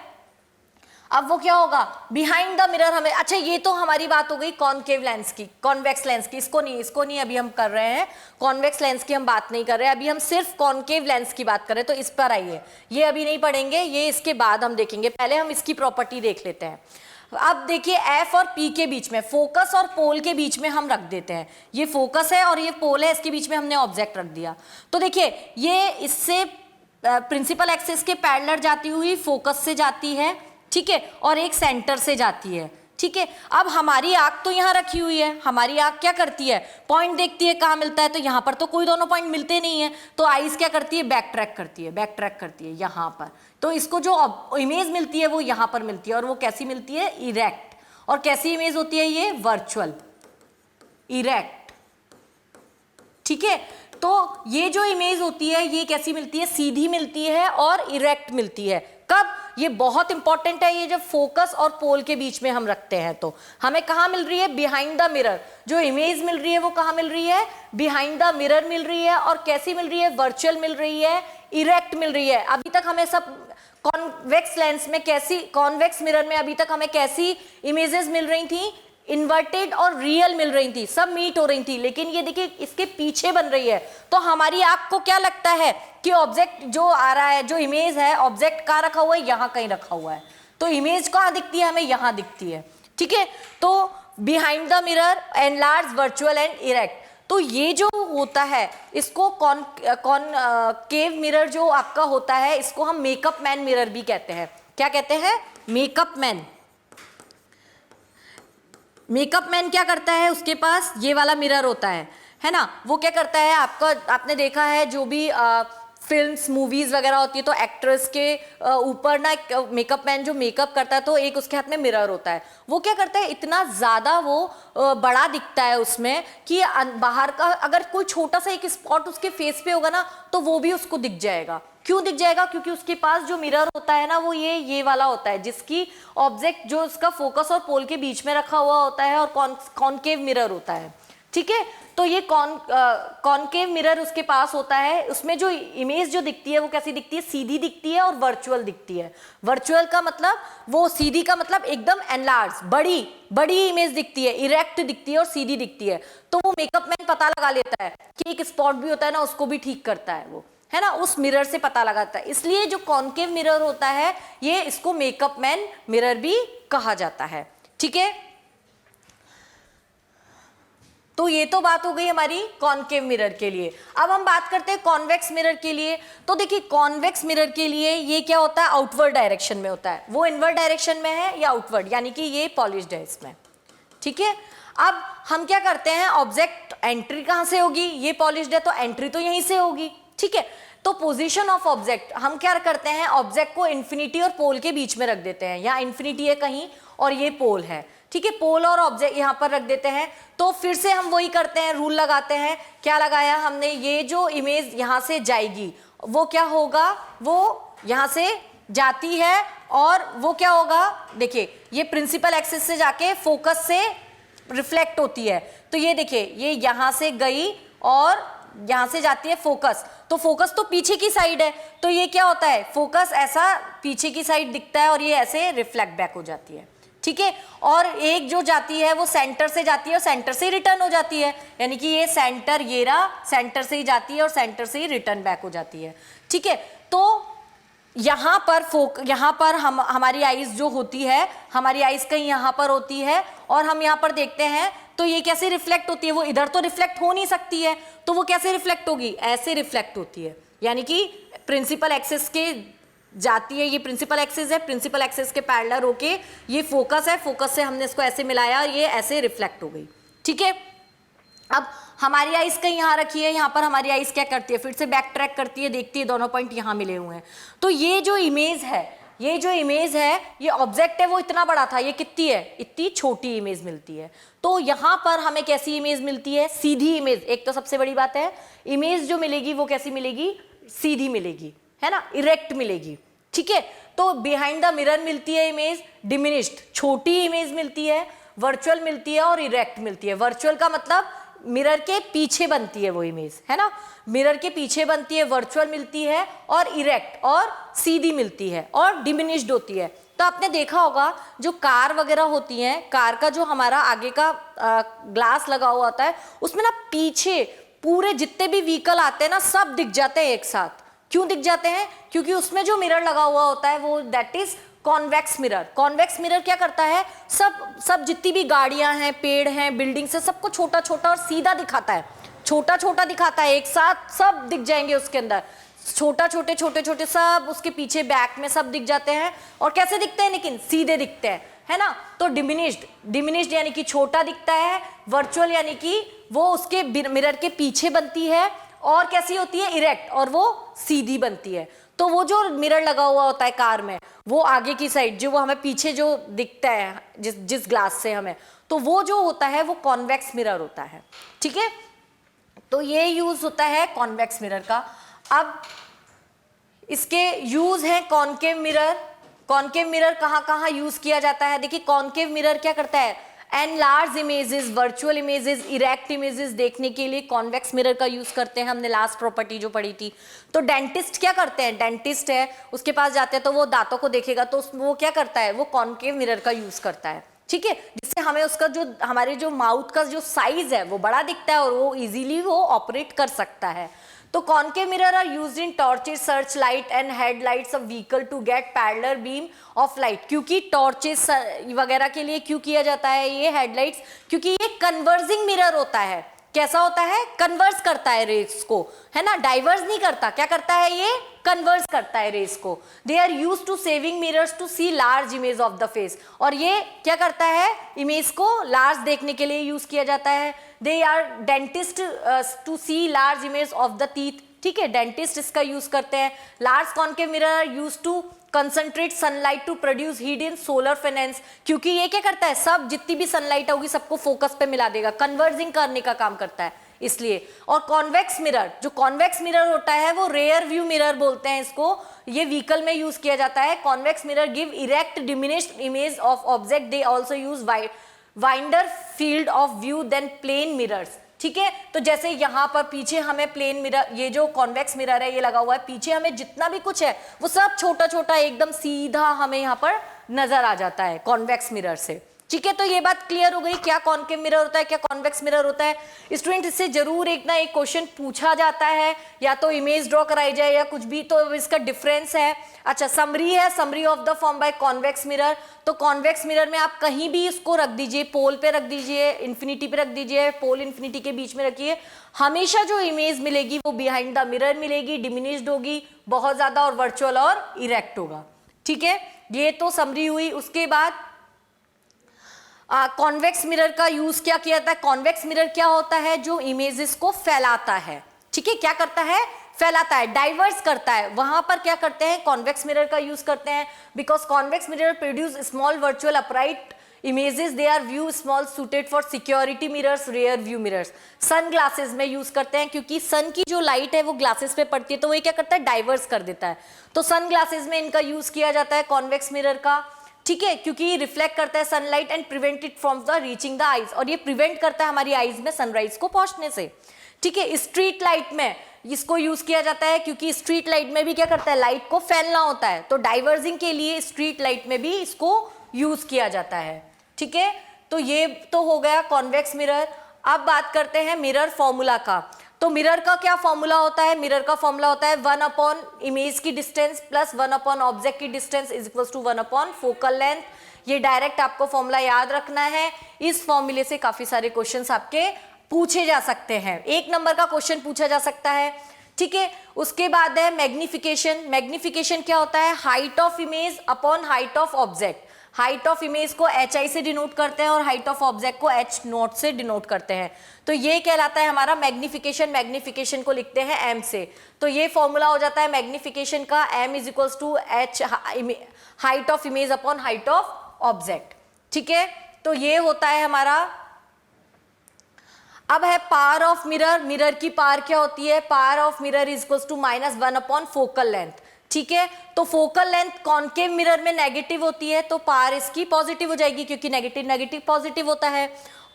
A: अब वो क्या होगा, बिहाइंड द मिरर हमें, अच्छा ये तो हमारी बात हो गई कॉनकेव लेंस की, कॉन्वेक्स लेंस की, इसको नहीं अभी हम कर रहे हैं, कॉन्वेक्स लेंस की हम बात नहीं कर रहे हैं, अभी हम सिर्फ कॉनकेव लेंस की बात कर रहे हैं। तो इस पर आइए, ये अभी नहीं पढ़ेंगे, ये इसके बाद हम देखेंगे, पहले हम इसकी प्रॉपर्टी देख लेते हैं। अब देखिए F और P के बीच में, फोकस और पोल के बीच में हम रख देते हैं, ये फोकस है और ये पोल है, इसके बीच में हमने ऑब्जेक्ट रख दिया। तो देखिए ये इससे प्रिंसिपल एक्सिस के पैरेलल जाती हुई फोकस से जाती है, ठीक है, और एक सेंटर से जाती है। ठीक है, अब हमारी आंख तो यहाँ रखी हुई है, हमारी आंख क्या करती है, पॉइंट देखती है कहाँ मिलता है, तो यहाँ पर तो कोई दोनों पॉइंट मिलते नहीं है, तो आईज क्या करती है, बैक ट्रैक करती है यहाँ पर, तो इसको जो इमेज मिलती है वो यहाँ पर मिलती है, और वो कैसी मिलती है, इरेक्ट। और कैसी इमेज होती है ये, वर्चुअल, इरेक्ट। ठीक है, तो ये जो इमेज होती है ये कैसी मिलती है, सीधी मिलती है और इरेक्ट मिलती है। कब, ये बहुत इंपॉर्टेंट है, ये जब फोकस और पोल के बीच में हम रखते हैं तो हमें कहाँ मिल रही है, बिहाइंड द मिरर। जो इमेज मिल रही है वो कहाँ मिल रही है, बिहाइंड द मिरर मिल रही है, और कैसी मिल रही है, वर्चुअल मिल रही है, इरेक्ट मिल रही है। अभी तक हमें सब कॉन्वेक्स लेंस में कैसी, कॉन्वेक्स मिरर में अभी तक हमें कैसी इमेजेस मिल रही थी, इन्वर्टेड और रियल मिल रही थी, सब मीट हो रही थी। लेकिन ये देखिए इसके पीछे बन रही है, तो हमारी आंख को क्या लगता है कि ऑब्जेक्ट जो आ रहा है, जो इमेज है, ऑब्जेक्ट कहाँ रखा हुआ है, यहाँ कहीं रखा हुआ है। तो इमेज कहाँ दिखती है, हमें यहाँ दिखती है। ठीक है, तो behind the mirror, enlarge, virtual and erect. तो ये जो होता है इसको कॉनकेव मिरर जो आपका होता है, इसको हम मेकअप मैन मिरर भी कहते हैं। क्या कहते हैं? Makeup man. मेकअप मैन क्या करता है, उसके पास ये वाला मिरर होता है ना। वो क्या करता है, आपने देखा है जो भी फिल्म्स मूवीज वगैरह होती है तो एक्ट्रेस के ऊपर ना मेकअप मैन जो मेकअप करता है तो एक उसके हाथ में मिरर होता है। वो क्या करता है, इतना ज़्यादा वो बड़ा दिखता है उसमें कि बाहर का अगर कोई छोटा सा एक स्पॉट उसके फेस पे होगा ना तो वो भी उसको दिख जाएगा। क्यों दिख जाएगा? क्योंकि उसके पास जो मिरर होता है ना वो ये वाला होता है, जिसकी ऑब्जेक्ट जो उसका फोकस और पोल के बीच में रखा हुआ होता है, और कॉनकेव मिरर होता है। ठीक है, तो ये कॉनकेव मिरर उसके पास होता है। उसमें जो इमेज जो दिखती है वो कैसी दिखती है, सीधी दिखती है और वर्चुअल दिखती है। वर्चुअल का मतलब, वो सीधी का मतलब एकदम एनलार्ज, बड़ी इमेज दिखती है, इरेक्ट दिखती है और सीधी दिखती है। तो वो मेकअप मैन पता लगा लेता है कि एक स्पॉट भी होता है ना, उसको भी ठीक करता है वो, है ना, उस मिरर से पता लगाता है। इसलिए जो कॉनकेव मिरर होता है ये, इसको मेकअप मैन मिरर भी कहा जाता है। ठीक है, तो ये तो बात हो गई हमारी कॉनकेव मिरर के लिए। अब हम बात करते हैं कॉन्वेक्स मिरर के लिए। तो देखिए कॉन्वेक्स मिरर के लिए ये क्या होता है, आउटवर्ड डायरेक्शन में होता है। वो इनवर्ड डायरेक्शन में है या आउटवर्ड, यानी कि ये पॉलिश्ड है इसमें। ठीक है, अब हम क्या करते हैं, ऑब्जेक्ट एंट्री कहाँ से होगी, ये पॉलिश्ड है तो एंट्री तो यहीं से होगी। ठीक है, तो पोजीशन ऑफ ऑब्जेक्ट हम क्या करते हैं, ऑब्जेक्ट को इन्फिनिटी और पोल के बीच में रख देते हैं। यहाँ इन्फिनिटी है कहीं और ये पोल है। ठीक है, पोल और ऑब्जेक्ट यहाँ पर रख देते हैं। तो फिर से हम वही करते हैं, रूल लगाते हैं। क्या लगाया हमने, ये जो इमेज यहाँ से जाएगी वो क्या होगा, वो यहाँ से जाती है और वो क्या होगा, देखिए ये प्रिंसिपल एक्सिस से जाके फोकस से रिफ्लेक्ट होती है। तो ये देखिए ये यहाँ से गई और यहाँ से जाती है फोकस, तो फोकस तो पीछे की साइड है, तो ये क्या होता है, फोकस ऐसा पीछे की साइड दिखता है और ये ऐसे रिफ्लेक्ट बैक हो जाती है। ठीक है, और एक जो जाती है वो सेंटर से जाती है और सेंटर से ही रिटर्न हो जाती है, यानी कि ये सेंटर, ये रहा, सेंटर से ही जाती है और सेंटर से ही रिटर्न बैक हो जाती है। ठीक है, तो यहाँ पर हमारी आइज जो होती है, हमारी आइज कहीं यहाँ पर होती है और हम यहाँ पर देखते हैं तो ये कैसे रिफ्लेक्ट होती है, वो इधर तो रिफ्लेक्ट हो नहीं सकती है, तो वो कैसे रिफ्लेक्ट होगी, ऐसे रिफ्लेक्ट होती है। यानी कि प्रिंसिपल एक्सिस के जाती है, ये प्रिंसिपल एक्सिस है, प्रिंसिपल एक्सिस के पैरेलल होके ये फोकस है, फोकस से हमने इसको ऐसे मिलाया और ये ऐसे रिफ्लेक्ट हो गई। ठीक है, अब हमारी आइज कहीं यहाँ रखी है, यहाँ पर हमारी आइज क्या करती है, फिर से बैक ट्रैक करती है, देखती है दोनों पॉइंट यहाँ मिले हुए हैं। तो ये जो इमेज है, ये ऑब्जेक्ट है वो इतना बड़ा था, ये कितनी है, इतनी छोटी इमेज मिलती है। तो यहाँ पर हमें कैसी इमेज मिलती है, सीधी इमेज। एक तो सबसे बड़ी बात है, इमेज जो मिलेगी वो कैसी मिलेगी, सीधी मिलेगी, है ना, इरेक्ट मिलेगी। ठीक है, तो बिहाइंड द मिरर मिलती है इमेज डिमिनिश्ड, छोटी इमेज मिलती है, वर्चुअल मिलती है और इरेक्ट मिलती है। वर्चुअल का मतलब मिरर के पीछे बनती है वो इमेज, है ना, मिरर के पीछे बनती है, वर्चुअल मिलती है और इरेक्ट और सीधी मिलती है और डिमिनिश्ड होती है। तो आपने देखा होगा जो कार वगैरह होती हैं, कार का जो हमारा आगे का ग्लास लगा हुआ होता है, उसमें ना पीछे पूरे जितने भी व्हीकल आते हैं ना सब दिख जाते हैं एक साथ। क्यों दिख जाते हैं, क्योंकि उसमें जो मिरर लगा हुआ होता है वो that is convex mirror. Convex mirror क्या करता है, सब जितनी भी गाड़ियां हैं, पेड़ हैं, बिल्डिंग्स है, सबको छोटा छोटा और सीधा दिखाता है, छोटा छोटा दिखाता है, एक साथ सब दिख जाएंगे उसके अंदर, छोटे छोटे सब उसके पीछे बैक में सब दिख जाते हैं। और कैसे दिखते हैं, लेकिन सीधे दिखते हैं, है ना। तो डिमिनिश्ड यानी कि छोटा दिखता है, वर्चुअल यानी कि वो उसके मिरर के पीछे बनती है, और कैसी होती है, इरेक्ट, और वो सीधी बनती है। तो वो जो मिरर लगा हुआ होता है कार में, वो आगे की साइड जो वो हमें पीछे जो दिखता है जिस ग्लास से हमें, तो वो जो होता है वो कॉन्वेक्स मिरर होता है। ठीक है, तो ये यूज होता है कॉन्वेक्स मिरर का। अब इसके यूज है कॉनकेव मिरर। कॉनकेव मिरर कहाँ कहाँ यूज किया जाता है, देखिए कॉनकेव मिरर क्या करता है, and large images, virtual images, erect images देखने के लिए कॉन्वेक्स मिरर का यूज करते हैं। हमने लास्ट प्रॉपर्टी जो पढ़ी थी। तो डेंटिस्ट क्या करते हैं, डेंटिस्ट है उसके पास जाते हैं तो वो दांतों को देखेगा, तो वो क्या करता है, वो कॉन्केव मिरर का यूज करता है, ठीक है, जिससे हमें उसका जो हमारे जो माउथ का जो साइज है वो बड़ा दिखता है और वो इजीली वो ऑपरेट कर सकता है। तो concave mirror are used in torches, search light and headlights of vehicle to get parallel beam of light. क्योंकि टॉर्चेस वगैरह के लिए क्यों किया जाता है ये हेडलाइट्स, क्योंकि ये कन्वर्जिंग मिरर होता है। कैसा होता है, कन्वर्स करता है रेस को, है ना, डाइवर्स नहीं करता। क्या करता है ये, कन्वर्स करता है रेस को। They are used to saving mirrors to see large image of the face. और ये क्या करता है, इमेज को लार्ज देखने के लिए यूज किया जाता है। They are dentist to see large image of the teeth, ठीक है, डेंटिस्ट इसका यूज करते हैं। Large concave mirror use to concentrate sunlight to produce heat in solar furnaces. क्योंकि ये क्या करता है, सब जितनी भी सनलाइट होगी सबको फोकस पे मिला देगा, कन्वर्जिंग करने का काम करता है इसलिए। और कॉन्वेक्स मिरर, जो कॉन्वेक्स मिरर होता है वो रेयर व्यू मिरर बोलते हैं इसको, ये व्हीकल में यूज किया जाता है। Convex mirror give erect diminished image of object. They also use wider field of view than plane mirrors, ठीक है। तो जैसे यहाँ पर पीछे हमें प्लेन मिरर, ये जो कॉन्वेक्स मिरर है ये लगा हुआ है, पीछे हमें जितना भी कुछ है वो सब छोटा छोटा एकदम सीधा हमें यहाँ पर नजर आ जाता है कॉन्वेक्स मिरर से, ठीक है। तो ये बात क्लियर हो गई, क्या कॉन्केव मिरर होता है, क्या कॉन्वेक्स मिरर होता है। स्टूडेंट इससे जरूर एक ना एक क्वेश्चन पूछा जाता है, या तो इमेज ड्रॉ कराई जाए या कुछ भी, तो इसका डिफरेंस है। अच्छा, समरी है, summary of the form by convex mirror. तो कॉन्वेक्स मिरर में आप कहीं भी इसको रख दीजिए, पोल पे रख दीजिए, इन्फिनिटी पे रख दीजिए, पोल इन्फिनिटी के बीच में रखिए, हमेशा जो इमेज मिलेगी वो बिहाइंड द मिरर मिलेगी, डिमिनिश्ड होगी बहुत ज्यादा, और वर्चुअल और इरेक्ट होगा, ठीक है। ये तो समरी हुई। उसके बाद कॉन्वेक्स मिरर का यूज क्या किया जाता है। कॉन्वेक्स मिरर क्या होता है, जो इमेजेस को फैलाता है, ठीक है, क्या करता है, फैलाता है, डाइवर्स करता है। वहां पर क्या करते हैं, कॉन्वेक्स मिरर का यूज करते हैं, because convex mirror produce small virtual upright images, they are view small, suited for security mirrors, rear view mirrors. Sun glasses में यूज करते हैं, क्योंकि सन की जो लाइट है वो ग्लासेस पे पड़ती है, तो वो क्या करता है, डाइवर्स कर देता है। तो सन ग्लासेस में इनका यूज किया जाता है कॉन्वेक्स मिरर का, ठीक है, क्योंकि रिफ्लेक्ट करता है sunlight and prevent it from the reaching the eyes, और ये प्रिवेंट करता है हमारी आईज में सनराइज को पहुंचने से, ठीक है। स्ट्रीट लाइट में इसको यूज किया जाता है, क्योंकि स्ट्रीट लाइट में भी क्या करता है, लाइट को फैलना होता है, तो डाइवर्जिंग के लिए स्ट्रीट लाइट में भी इसको यूज किया जाता है, ठीक है। तो ये तो हो गया कॉन्वेक्स मिरर। अब बात करते हैं मिरर फॉर्मूला का। तो मिरर का क्या फॉर्मूला होता है, मिरर का फॉर्मूला होता है 1 अपॉन इमेज की डिस्टेंस प्लस 1 अपॉन ऑब्जेक्ट की distance is equal to 1 upon focal length. ये डायरेक्ट आपको फॉर्मूला याद रखना है। इस फॉर्मूले से काफी सारे क्वेश्चंस आपके पूछे जा सकते हैं, 1 नंबर का क्वेश्चन पूछा जा सकता है, ठीक है। उसके बाद है मैग्निफिकेशन। मैग्निफिकेशन क्या होता है, height of image upon height of object. Height of image को HI से डिनोट करते हैं और हाइट ऑफ ऑब्जेक्ट को H0 से डिनोट करते हैं, तो ये कहलाता है हमारा मैग्निफिकेशन। मैग्निफिकेशन को लिखते हैं M से, तो ये फॉर्मूला हो जाता है मैग्निफिकेशन का, M is equals to H height of image upon height of object, ठीक है। तो ये होता है हमारा। अब है पावर ऑफ मिरर। मिरर की पावर क्या होती है, power of mirror is equals to -1 upon focal length, ठीक है। तो फोकल लेंथ कॉन्केव मिरर में नेगेटिव होती है, तो पावर इसकी पॉजिटिव हो जाएगी, क्योंकि नेगेटिव नेगेटिव पॉजिटिव होता है।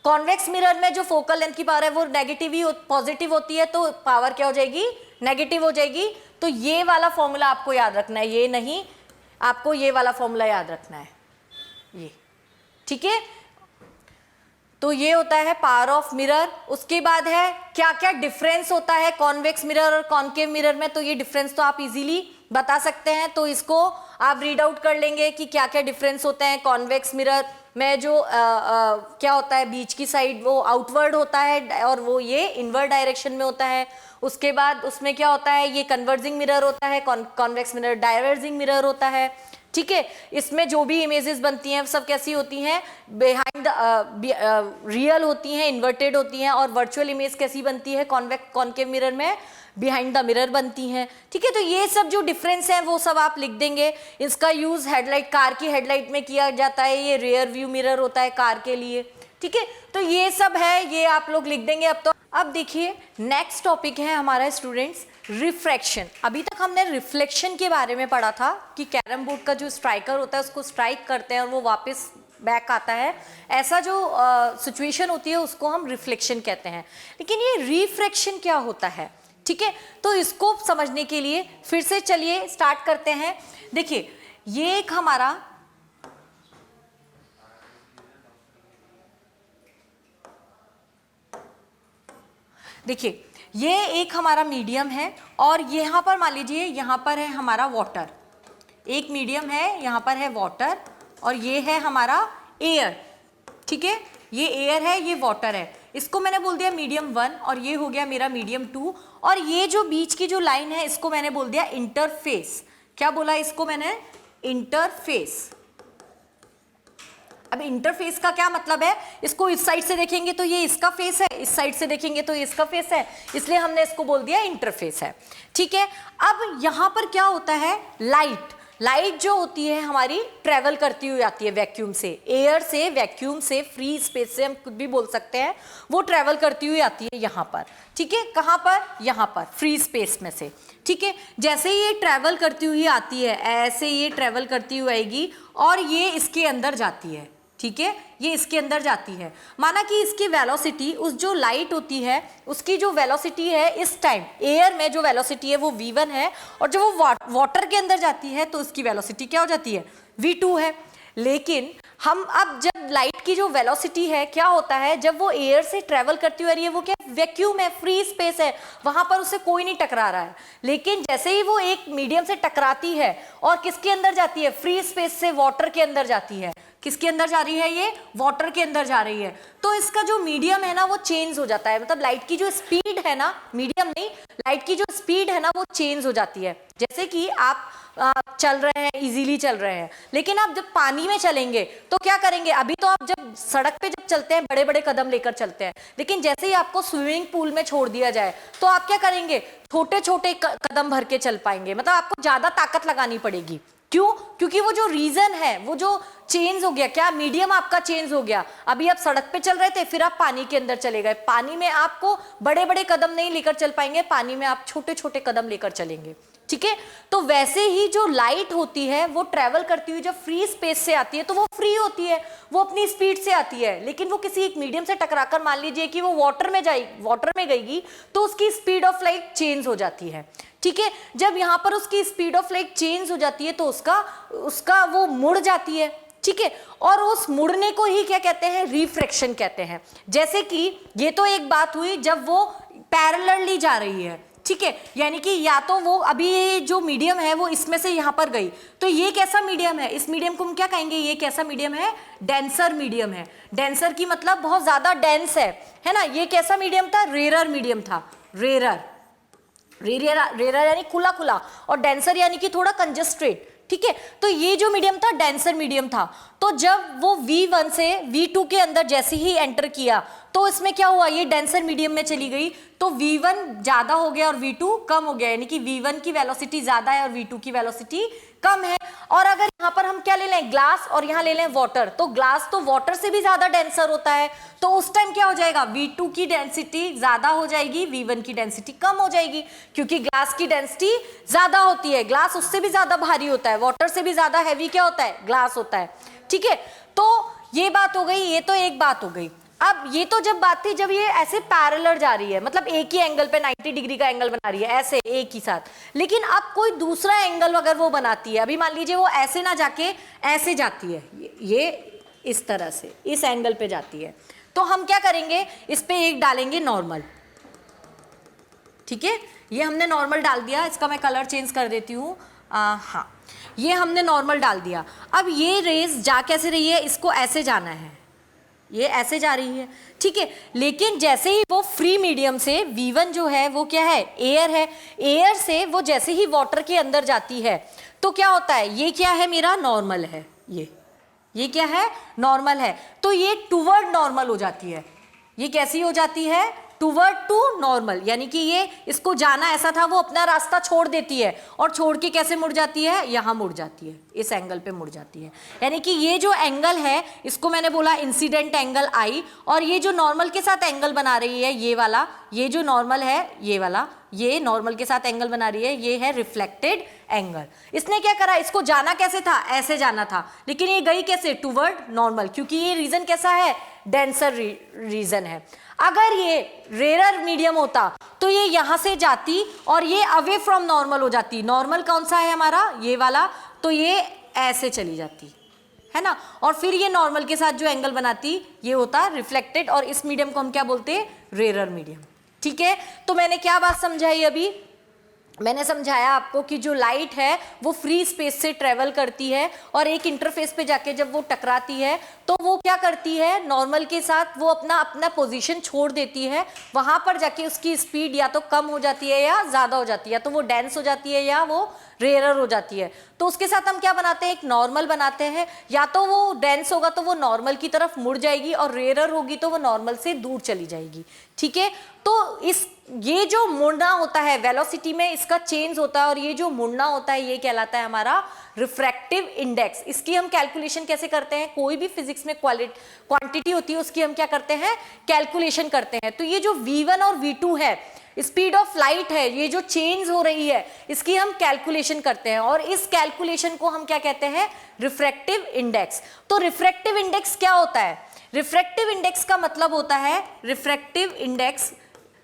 A: कॉन्वेक्स मिरर में जो फोकल लेंथ की पावर है वो नेगेटिव ही पॉजिटिव होती है, तो पावर क्या हो जाएगी, नेगेटिव हो जाएगी। तो ये वाला फॉर्मूला आपको याद रखना है, ये नहीं, आपको ये वाला फॉर्मूला याद रखना है, ये, ठीक है। तो ये होता है पावर ऑफ मिरर। उसके बाद है क्या क्या डिफरेंस होता है कॉन्वेक्स मिरर और कॉन्केव मिरर में, तो ये डिफरेंस तो आप इजीली बता सकते हैं, तो इसको आप रीड आउट कर लेंगे कि क्या क्या डिफरेंस होते हैं। कॉन्वेक्स मिरर में जो क्या होता है, बीच की साइड वो आउटवर्ड होता है और वो ये इनवर्ड डायरेक्शन में होता है। उसके बाद उसमें क्या होता है, ये कन्वर्जिंग मिरर होता है, कॉन्वेक्स मिरर डाइवर्जिंग मिरर होता है, ठीक है। इसमें जो भी इमेजेस बनती हैं सब कैसी होती हैं, बिहाइंड रियल होती हैं, इन्वर्टेड होती हैं, और वर्चुअल इमेज कैसी बनती है कॉन्केव मिरर में, बिहाइंड द मिरर बनती हैं, ठीक है। तो ये सब जो डिफरेंस हैं वो सब आप लिख देंगे। इसका यूज हेडलाइट, कार की हेडलाइट में किया जाता है, ये रियर व्यू मिरर होता है कार के लिए, ठीक है। तो ये सब है, ये आप लोग लिख देंगे। अब देखिए नेक्स्ट टॉपिक है हमारा स्टूडेंट्स रिफ्रैक्शन। अभी तक हमने रिफ्लेक्शन के बारे में पढ़ा था कि कैरम बोर्ड का जो स्ट्राइकर होता है उसको स्ट्राइक करते हैं और वो वापस बैक आता है, ऐसा जो सिचुएशन होती है उसको हम रिफ्लेक्शन कहते हैं। लेकिन ये रिफ्रैक्शन क्या होता है, ठीक है, तो इसको समझने के लिए फिर से चलिए स्टार्ट करते हैं। देखिए ये एक हमारा देखिए ये एक हमारा मीडियम है और यहाँ पर मान लीजिए यहाँ पर है हमारा वाटर, एक मीडियम है, यहाँ पर है वाटर और ये है हमारा एयर, ठीक है, ये एयर है, ये वाटर है, इसको मैंने बोल दिया मीडियम 1 और ये हो गया मेरा मीडियम 2 और ये जो बीच की जो लाइन है इसको मैंने बोल दिया इंटरफेस। क्या बोला इसको मैंने? इंटरफेस। अब इंटरफेस का क्या मतलब है, इसको इस साइड से देखेंगे तो ये इसका फेस है, इस साइड से देखेंगे तो ये इसका फेस है, इसलिए हमने इसको बोल दिया इंटरफेस है, ठीक है। अब यहां पर क्या होता है, लाइट जो होती है हमारी ट्रेवल करती हुई आती है वैक्यूम से, एयर से, वैक्यूम से, फ्री स्पेस से हम कुछ भी बोल सकते हैं, वो ट्रेवल करती हुई आती है यहाँ पर, ठीक है, कहाँ पर, यहाँ पर फ्री स्पेस में से, ठीक है। जैसे ही ये ट्रेवल करती हुई आती है ऐसे ये ट्रेवल करती हुई आएगी और ये इसके अंदर जाती है, ठीक है, ये इसके अंदर जाती है। माना कि इसकी वेलोसिटी, उस जो लाइट होती है उसकी जो वेलोसिटी है इस टाइम एयर में जो वेलोसिटी है वो v1 है और जब वो वाटर के अंदर जाती है तो उसकी वेलोसिटी क्या हो जाती है, v2 है। लेकिन हम अब जब लाइट की जो वेलोसिटी है क्या होता है, जब वो एयर से ट्रेवल करती हुई आ रही है, वो क्या वैक्यूम है, फ्री स्पेस है, वहां पर उसे कोई नहीं टकरा रहा है। लेकिन जैसे ही वो एक मीडियम से टकराती है और किसके अंदर जाती है, फ्री स्पेस से वाटर के अंदर जाती है, किसके अंदर जा रही है, ये वाटर के अंदर जा रही है, तो इसका जो मीडियम है ना वो चेंज हो जाता है। मतलब लाइट की जो स्पीड है ना, मीडियम नहीं, लाइट की जो स्पीड है ना वो चेंज हो जाती है। जैसे कि आप चल रहे हैं, इजीली चल रहे हैं, लेकिन आप जब पानी में चलेंगे तो क्या करेंगे, अभी तो आप जब सड़क पे जब चलते हैं बड़े बड़े कदम लेकर चलते हैं, लेकिन जैसे ही आपको स्विमिंग पूल में छोड़ दिया जाए तो आप क्या करेंगे, छोटे छोटे कदम भर के चल पाएंगे, मतलब आपको ज्यादा ताकत लगानी पड़ेगी। क्यों? क्योंकि वो जो रीजन है वो जो चेंज हो गया, क्या मीडियम आपका चेंज हो गया। अभी आप सड़क पे चल रहे थे, फिर आप पानी के अंदर चले गए, पानी में आपको बड़े बड़े कदम नहीं लेकर चल पाएंगे, पानी में आप छोटे छोटे कदम लेकर चलेंगे, ठीक है। तो वैसे ही जो लाइट होती है वो ट्रेवल करती हुई जब फ्री स्पेस से आती है तो वो फ्री होती है, वो अपनी स्पीड से आती है, लेकिन वो किसी एक मीडियम से टकराकर मान लीजिए कि वो वाटर में गई तो उसकी स्पीड ऑफ लाइट चेंज हो जाती है, ठीक है। जब यहाँ पर उसकी स्पीड ऑफ लाइट चेंज हो जाती है तो उसका वो मुड़ जाती है, ठीक है, और उस मुड़ने को ही क्या कहते हैं, रिफ्रैक्शन कहते हैं। जैसे कि ये तो एक बात हुई जब वो पैरेलली जा रही है, ठीक है, यानी कि या तो वो अभी जो मीडियम है वो इसमें से यहां पर गई, तो ये कैसा मीडियम है, इस मीडियम को हम क्या कहेंगे, ये कैसा मीडियम है, डेंसर मीडियम है। डेंसर की मतलब बहुत ज्यादा डेंस है ना। ये कैसा मीडियम था, रेरर मीडियम था, रेरर यानी खुला खुला, और डेंसर यानी कि थोड़ा कंजस्ट्रेट, ठीक है। तो ये जो मीडियम था डेंसर मीडियम था। तो जब वो v1 से v2 के अंदर जैसे ही एंटर किया तो इसमें क्या हुआ, ये डेंसर मीडियम में चली गई, तो v1 ज्यादा हो गया और v2 कम हो गया, यानी कि v1 की वेलोसिटी ज्यादा है और v2 की वेलोसिटी कम है। और अगर यहाँ पर हम क्या ले लें, ग्लास, और यहाँ ले लें वाटर, तो ग्लास तो वाटर से भी ज्यादा डेंसर होता है, तो उस टाइम क्या हो जाएगा, v2 की डेंसिटी ज्यादा हो जाएगी, v1 की डेंसिटी कम हो जाएगी, क्योंकि ग्लास की डेंसिटी ज्यादा होती है, ग्लास उससे भी ज्यादा भारी होता है, वाटर से भी ज्यादा हैवी क्या होता है, ग्लास होता है, ठीक है। तो ये बात हो गई, ये तो एक बात हो गई। अब ये तो जब बात थी जब ये ऐसे पैरेलल जा रही है, मतलब एक ही एंगल पे 90 डिग्री का एंगल बना रही है ऐसे एक ही साथ, लेकिन अब कोई दूसरा एंगल अगर वो बनाती है, अभी मान लीजिए वो ऐसे ना जाके ऐसे जाती है, ये इस तरह से इस एंगल पे जाती है, तो हम क्या करेंगे, इस पे एक डालेंगे नॉर्मल, ठीक है, ये हमने नॉर्मल डाल दिया, इसका मैं कलर चेंज कर देती हूँ, हाँ, ये हमने नॉर्मल डाल दिया। अब ये रेस जा कैसे रही है, इसको ऐसे जाना है, ये ऐसे जा रही है, ठीक है, लेकिन जैसे ही वो फ्री मीडियम से v1 जो है वो क्या है, एयर है, एयर से वो जैसे ही वाटर के अंदर जाती है तो क्या होता है, ये क्या है, मेरा नॉर्मल है, ये क्या है, नॉर्मल है, तो ये टुवर्ड नॉर्मल हो जाती है। ये कैसी हो जाती है, टूवर्ड टू नॉर्मल, यानी कि ये इसको जाना ऐसा था, वो अपना रास्ता छोड़ देती है और छोड़ के कैसे मुड़ जाती है, यहां मुड़ जाती है, इस एंगल पे मुड़ जाती है। यानी कि ये जो एंगल है इसको मैंने बोला इंसिडेंट एंगल आई, और ये जो नॉर्मल के साथ एंगल बना रही है ये वाला, ये जो नॉर्मल है ये वाला, ये नॉर्मल के साथ एंगल बना रही है, ये है रिफ्लेक्टेड एंगल। इसने क्या करा, इसको जाना कैसे था, ऐसे जाना था, लेकिन ये गई कैसे, टूवर्ड नॉर्मल, क्योंकि ये रीजन कैसा है, डेंसर रीजन है। अगर ये रेयर मीडियम होता तो ये यहां से जाती और ये अवे फ्रॉम नॉर्मल हो जाती। नॉर्मल कौन सा है हमारा, ये वाला, तो ये ऐसे चली जाती है ना, और फिर ये नॉर्मल के साथ जो एंगल बनाती ये होता रिफ्लेक्टेड, और इस मीडियम को हम क्या बोलते हैं, रेयर मीडियम। ठीक है, तो मैंने क्या बात समझाई अभी, मैंने समझाया आपको कि जो लाइट है वो फ्री स्पेस से ट्रेवल करती है और एक इंटरफेस पे जाके जब वो टकराती है तो वो क्या करती है, नॉर्मल के साथ वो अपना अपना पोजीशन छोड़ देती है, वहां पर जाके उसकी स्पीड या तो कम हो जाती है या ज्यादा हो जाती है, तो वो डेंस हो जाती है या वो रेयरर हो जाती है। तो उसके साथ हम क्या बनाते हैं, एक नॉर्मल बनाते हैं, या तो वो डेंस होगा तो वो नॉर्मल की तरफ मुड़ जाएगी और रेयरर होगी तो वो नॉर्मल से दूर चली जाएगी। ठीक है, तो ये जो मुड़ना होता है वेलोसिटी में इसका चेंज होता है, और ये जो मुड़ना होता है ये कहलाता है हमारा रिफ्रैक्टिव इंडेक्स। इसकी हम कैलकुलेशन कैसे करते हैं, कोई भी फिजिक्स में क्वांटिटी होती है उसकी हम क्या करते हैं, कैलकुलेशन करते हैं। तो ये जो v1 और v2 है, स्पीड ऑफ लाइट है, ये जो चेंज हो रही है इसकी हम कैलकुलेशन करते हैं, और इस कैलकुलेशन को हम क्या कहते हैं, रिफ्रैक्टिव इंडेक्स। तो रिफ्रैक्टिव इंडेक्स क्या होता है, रिफ्रैक्टिव इंडेक्स का मतलब होता है, रिफ्रैक्टिव इंडेक्स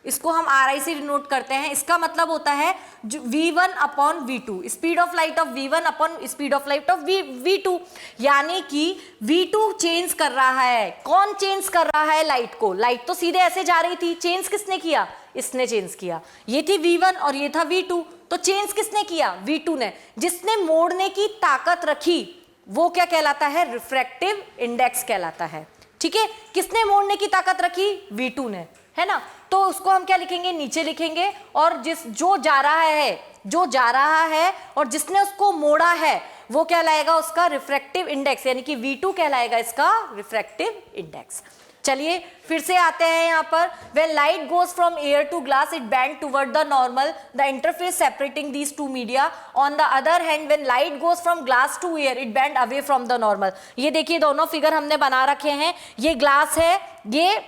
A: इसको हम RI से डिनोट करते हैं, इसका मतलब होता है v1 upon v2, speed of light of v1 upon speed of light of v2, यानी कि v2 चेंज कर रहा है, कौन चेंज कर रहा है, लाइट को। लाइट तो सीधे ऐसे जा रही थी, चेंज किसने किया, इसने चेंज किया। ये थी v1 और ये था v2, तो चेंज किसने किया, v2 ने। जिसने मोड़ने की ताकत रखी वो क्या कहलाता है, रिफ्रैक्टिव इंडेक्स कहलाता है। ठीक है, किसने मोड़ने की ताकत रखी, v2 ने, है ना। तो उसको हम क्या लिखेंगे, नीचे लिखेंगे, और जो जा रहा है और जिसने उसको मोड़ा है वो क्या लाएगा, उसका रिफ्रैक्टिव इंडेक्स, यानी कि v2 कहलाएगा इसका रिफ्रैक्टिव इंडेक्स। चलिए फिर से आते हैं यहाँ पर, when light goes from air to glass it bend toward the normal, the interface separating these two media. On the other hand when light goes from glass to air it bend away from the normal. ये देखिए दोनों figure हमने बना रखे हैं, ये glass है, ये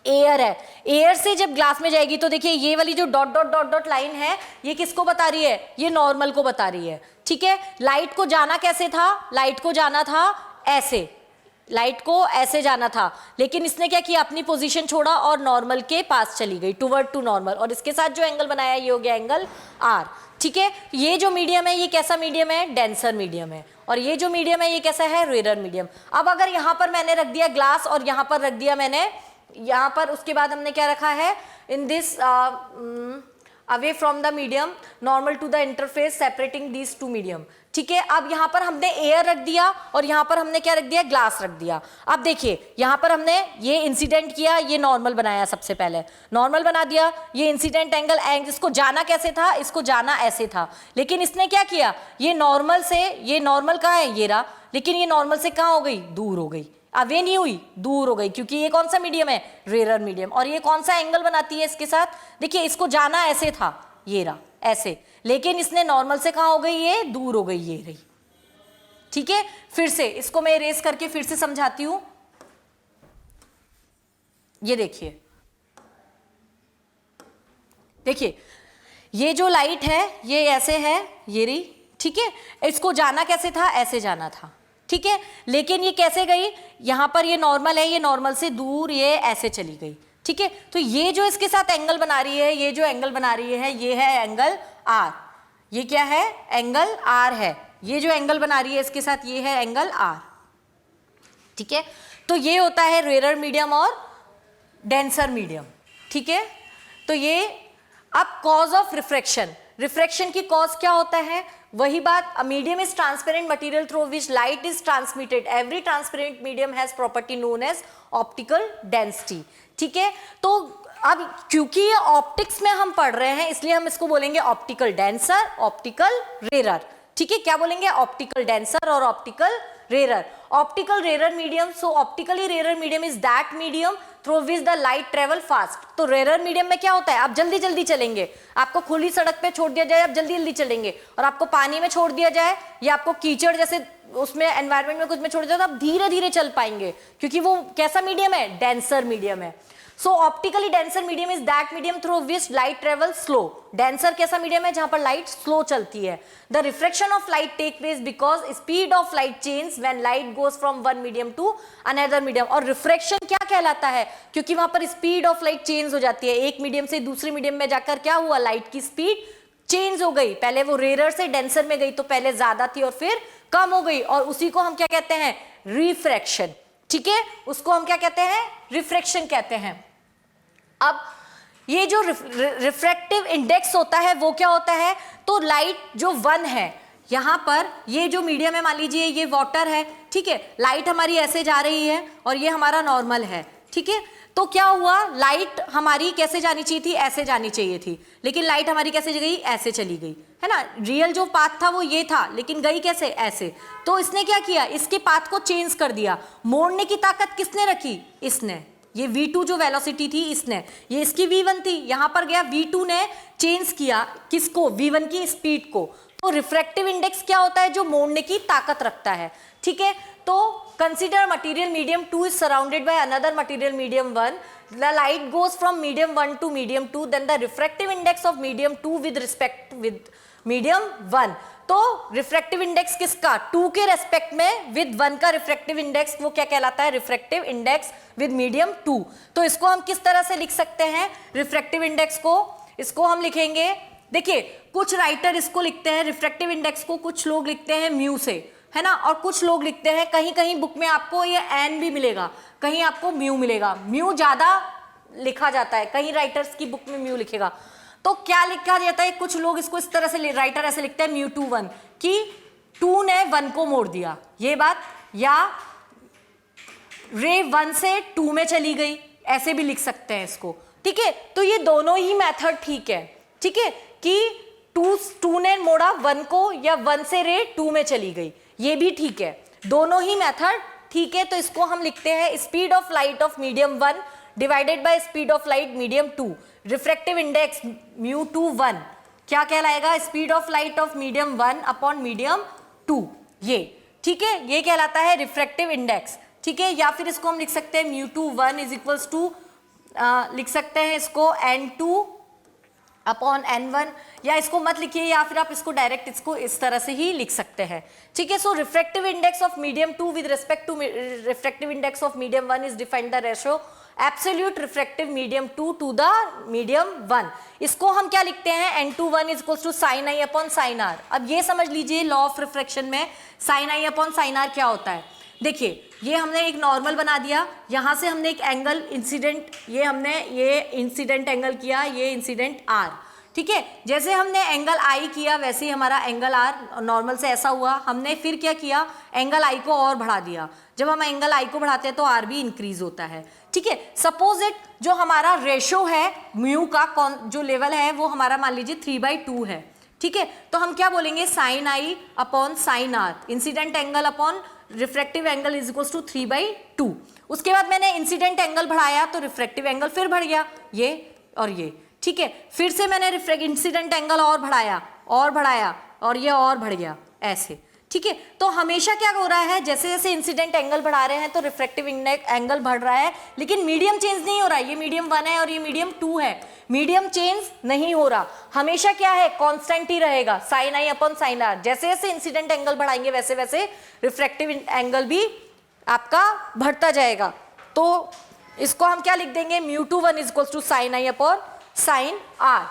A: एयर है। एयर से जब ग्लास में जाएगी तो देखिए ये वाली जो dot dot dot dot line है ये किसको बता रही है, ये नॉर्मल को बता रही है। ठीक है, लाइट को जाना कैसे था, लाइट को जाना था ऐसे, लाइट को ऐसे जाना था, लेकिन इसने क्या किया, अपनी पोजीशन छोड़ा और नॉर्मल के पास चली गई, टूवर्ड टू नॉर्मल, और इसके साथ जो एंगल बनाया ये हो गया एंगल R। ठीक है, ये जो मीडियम है ये कैसा मीडियम है, डेंसर मीडियम है, और ये जो मीडियम है ये कैसा है, रेयर मीडियम। अब अगर यहाँ पर मैंने रख दिया ग्लास और यहाँ पर रख दिया मैंने यहाँ पर, उसके बाद हमने क्या रखा है, in this away from the medium normal to the interface separating these two medium. ठीक है, अब यहाँ पर हमने एयर रख दिया और यहाँ पर हमने क्या रख दिया, ग्लास रख दिया। अब देखिए यहाँ पर हमने ये इंसिडेंट किया, ये नॉर्मल बनाया, सबसे पहले नॉर्मल बना दिया, ये इंसिडेंट एंगल, इसको जाना कैसे था, इसको जाना ऐसे था, लेकिन इसने क्या किया, ये नॉर्मल से, ये नॉर्मल कहाँ है, ये रहा, लेकिन ये नॉर्मल से कहाँ हो गई, दूर हो गई, अवे नहीं हुई, दूर हो गई, क्योंकि ये कौन सा मीडियम है, रेयर मीडियम। और ये कौन सा एंगल बनाती है इसके साथ, देखिए इसको जाना ऐसे था, ये रहा ऐसे, लेकिन इसने नॉर्मल से कहाँ हो गई, ये दूर हो गई, ये रही। ठीक है, फिर से इसको मैं इरेज करके फिर से समझाती हूं। ये देखिए, देखिए ये जो लाइट है ये ऐसे है, ये रही। ठीक है, इसको जाना कैसे था, ऐसे जाना था। ठीक है, लेकिन ये कैसे गई, यहां पर ये नॉर्मल है, ये नॉर्मल से दूर ये ऐसे चली गई। ठीक है, तो ये जो इसके साथ एंगल बना रही है, ये जो एंगल बना रही है ये है एंगल R। ये क्या है, एंगल R है। ये जो एंगल बना रही है इसके साथ ये है एंगल R। ठीक है, तो ये होता है रेयर मीडियम और डेंसर मीडियम। ठीक है, तो ये अब कॉज ऑफ रिफ्रैक्शन, रिफ्रैक्शन की कॉज क्या होता है, वही बात, a medium is transparent material through which light is transmitted. Every transparent medium has property known as optical density. ठीक है, तो अब क्योंकि ये ऑप्टिक्स में हम पढ़ रहे हैं इसलिए हम इसको बोलेंगे ऑप्टिकल डेंसर, ऑप्टिकल रेयर। ठीक है, क्या बोलेंगे, ऑप्टिकल डेंसर और optical rare. Optical rare medium, so optically rare medium is that medium through which the light travel fast. तो रेयर मीडियम में क्या होता है, आप जल्दी जल्दी चलेंगे, आपको खुली सड़क पे छोड़ दिया जाए आप जल्दी जल्दी चलेंगे, और आपको पानी में छोड़ दिया जाए या आपको कीचड़ जैसे उसमें एनवायरमेंट में कुछ में छोड़ दिया तो आप धीरे धीरे चल पाएंगे, क्योंकि वो कैसा मीडियम है, डेंसर मीडियम है। So optically denser medium is that medium through which light travel slow. Denser कैसा मीडियम है, जहां पर लाइट स्लो चलती है। The refraction of light take place because speed of light change when light goes from one medium to another medium. और refraction क्या कहलाता है, क्योंकि वहां पर स्पीड ऑफ लाइट चेंज हो जाती है, एक मीडियम से दूसरे मीडियम में जाकर क्या हुआ, लाइट की स्पीड चेंज हो गई, पहले वो रेयर से डेंसर में गई तो पहले ज्यादा थी और फिर कम हो गई, और उसी को हम क्या कहते हैं, रिफ्रैक्शन। ठीक है, उसको हम क्या कहते हैं, रिफ्रैक्शन कहते हैं। अब ये जो रिफ्रैक्टिव इंडेक्स होता है वो क्या होता है, तो लाइट जो वन है, यहां पर ये जो मीडियम है, मान लीजिए ये वाटर है, ठीक है, लाइट हमारी ऐसे जा रही है और ये हमारा नॉर्मल है, ठीक है, तो क्या हुआ, लाइट हमारी कैसे जानी चाहिए थी, ऐसे जानी चाहिए थी, लेकिन लाइट हमारी कैसे गई, ऐसे चली गई, है ना। रियल जो पाथ था वो ये था, लेकिन गई कैसे, ऐसे। तो इसने क्या किया, इसके पाथ को चेंज कर दिया। मोड़ने की ताकत किसने रखी, इसने। ये v2 जो वेलोसिटी थी इसने, ये इसकी v1 थी, यहां पर गया v2 ने चेंज किया किसको, v1 की स्पीड को। तो रिफ्रैक्टिव इंडेक्स क्या होता है, जो मोड़ने की ताकत रखता है। ठीक है, तो consider material medium 2 is surrounded by another material medium 1, the light goes from medium 1 to medium 2, then the refractive index of medium 2 with respect with medium 1। तो रिफ्रैक्टिव इंडेक्स किसका, 2 के रेस्पेक्ट में विद 1 का रिफ्रैक्टिव इंडेक्स वो क्या कहलाता है, refractive index with medium 2। तो इसको हम किस तरह से लिख सकते हैं, रिफ्रैक्टिव इंडेक्स को, इसको हम लिखेंगे, देखिए कुछ राइटर इसको लिखते हैं रिफ्रैक्टिव इंडेक्स को, कुछ लोग लिखते हैं म्यू से, है ना, और कुछ लोग लिखते हैं, कहीं कहीं बुक में आपको ये एन भी मिलेगा, कहीं आपको म्यू मिलेगा, म्यू ज्यादा लिखा जाता है, कहीं राइटर्स की बुक में म्यू लिखेगा। तो क्या लिखा जाता है, कुछ लोग इसको इस तरह से राइटर ऐसे लिखते हैं म्यू 2 1, कि 2 ने 1 को मोड़ दिया, ये बात, या रे 1 से 2 में चली गई, ऐसे भी लिख सकते हैं इसको। ठीक है, तो ये दोनों ही मेथड ठीक है, ठीक है, कि 2 ने मोड़ा 1 को, या 1 से रे 2 में चली गई, ये भी ठीक है, दोनों ही मेथड ठीक है। तो इसको हम लिखते हैं speed of light of medium 1 divided by speed of light medium 2, refractive index mu 2 1 क्या कहलाएगा, speed of light of medium 1 upon medium 2, ये ठीक है, ये कहलाता है रिफ्रैक्टिव इंडेक्स। ठीक है, या फिर इसको हम लिख सकते हैं म्यू 2 1 इज इक्वल्स टू, लिख सकते हैं इसको n2 अपॉन n1, या इसको मत लिखिए, या फिर आप इसको डायरेक्ट इसको इस तरह से ही लिख सकते हैं। ठीक है, so refractive index of medium 2 with respect to refractive index of medium 1 is defined the ratio absolute refractive medium 2 to the medium 1। इसको हम क्या लिखते हैं, n21 is equals to sine i upon sine r। अब ये समझ लीजिए law of refraction में sine i upon sine r क्या होता है। देखिए ये हमने एक नॉर्मल बना दिया, यहां से हमने एक एंगल इंसिडेंट, ये हमने ये इंसिडेंट एंगल किया, ये इंसिडेंट r। ठीक है, जैसे हमने एंगल I किया वैसे ही हमारा एंगल R नॉर्मल से ऐसा हुआ, हमने फिर क्या किया, एंगल I को और बढ़ा दिया, जब हम एंगल I को बढ़ाते हैं तो R भी इंक्रीज होता है। ठीक है, सपोज इट जो हमारा रेशो है म्यू का जो लेवल है वो हमारा मान लीजिए 3/2 है। ठीक है, तो हम क्या बोलेंगे, sine I upon sine R, incident angle upon refractive angle is equals to 3/2। उसके बाद मैंने इंसिडेंट एंगल बढ़ाया तो रिफ्रैक्टिव एंगल फिर बढ़ गया, ये और ये। ठीक है, फिर से मैंने इंसिडेंट एंगल और बढ़ाया और ये और बढ़ गया, ऐसे। ठीक है, तो हमेशा क्या हो रहा है, जैसे जैसे इंसिडेंट एंगल बढ़ा रहे हैं तो रिफ्रैक्टिव एंगल बढ़ रहा है, लेकिन मीडियम चेंज नहीं हो रहा है। ये मीडियम 1 है और ये मीडियम 2 है, मीडियम चेंज नहीं हो रहा, हमेशा क्या है, कांस्टेंट ही रहेगा, sine I upon sine R। जैसे जैसे इंसिडेंट एंगल बढ़ाएंगे वैसे वैसे रिफ्रैक्टिव एंगल भी आपका बढ़ता जाएगा। तो इसको हम क्या लिख देंगे, mu 2 1 is equals to sine I upon sine R।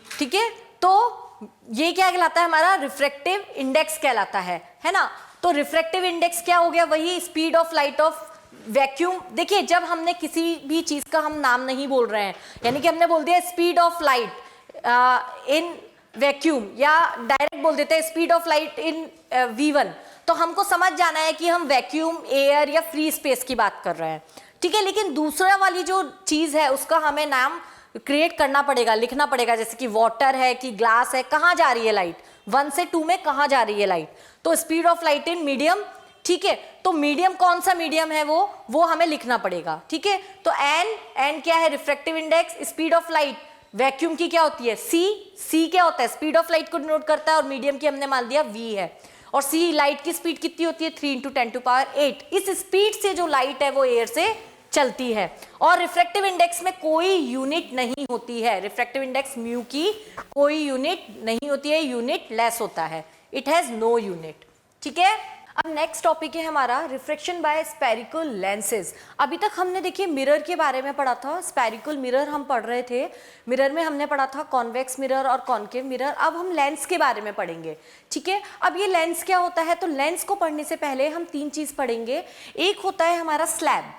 A: ठीक है, तो ये क्या कहलाता है, हमारा रिफ्रैक्टिव इंडेक्स कहलाता है ना। तो रिफ्रैक्टिव इंडेक्स क्या हो गया, वही speed of light of vacuum. देखिए जब हमने किसी भी चीज का हम नाम नहीं बोल रहे हैं, यानी कि हमने बोल दिया speed of light in vacuum, या डायरेक्ट बोल देते हैं speed of light in V1, तो हमको समझ जाना है कि हम वैक्यूम, एयर या फ्री स्पेस की बात कर रहे हैं। ठीक है, लेकिन दूसरा वाली जो चीज है उसका हमें नाम क्रिएट करना पड़ेगा, लिखना पड़ेगा, जैसे कि वाटर है कि ग्लास है, कहाँ जा रही है लाइट, 1 से 2 में कहाँ जा रही है लाइट, तो speed of light in medium, ठीक है। तो मीडियम कौन सा मीडियम है वो हमें लिखना पड़ेगा, ठीक है। तो एन क्या है, refractive index, speed of light vacuum की क्या होती है, सी क्या होता है, स्पीड ऑफ लाइट को डिनोट करता है, और मीडियम की हमने मान लिया v है, और सी लाइट की स्पीड कितनी होती है, 3 × 10⁸। इस स्पीड से जो लाइट है वो एयर से चलती है, और रिफ्रैक्टिव इंडेक्स में कोई यूनिट नहीं होती है, रिफ्रैक्टिव इंडेक्स म्यू की कोई यूनिट नहीं होती है, यूनिट लेस होता है, इट हैज नो यूनिट, ठीक है। अब नेक्स्ट टॉपिक है हमारा रिफ्रैक्शन बाय स्फेरिकल लेंसेज। अभी तक हमने देखिए मिरर के बारे में पढ़ा था, स्फेरिकल मिरर हम पढ़ रहे थे, मिरर में हमने पढ़ा था कॉन्वेक्स मिरर और कॉन्केव मिरर। अब हम लेंस के बारे में पढ़ेंगे, ठीक है। अब ये लेंस क्या होता है, तो लेंस को पढ़ने से पहले हम 3 चीज पढ़ेंगे। एक होता है हमारा स्लैब,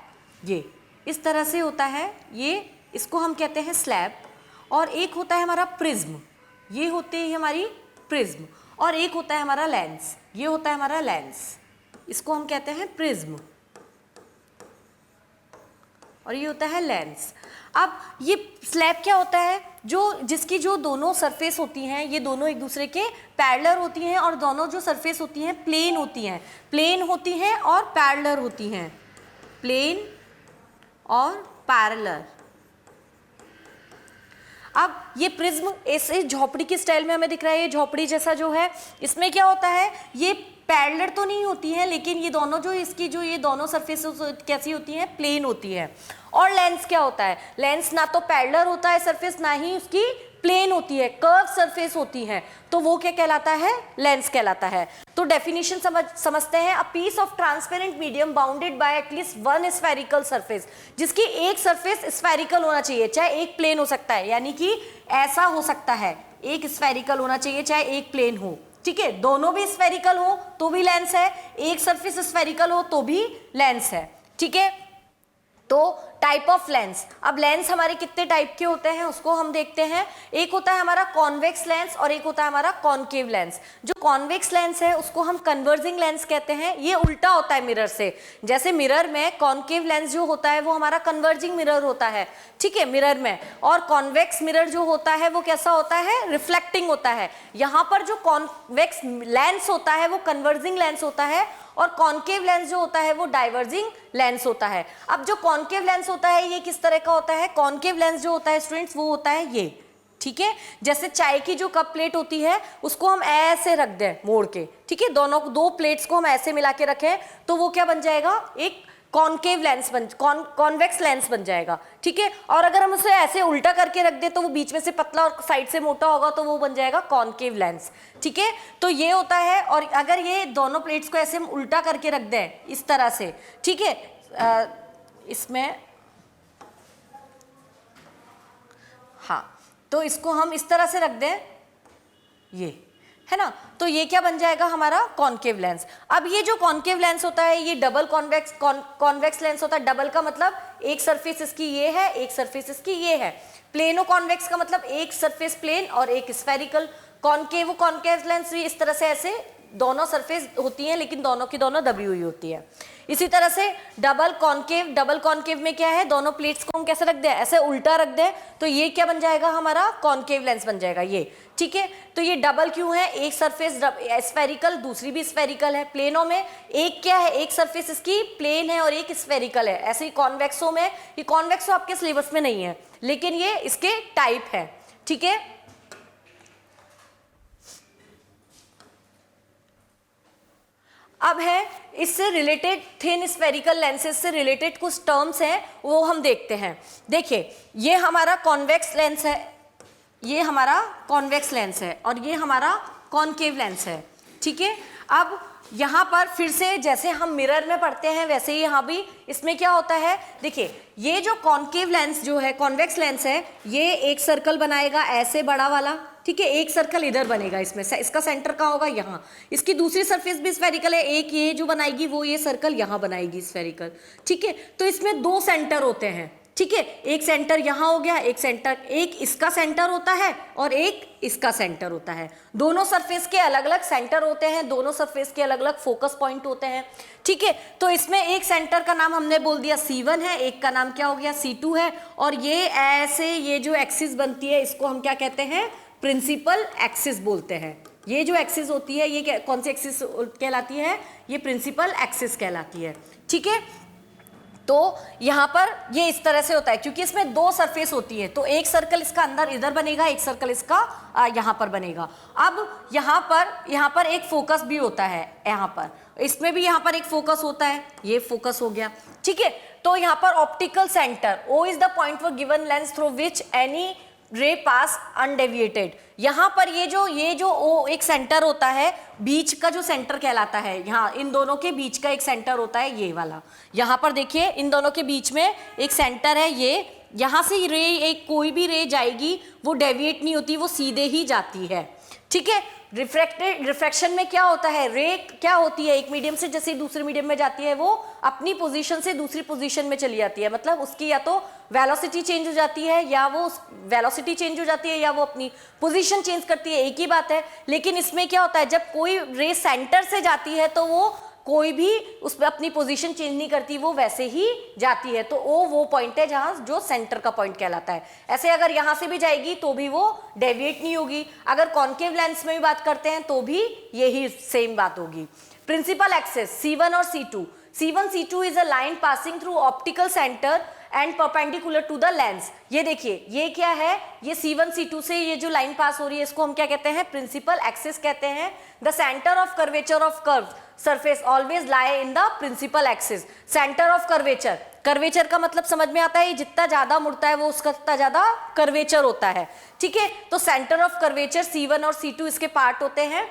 A: ये इस तरह से होता है, ये इसको हम कहते हैं स्लैब, और एक होता है हमारा प्रिज्म, ये होती है हमारी प्रिज्म, और एक होता है हमारा लेंस, ये होता है हमारा लेंस, इसको हम कहते हैं प्रिज्म, और ये होता है लेंस। अब ये स्लैब क्या होता है, जिसकी जो दोनों सरफेस होती हैं, ये दोनों एक दूसरे के पैरेलल होती हैं, और दोनों जो सरफेस होती हैं प्लेन होती हैं और पैरेलल होती हैं, प्लेन और पैरेलल। अब ये प्रिज्म ऐसे झोपड़ी की स्टाइल में हमें दिख रहा है, ये झोपड़ी जैसा जो है, इसमें क्या होता है, ये पैरेलल तो नहीं होती है, लेकिन ये दोनों जो इसकी जो ये दोनों सरफेस कैसी होती हैं, प्लेन होती है। और लेंस क्या होता है, लेंस ना तो पैरेलल होता है सरफेस, ना ही उसकी प्लेन होती है, कर्व सरफेस होती है, तो वो क्या कहलाता है, लेंस कहलाता है। तो डेफिनेशन समझते हैं, a piece of transparent medium bounded by at least 1 spherical surface, जिसकी एक सरफेस स्फेरिकल होना चाहिए, चाहे एक प्लेन हो सकता है, यानी कि ऐसा हो सकता है, एक स्फेरिकल होना चाहिए चाहे एक प्लेन हो, ठीक है। दोनों भी स्फेरिकल हो तो भी लेंस है, एक सरफेस स्फेरिकल हो तो भी लेंस है, ठीक है। तो टाइप ऑफ लेंस, अब लेंस हमारे कितने टाइप के होते हैं उसको हम देखते हैं। एक होता है हमारा कॉन्वेक्स लेंस और एक होता है हमारा कॉनकेव लेंस। जो कॉन्वेक्स लेंस है उसको हम कन्वर्जिंग लेंस कहते हैं, ये उल्टा होता है मिरर से, जैसे मिरर में कॉनकेव लेंस जो होता है वो हमारा कन्वर्जिंग मिरर होता है, ठीक है, मिरर में, और कॉन्वेक्स मिरर जो होता है वो कैसा होता है, रिफ्लेक्टिंग होता है। यहाँ पर जो कॉन्वेक्स लेंस होता है वो कन्वर्जिंग लेंस होता है, और कॉनकेव लेंस जो होता है वो डाइवर्जिंग लेंस होता है। अब जो कॉनकेव लेंस होता है ये किस तरह का होता है, कॉनकेव लेंस जो होता है स्टूडेंट्स वो होता है ये, ठीक है, जैसे चाय की जो कप प्लेट होती है उसको हम ऐसे रख दें मोड़ के, ठीक है, दोनों 2 प्लेट्स को हम ऐसे मिला के रखें तो वो क्या बन जाएगा, एक कॉनकेव लेंस कॉन्वेक्स लेंस बन जाएगा, ठीक है। और अगर हम उसे ऐसे उल्टा करके रख दे तो वो बीच में से पतला और साइड से मोटा होगा तो वो बन जाएगा कॉनकेव लेंस, ठीक है। तो ये होता है, और अगर ये दोनों प्लेट्स को ऐसे हम उल्टा करके रख दें इस तरह से, ठीक है, इसमें हाँ, तो इसको हम इस तरह से रख दें, ये है ना, तो ये क्या बन जाएगा हमारा कॉनकेव लेंस। अब ये जो कॉनकेव लेंस होता है ये डबल कॉन्वेक्स लेंस होता है। डबल का मतलब एक सरफेस इसकी ये है, एक सरफेस इसकी ये है। प्लेनो कॉन्वेक्स का मतलब एक सरफेस प्लेन और एक स्फेरिकल। कॉनकेव लेंस भी इस तरह से ऐसे दोनों सरफेस होती हैं लेकिन दोनों की दोनों दबी हुई होती है। इसी तरह से डबल कॉनकेव में क्या है, दोनों प्लेट्स को हम कैसे रख दें, ऐसे उल्टा रख दें तो ये क्या बन जाएगा हमारा कॉनकेव लेंस बन जाएगा ये, ठीक है। तो ये डबल क्यों है, एक सरफेस स्फेरिकल दूसरी भी स्फेरिकल है। प्लेनों में एक क्या है, एक सरफेस इसकी प्लेन है और एक स्फेरिकल है। ऐसे ही कॉन्वेक्सो में, ये कॉन्वेक्सो आपके सिलेबस में नहीं है लेकिन ये इसके टाइप है, ठीक है। अब है इससे रिलेटेड थिन स्फेरिकल लेंसेज से रिलेटेड कुछ टर्म्स हैं वो हम देखते हैं। देखिए ये हमारा कॉन्वेक्स लेंस है, ये हमारा कॉन्वेक्स लेंस है और ये हमारा कॉनकेव लेंस है, ठीक है। अब यहाँ पर फिर से जैसे हम मिरर में पढ़ते हैं वैसे ही यहाँ भी इसमें क्या होता है, देखिए ये जो कॉनकेव लेंस जो है, कॉन्वेक्स लेंस है, ये एक सर्कल बनाएगा ऐसे बड़ा वाला, ठीक है, एक सर्कल इधर बनेगा इसमें, इसका सेंटर कहाँ होगा, यहाँ। इसकी दूसरी सरफेस भी स्फेरिकल है, एक ये जो बनाएगी वो ये सर्कल यहाँ बनाएगी स्फेरिकल, ठीक है। तो इसमें 2 सेंटर होते हैं, ठीक है, एक सेंटर यहाँ हो गया, एक सेंटर, एक इसका सेंटर होता है और एक इसका सेंटर होता है। दोनों सरफेस के अलग अलग सेंटर होते हैं, दोनों सरफेस के अलग अलग फोकस पॉइंट होते हैं। ठीक है, तो इसमें एक सेंटर का नाम हमने बोल दिया C1 है, एक का नाम क्या हो गया C2 है, और ये ऐसे ये जो एक्सिस बनती है इसको हम क्या कहते हैं, प्रिंसिपल एक्सिस बोलते हैं। ये जो एक्सिस होती है ये कौन सी एक्सिस कहलाती है, ये प्रिंसिपल एक्सिस कहलाती है। ठीक है, तो यहाँ पर ये इस तरह से होता है क्योंकि इसमें दो सरफेस होती है, तो एक सर्कल इसका अंदर इधर बनेगा, एक सर्कल इसका यहाँ पर बनेगा। अब यहाँ पर एक फोकस भी होता है, यहाँ पर इसमें भी यहाँ पर एक फोकस होता है, ये फोकस हो गया। ठीक है, तो यहाँ पर optical centre O is the point for given lens through which any रे पास अनडेविएटेड। यहाँ पर ये जो O एक सेंटर होता है, बीच का जो सेंटर कहलाता है, यहाँ इन दोनों के बीच का एक सेंटर होता है ये वाला। यहाँ पर देखिए इन दोनों के बीच में एक सेंटर है, ये यहाँ से रे एक कोई भी रे जाएगी वो डेविएट नहीं होती, वो सीधे ही जाती है। ठीक है, रिफ्रैक्शन में क्या होता है, रे क्या होती है, एक मीडियम से जैसे दूसरे मीडियम में जाती है वो अपनी पोजीशन से दूसरी पोजीशन में चली जाती है, मतलब उसकी या तो वेलोसिटी चेंज हो जाती है या वो वेलोसिटी चेंज हो जाती है या वो अपनी पोजीशन चेंज करती है, एक ही बात है। लेकिन इसमें क्या होता है, जब कोई रे सेंटर से जाती है तो वो कोई भी उस पर अपनी पोजीशन चेंज नहीं करती, वो वैसे ही जाती है। तो वो पॉइंट है जहां जो सेंटर का पॉइंट कहलाता है। ऐसे अगर यहां से भी जाएगी तो भी वो डेविएट नहीं होगी। अगर कॉन्केव लेंस में भी बात करते हैं तो भी यही सेम बात होगी। प्रिंसिपल एक्सिस C1 और C2। C1 C2 is a line passing through optical centre and perpendicular to the lens. ये देखिए ये क्या है, ये C1 C2 से ये जो लाइन पास हो रही है इसको हम क्या कहते हैं, प्रिंसिपल एक्सिस कहते हैं। The centre of curvature of curve surface always lie in the principal axis. Centre of curvature, curvature का मतलब समझ में आता है, जितना ज्यादा मुड़ता है वो उसका उतना ज्यादा कर्वेचर होता है। ठीक है, तो सेंटर ऑफ कर्वेचर C1 और C2 इसके पार्ट होते हैं।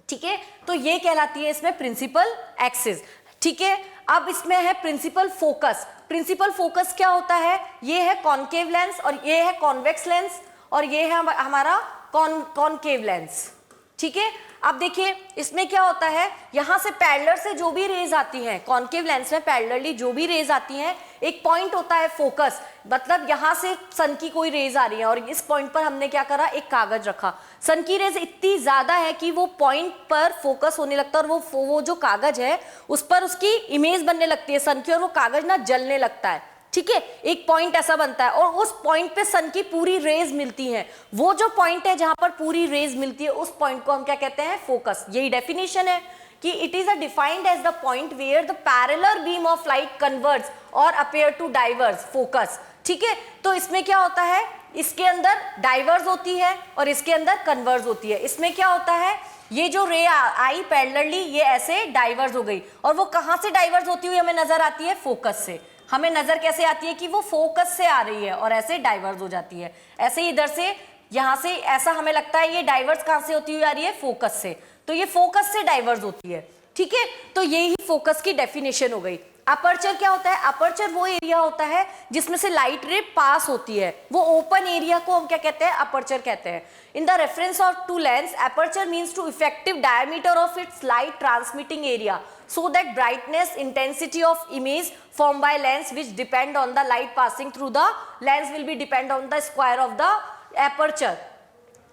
A: ठीक है, तो ये कहलाती है इसमें प्रिंसिपल एक्सिस। ठीक है, अब इसमें है प्रिंसिपल फोकस। प्रिंसिपल फोकस क्या होता है, ये है कॉनकेव लेंस और ये है कॉन्वेक्स लेंस और ये है हमारा कॉनकेव लेंस। ठीक है, अब देखिए इसमें क्या होता है, यहां से पैरेलल से जो भी रेज आती हैं, कॉनकेव लेंस में पैरेलली जो भी रेज आती हैं, एक पॉइंट होता है फोकस, मतलब यहां से सन की कोई रेज आ रही है और इस पॉइंट पर हमने क्या करा, एक कागज रखा। सन की रेज इतनी ज्यादा है कि वो पॉइंट पर फोकस होने लगता है और वो जो कागज है उस पर उसकी इमेज बनने लगती है सन की, और वो कागज ना जलने लगता है। ठीक है, एक पॉइंट ऐसा बनता है और उस पॉइंट पे सन की पूरी रेज मिलती है। वो जो पॉइंट है जहां पर पूरी रेज मिलती है उस पॉइंट को हम क्या कहते हैं, फोकस। यही डेफिनेशन है कि it is defined as the point where the parallel beam of light converge और अपेयर टू डाइवर्ज, फोकस। ठीक है, तो इसमें क्या होता है, इसके अंदर डाइवर्ज होती है और इसके अंदर कन्वर्ज होती है। इसमें क्या होता है, ये जो रे आई पैरेलली ये ऐसे डाइवर्ज हो गई और वो कहां से डाइवर्ज होती हुई हमें नजर आती है, फोकस से। हमें नजर कैसे आती है कि वो फोकस से आ रही है और ऐसे डाइवर्स हो जाती है। ऐसे इधर से यहां से ऐसा हमें लगता है ये डाइवर्स कहां से होती हुई आ रही है, फोकस से, तो ये फोकस से डाइवर्स होती है। ठीक है, तो यही फोकस की डेफिनेशन हो गई। अपर्चर क्या होता है, अपर्चर वो एरिया होता है जिसमें से लाइट रे पास होती है, वो ओपन एरिया को हम क्या कहते हैं, अपर्चर कहते हैं। In the reference of to lens, aperture means to effective diameter of its light transmitting area, so that brightness intensity of image formed by lens which depend on the light passing through the lens will be depend on the square of the aperture।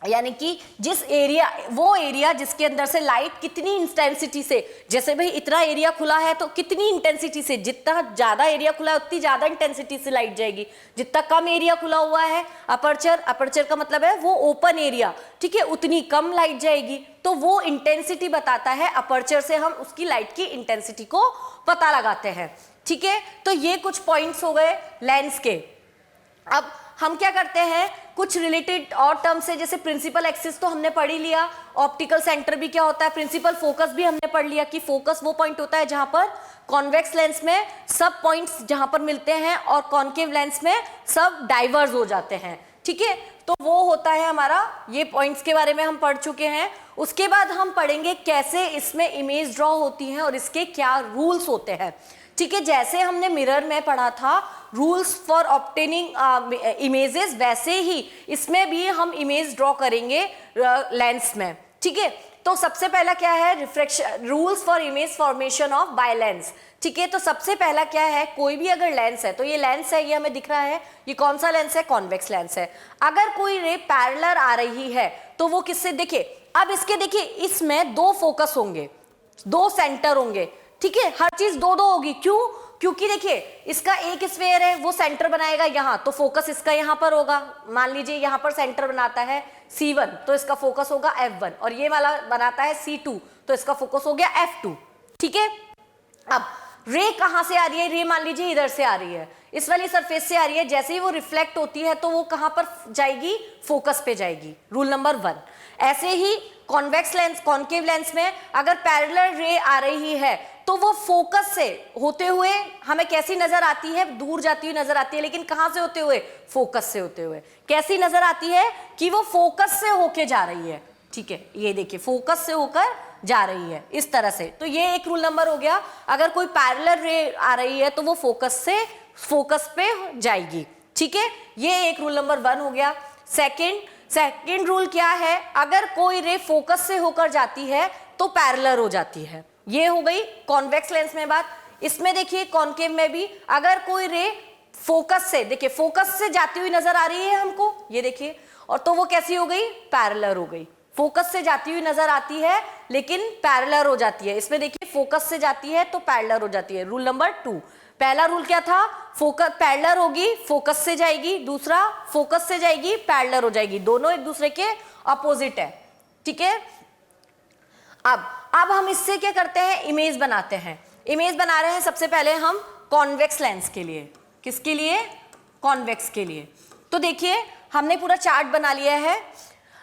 A: यानी कि जिस area, वो area जिसके अंदर से light कितनी intensity से, जैसे भाई इतना एरिया खुला है तो कितनी इंटेंसिटी से, जितना ज्यादा एरिया खुला है उतनी ज्यादा इंटेंसिटी से लाइट जाएगी। जितना कम एरिया खुला हुआ है अपर्चर, अपर्चर का मतलब है वो ओपन एरिया, ठीक है, उतनी कम लाइट जाएगी। तो वो इंटेंसिटी बताता है, अपर्चर से हम उसकी लाइट की इंटेंसिटी को पता लगाते हैं। ठीक है, तो ये कुछ पॉइंट्स हो गए लेंस के। अब हम क्या करते हैं, कुछ रिलेटेड और टर्म्स है, जैसे प्रिंसिपल एक्सिस तो हमने पढ़ ही लिया, ऑप्टिकल सेंटर भी क्या होता है, प्रिंसिपल फोकस भी हमने पढ़ लिया कि फोकस वो पॉइंट होता है जहां पर कॉन्वेक्स लेंस में सब पॉइंट्स जहां पर मिलते हैं और कॉन्केव लेंस में सब डाइवर्ज हो जाते हैं। ठीक है, तो वो होता है हमारा, ये पॉइंट्स के बारे में हम पढ़ चुके हैं। उसके बाद हम पढ़ेंगे कैसे इसमें इमेज ड्रॉ होती है और इसके क्या रूल्स होते हैं। ठीक है, जैसे हमने मिरर में पढ़ा था रूल्स फॉर ऑब्टेनिंग इमेजेस, वैसे ही इसमें भी हम इमेज ड्रॉ करेंगे लेंस में। ठीक है, तो सबसे पहला क्या है, refraction, rules for image formation of by lens. ठीक है, तो सबसे पहला क्या है, कोई भी अगर लेंस है, तो ये लेंस है, ये हमें दिख रहा है, ये कौन सा लेंस है, कॉन्वेक्स लेंस है। अगर कोई रे पैरेलल आ रही है तो वो किससे, देखिए अब इसके, देखिए इसमें दो फोकस होंगे, दो सेंटर होंगे, ठीक है, हर चीज दो दो होगी, क्यों, क्योंकि देखिए इसका एक स्फीयर है, वो सेंटर बनाएगा यहां, तो फोकस इसका यहां पर होगा। मान लीजिए यहां पर सेंटर बनाता है C1, तो इसका फोकस होगा F1, और ये वाला बनाता है C2, तो इसका फोकस हो गया F2, ठीक है। अब रे कहां से आ रही है, रे मान लीजिए इधर से आ रही है, इस वाली सरफेस से आ रही है, जैसे ही वो रिफ्लेक्ट होती है तो वो कहां पर जाएगी, फोकस पे जाएगी, रूल नंबर 1। ऐसे ही कॉन्वेक्स लेंस, कॉन्केव लेंस में अगर पैरेलल रे आ रही है तो वो फोकस से होते हुए हमें कैसी नजर आती है, दूर जाती हुई नजर आती है, लेकिन कहां से होते हुए, फोकस से होते हुए। कैसी नजर आती है कि वो फोकस से होके जा रही है, ठीक है, ये देखिए फोकस से होकर जा रही है इस तरह से। तो ये एक रूल नंबर हो गया, अगर कोई पैरेलल रे आ रही है तो वो फोकस से फोकस पे जाएगी, ठीक है, ये एक रूल नंबर 1 हो गया। सेकंड रूल क्या है, अगर कोई रे फोकस से होकर जाती है तो पैरेलल हो जाती है। ये हो गई कॉन्वेक्स लेंस में बात। इसमें देखिए कॉन्केव में भी अगर कोई रे फोकस से, देखिए फोकस से जाती हुई नजर आ रही है हमको, ये देखिए, और तो वो कैसी हो गई, पैरेलल हो गई। फोकस से जाती हुई नजर आती है लेकिन पैरेलल हो जाती है, इसमें देखिए फोकस से जाती है तो पैरेलल हो जाती है। रूल नंबर 2, पहला रूल क्या था, फोकस पैरेलल होगी, फोकस से जाएगी, दूसरा फोकस से जाएगी, पैरेलल हो जाएगी, दोनों एक दूसरे के अपोजिट है, ठीक है। अब हम इससे क्या करते हैं, इमेज बनाते हैं। इमेज बना रहे हैं सबसे पहले हम कॉन्वेक्स लेंस के लिए, किसके लिए, कॉन्वेक्स के लिए। तो देखिए हमने पूरा चार्ट बना लिया है।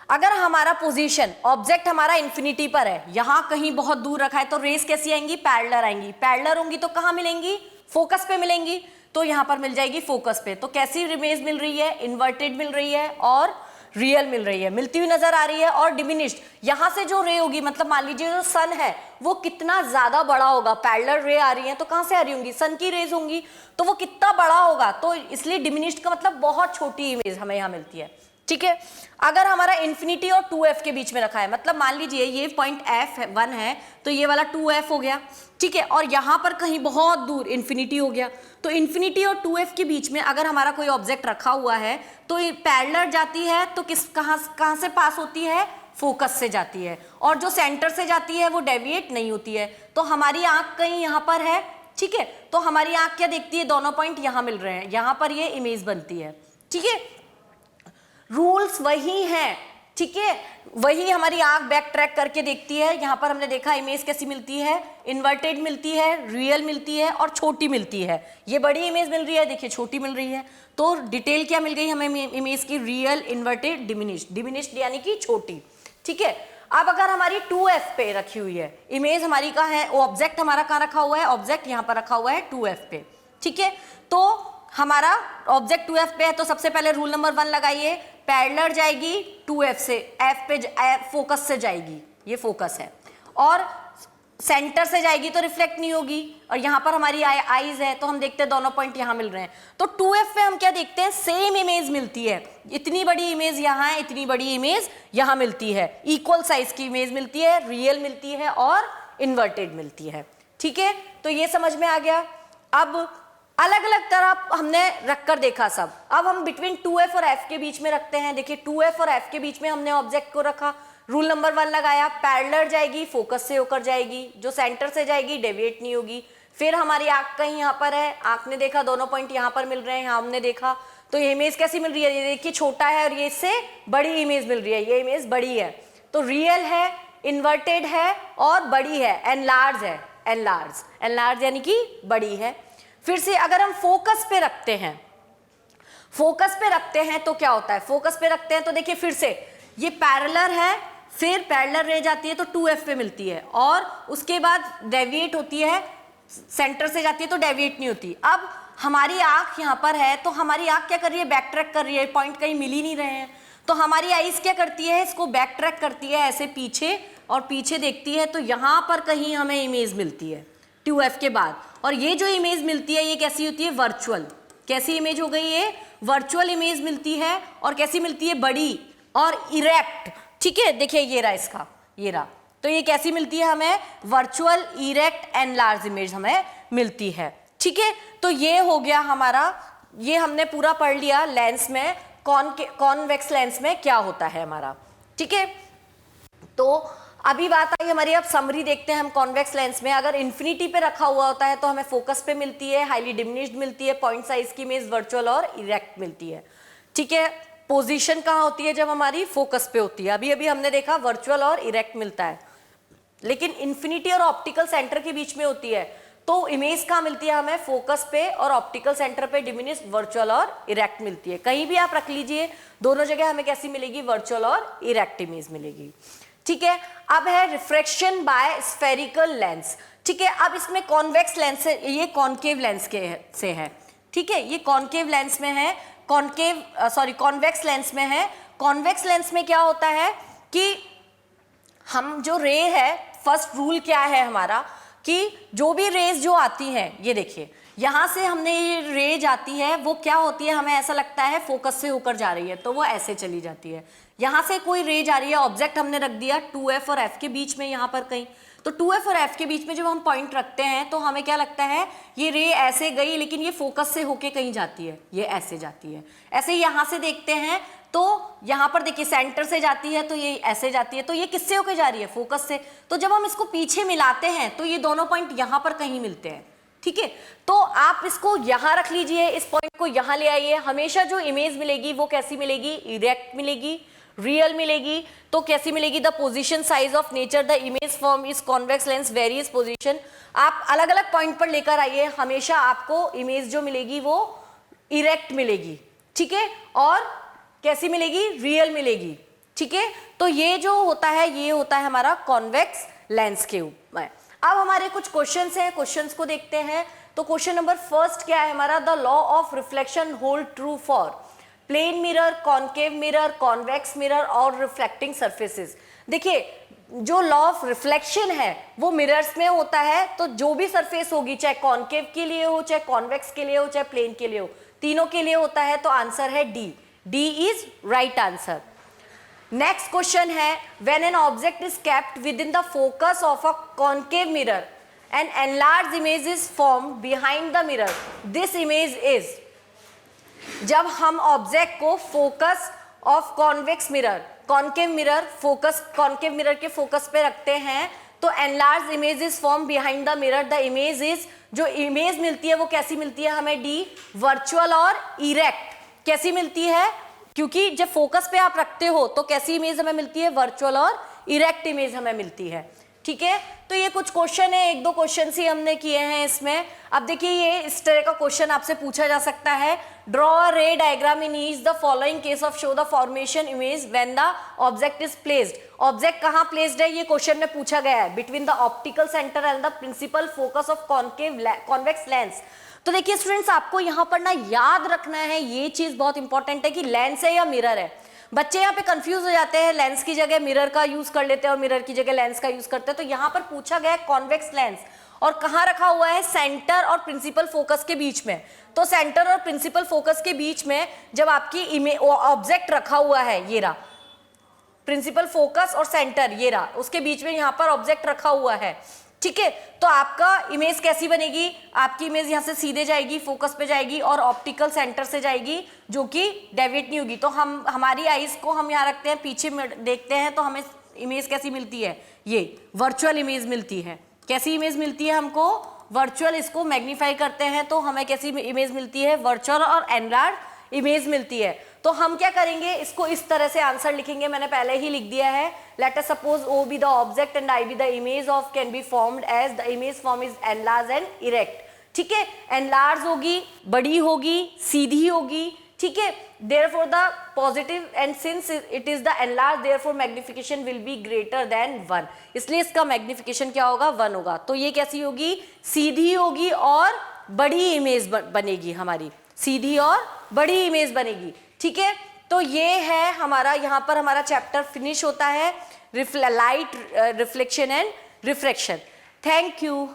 A: अगर हमारा पोजीशन, ऑब्जेक्ट हमारा इन्फिनिटी पर है, यहां कहीं बहुत दूर रखा है, तो रेस कैसी आएंगी, पैरेलल आएंगी। पैरेलल होंगी तो कहां मिलेंगी, फोकस पे मिलेंगी, तो यहां पर मिल जाएगी फोकस पे। तो कैसी इमेज मिल रही है, इन्वर्टेड मिल रही है और रियल मिल रही है, मिलती हुई नजर आ रही है और डिमिनिश्ड। यहां से जो रे होगी, मतलब मान लीजिए जो सन है वो कितना ज्यादा बड़ा होगा, पैरेलल रे आ रही है तो कहां से आ रही होंगी, सन की रेज होंगी, तो वो कितना बड़ा होगा, तो इसलिए डिमिनिश्ड का मतलब बहुत छोटी इमेज हमें यहां मिलती है, ठीक है। अगर हमारा इन्फिनिटी और 2f के बीच में रखा है, मतलब मान लीजिए ये पॉइंट F1 है तो ये वाला 2f हो गया, ठीक है, और यहां पर कहीं बहुत दूर इन्फिनिटी हो गया, तो इन्फिनिटी और 2f के बीच में अगर हमारा कोई ऑब्जेक्ट रखा हुआ है तो पैरेलल जाती है तो कहां से पास होती है, फोकस से जाती है, और जो सेंटर से जाती है वो डेविएट नहीं होती है। तो हमारी आंख कहीं यहां पर है, ठीक है, तो हमारी आंख क्या देखती है, दोनों पॉइंट यहां मिल रहे हैं, यहां पर ये इमेज बनती है, ठीक है। रूल्स वही हैं, ठीक है, वही हमारी आंख बैक ट्रैक करके देखती है। यहां पर हमने देखा इमेज कैसी मिलती है, इन्वर्टेड मिलती है, रियल मिलती है और छोटी मिलती है। ये बड़ी इमेज मिल रही है, देखिए छोटी मिल रही है, तो डिटेल क्या मिल गई हमें इमेज की, रियल, इन्वर्टेड, डिमिनिश्ड, डिमिनिश्ड यानी कि छोटी, ठीक है। अब अगर हमारी 2f पे रखी हुई है इमेज, हमारी कहाँ है, ऑब्जेक्ट हमारा कहाँ रखा हुआ है, ऑब्जेक्ट यहाँ पर रखा हुआ है 2f पे, ठीक है। तो हमारा ऑब्जेक्ट 2f पे है तो सबसे पहले रूल नंबर 1 लगाइए, पैरेलल जाएगी 2f से, f पे फोकस से जाएगी, ये फोकस है, और सेंटर से जाएगी तो रिफ्लेक्ट नहीं होगी, और यहां पर हमारी आईज है तो हम देखते हैं दोनों पॉइंट यहां मिल रहे हैं। तो 2f पे हम क्या देखते हैं, सेम इमेज मिलती है, इतनी बड़ी इमेज यहां है, इतनी बड़ी इमेज यहां मिलती है, इक्वल साइज की इमेज मिलती है, रियल मिलती है और इन्वर्टेड मिलती है, ठीक है। तो ये समझ में आ गया। अब अलग अलग तरह हमने रखकर देखा सब। अब हम बिटवीन 2f और f के बीच में रखते हैं। देखिए 2f और f के बीच में हमने ऑब्जेक्ट को रखा, रूल नंबर 1 लगाया, पैरेलल जाएगी, फोकस से होकर जाएगी, जो सेंटर से जाएगी डेविएट नहीं होगी। फिर हमारी आंख कहीं यहाँ पर है, आंख ने देखा दोनों पॉइंट यहाँ पर मिल रहे हैं, यहाँ हमने देखा, तो ये इमेज कैसी मिल रही है, ये देखिए छोटा है और ये इससे बड़ी इमेज मिल रही है, ये इमेज बड़ी है, तो रियल है, इन्वर्टेड है और बड़ी है, एनलार्ज है, एनलार्ज यानी कि बड़ी है। फिर से अगर हम फोकस पे रखते हैं, फोकस पे रखते हैं तो क्या होता है, फोकस पे रखते हैं तो देखिए फिर से ये पैरेलल है, फिर पैरेलल रह जाती है तो 2f पे मिलती है, और उसके बाद डेविएट होती है, सेंटर से जाती है तो डेविएट नहीं होती। अब हमारी आंख यहाँ पर है तो हमारी आंख क्या कर रही है, बैक ट्रैक कर रही है, पॉइंट कहीं मिल ही नहीं रहे हैं, तो हमारी आईज क्या करती है, इसको बैक ट्रैक करती है ऐसे पीछे, और पीछे देखती है तो यहाँ पर कहीं हमें इमेज मिलती है 2f के बाद, और ये जो इमेज मिलती है ये कैसी होती है, वर्चुअल। कैसी इमेज हो गई ये, वर्चुअल इमेज मिलती है, और कैसी मिलती है, बड़ी और इरेक्ट, ठीक है। देखिए ये रहा इसका, ये रहा, तो ये कैसी मिलती है हमें, वर्चुअल, इरेक्ट, एनलार्ज इमेज हमें मिलती है। ठीक है, तो ये हो गया हमारा, ये हमने पूरा पढ़ लिया लेंस में, कॉन्वेक्स लेंस में क्या होता है हमारा। ठीक है, तो अभी बात आई हमारी, अब समरी देखते हैं हम कॉन्वेक्स लेंस में। अगर इन्फिनिटी पे रखा हुआ होता है तो हमें फोकस पे मिलती है, हाईली डिमिनिश्ड मिलती है, पॉइंट साइज की इमेज वर्चुअल और इरेक्ट मिलती है। ठीक है, पोजीशन कहाँ होती है जब हमारी फोकस पे होती है, अभी अभी हमने देखा वर्चुअल और इरेक्ट मिलता है, लेकिन इन्फिनिटी और ऑप्टिकल सेंटर के बीच में होती है, तो इमेज कहाँ मिलती है हमें, फोकस पे और ऑप्टिकल सेंटर पे डिमिनिश्ड, वर्चुअल और इरेक्ट मिलती है। कहीं भी आप रख लीजिए, दोनों जगह हमें कैसी मिलेगी, वर्चुअल और इरेक्ट इमेज मिलेगी। ठीक है, अब है रिफ्रैक्शन बाय स्फेरिकल लेंस। ठीक है, अब इसमें कॉन्वेक्स लेंस है, ये कॉनकेव लेंस के से है। ठीक है, ये कॉनकेव लेंस में है, कॉन्वेक्स लेंस में है। कॉन्वेक्स लेंस में क्या होता है कि हम जो रे है, फर्स्ट रूल क्या है हमारा कि जो भी रेज जो आती हैं, ये देखिए यहाँ से हमने ये रे जाती है, वो क्या होती है, हमें ऐसा लगता है फोकस से होकर जा रही है, तो वो ऐसे चली जाती है। यहाँ से कोई रे जा रही है, ऑब्जेक्ट हमने रख दिया 2F और F के बीच में, यहाँ पर कहीं, तो 2F और F के बीच में जब हम पॉइंट रखते हैं तो हमें क्या लगता है, ये रे ऐसे गई, लेकिन ये फोकस से होके कहीं जाती है, ये ऐसे जाती है। ऐसे यहाँ से देखते हैं तो यहाँ पर देखिए सेंटर से जाती है, तो ये ऐसे जाती है, तो ये किससे होके जा रही है, फोकस से। तो जब हम इसको पीछे मिलाते हैं तो ये दोनों पॉइंट यहाँ पर कहीं मिलते हैं। ठीक है, तो आप इसको यहाँ रख लीजिए, इस पॉइंट को यहाँ ले आइए, हमेशा जो इमेज मिलेगी वो कैसी मिलेगी, इरेक्ट मिलेगी, रियल मिलेगी। तो कैसी मिलेगी, the position size of nature the image form is convex lens various position. आप अलग अलग पॉइंट पर लेकर आइए, हमेशा आपको इमेज जो मिलेगी वो इरेक्ट मिलेगी। ठीक है, और कैसी मिलेगी, रियल मिलेगी। ठीक है, तो ये जो होता है, ये होता है हमारा कॉन्वेक्स लेंस के ऊपर। अब हमारे कुछ क्वेश्चंस हैं, क्वेश्चंस को देखते हैं। तो क्वेश्चन नंबर फर्स्ट क्या है हमारा, the law of reflection hold true for plane mirror, concave mirror, convex mirror और रिफ्लेक्टिंग सरफेसेस। देखिए जो लॉ ऑफ रिफ्लेक्शन है वो मिरर्स में होता है, तो जो भी सरफेस होगी, चाहे कॉनकेव के लिए हो, चाहे कॉन्वेक्स के लिए हो, चाहे प्लेन के लिए हो, तीनों के लिए होता है। तो आंसर है D, D is right answer. Next question है, when an object is kept within the focus of a concave mirror an enlarge image is form behind the mirror, this image is. जब हम object को focus of convex mirror, concave mirror, focus concave mirror के focus पे रखते हैं, तो enlarge image is form behind the mirror, the image is, जो image मिलती है वो कैसी मिलती है हमें, डी, वर्चुअल और इरेक्ट। कैसी मिलती है, क्योंकि जब फोकस पे आप रखते हो तो कैसी इमेज हमें मिलती है, वर्चुअल और इरेक्ट इमेज हमें मिलती है। ठीक है, तो ये कुछ क्वेश्चन है, एक दो क्वेश्चन ही हमने किए हैं इसमें। अब देखिए ये इस तरह का क्वेश्चन आपसे पूछा जा सकता है, draw a ray diagram in each the following case of show the formation image when the object is placed. Object कहाँ प्लेस्ड है, ये क्वेश्चन में पूछा गया है, between the optical centre and the principal focus of convex lens. तो देखिए students, आपको यहाँ पर ना याद रखना है, ये चीज बहुत इंपॉर्टेंट है कि लेंस है या मिरर है। बच्चे यहाँ पे कंफ्यूज हो जाते हैं, लेंस की जगह मिरर का यूज कर लेते हैं और मिरर की जगह लेंस का यूज करते हैं। तो यहाँ पर पूछा गया है कॉन्वेक्स लेंस, और कहाँ रखा हुआ है, सेंटर और प्रिंसिपल फोकस के बीच में। तो सेंटर और प्रिंसिपल फोकस के बीच में जब आपकी ऑब्जेक्ट रखा हुआ है, ये रहा प्रिंसिपल फोकस और सेंटर, ये रहा, उसके बीच में यहाँ पर ऑब्जेक्ट रखा हुआ है। ठीक है, तो आपका इमेज कैसी बनेगी, आपकी इमेज यहाँ से सीधे जाएगी, फोकस पे जाएगी और ऑप्टिकल सेंटर से जाएगी, जो कि डेविएट नहीं होगी। तो हमारी आईज को हम यहाँ रखते हैं, पीछे देखते हैं, तो हमें इमेज कैसी मिलती है, ये वर्चुअल इमेज मिलती है। कैसी इमेज मिलती है हमको, वर्चुअल। इसको मैग्नीफाई करते हैं तो हमें कैसी इमेज मिलती है, वर्चुअल और एनलार्ज इमेज मिलती है। तो हम क्या करेंगे, इसको इस तरह से आंसर लिखेंगे, मैंने पहले ही लिख दिया है। Let us suppose O be the object and I be the image of can be formed as the image form is enlarged and erect। ठीक है, एनलार्ज होगी, बड़ी होगी, सीधी होगी। ठीक है, therefore the positive and since it is the enlarged therefore magnification will be greater than 1, इसलिए इसका मैग्निफिकेशन क्या होगा, 1 होगा। तो ये कैसी होगी, सीधी होगी और बड़ी इमेज बनेगी हमारी, सीधी और बड़ी इमेज बनेगी। ठीक है, तो ये है हमारा, यहाँ पर हमारा चैप्टर फिनिश होता है, light, reflection and refraction. Thank you.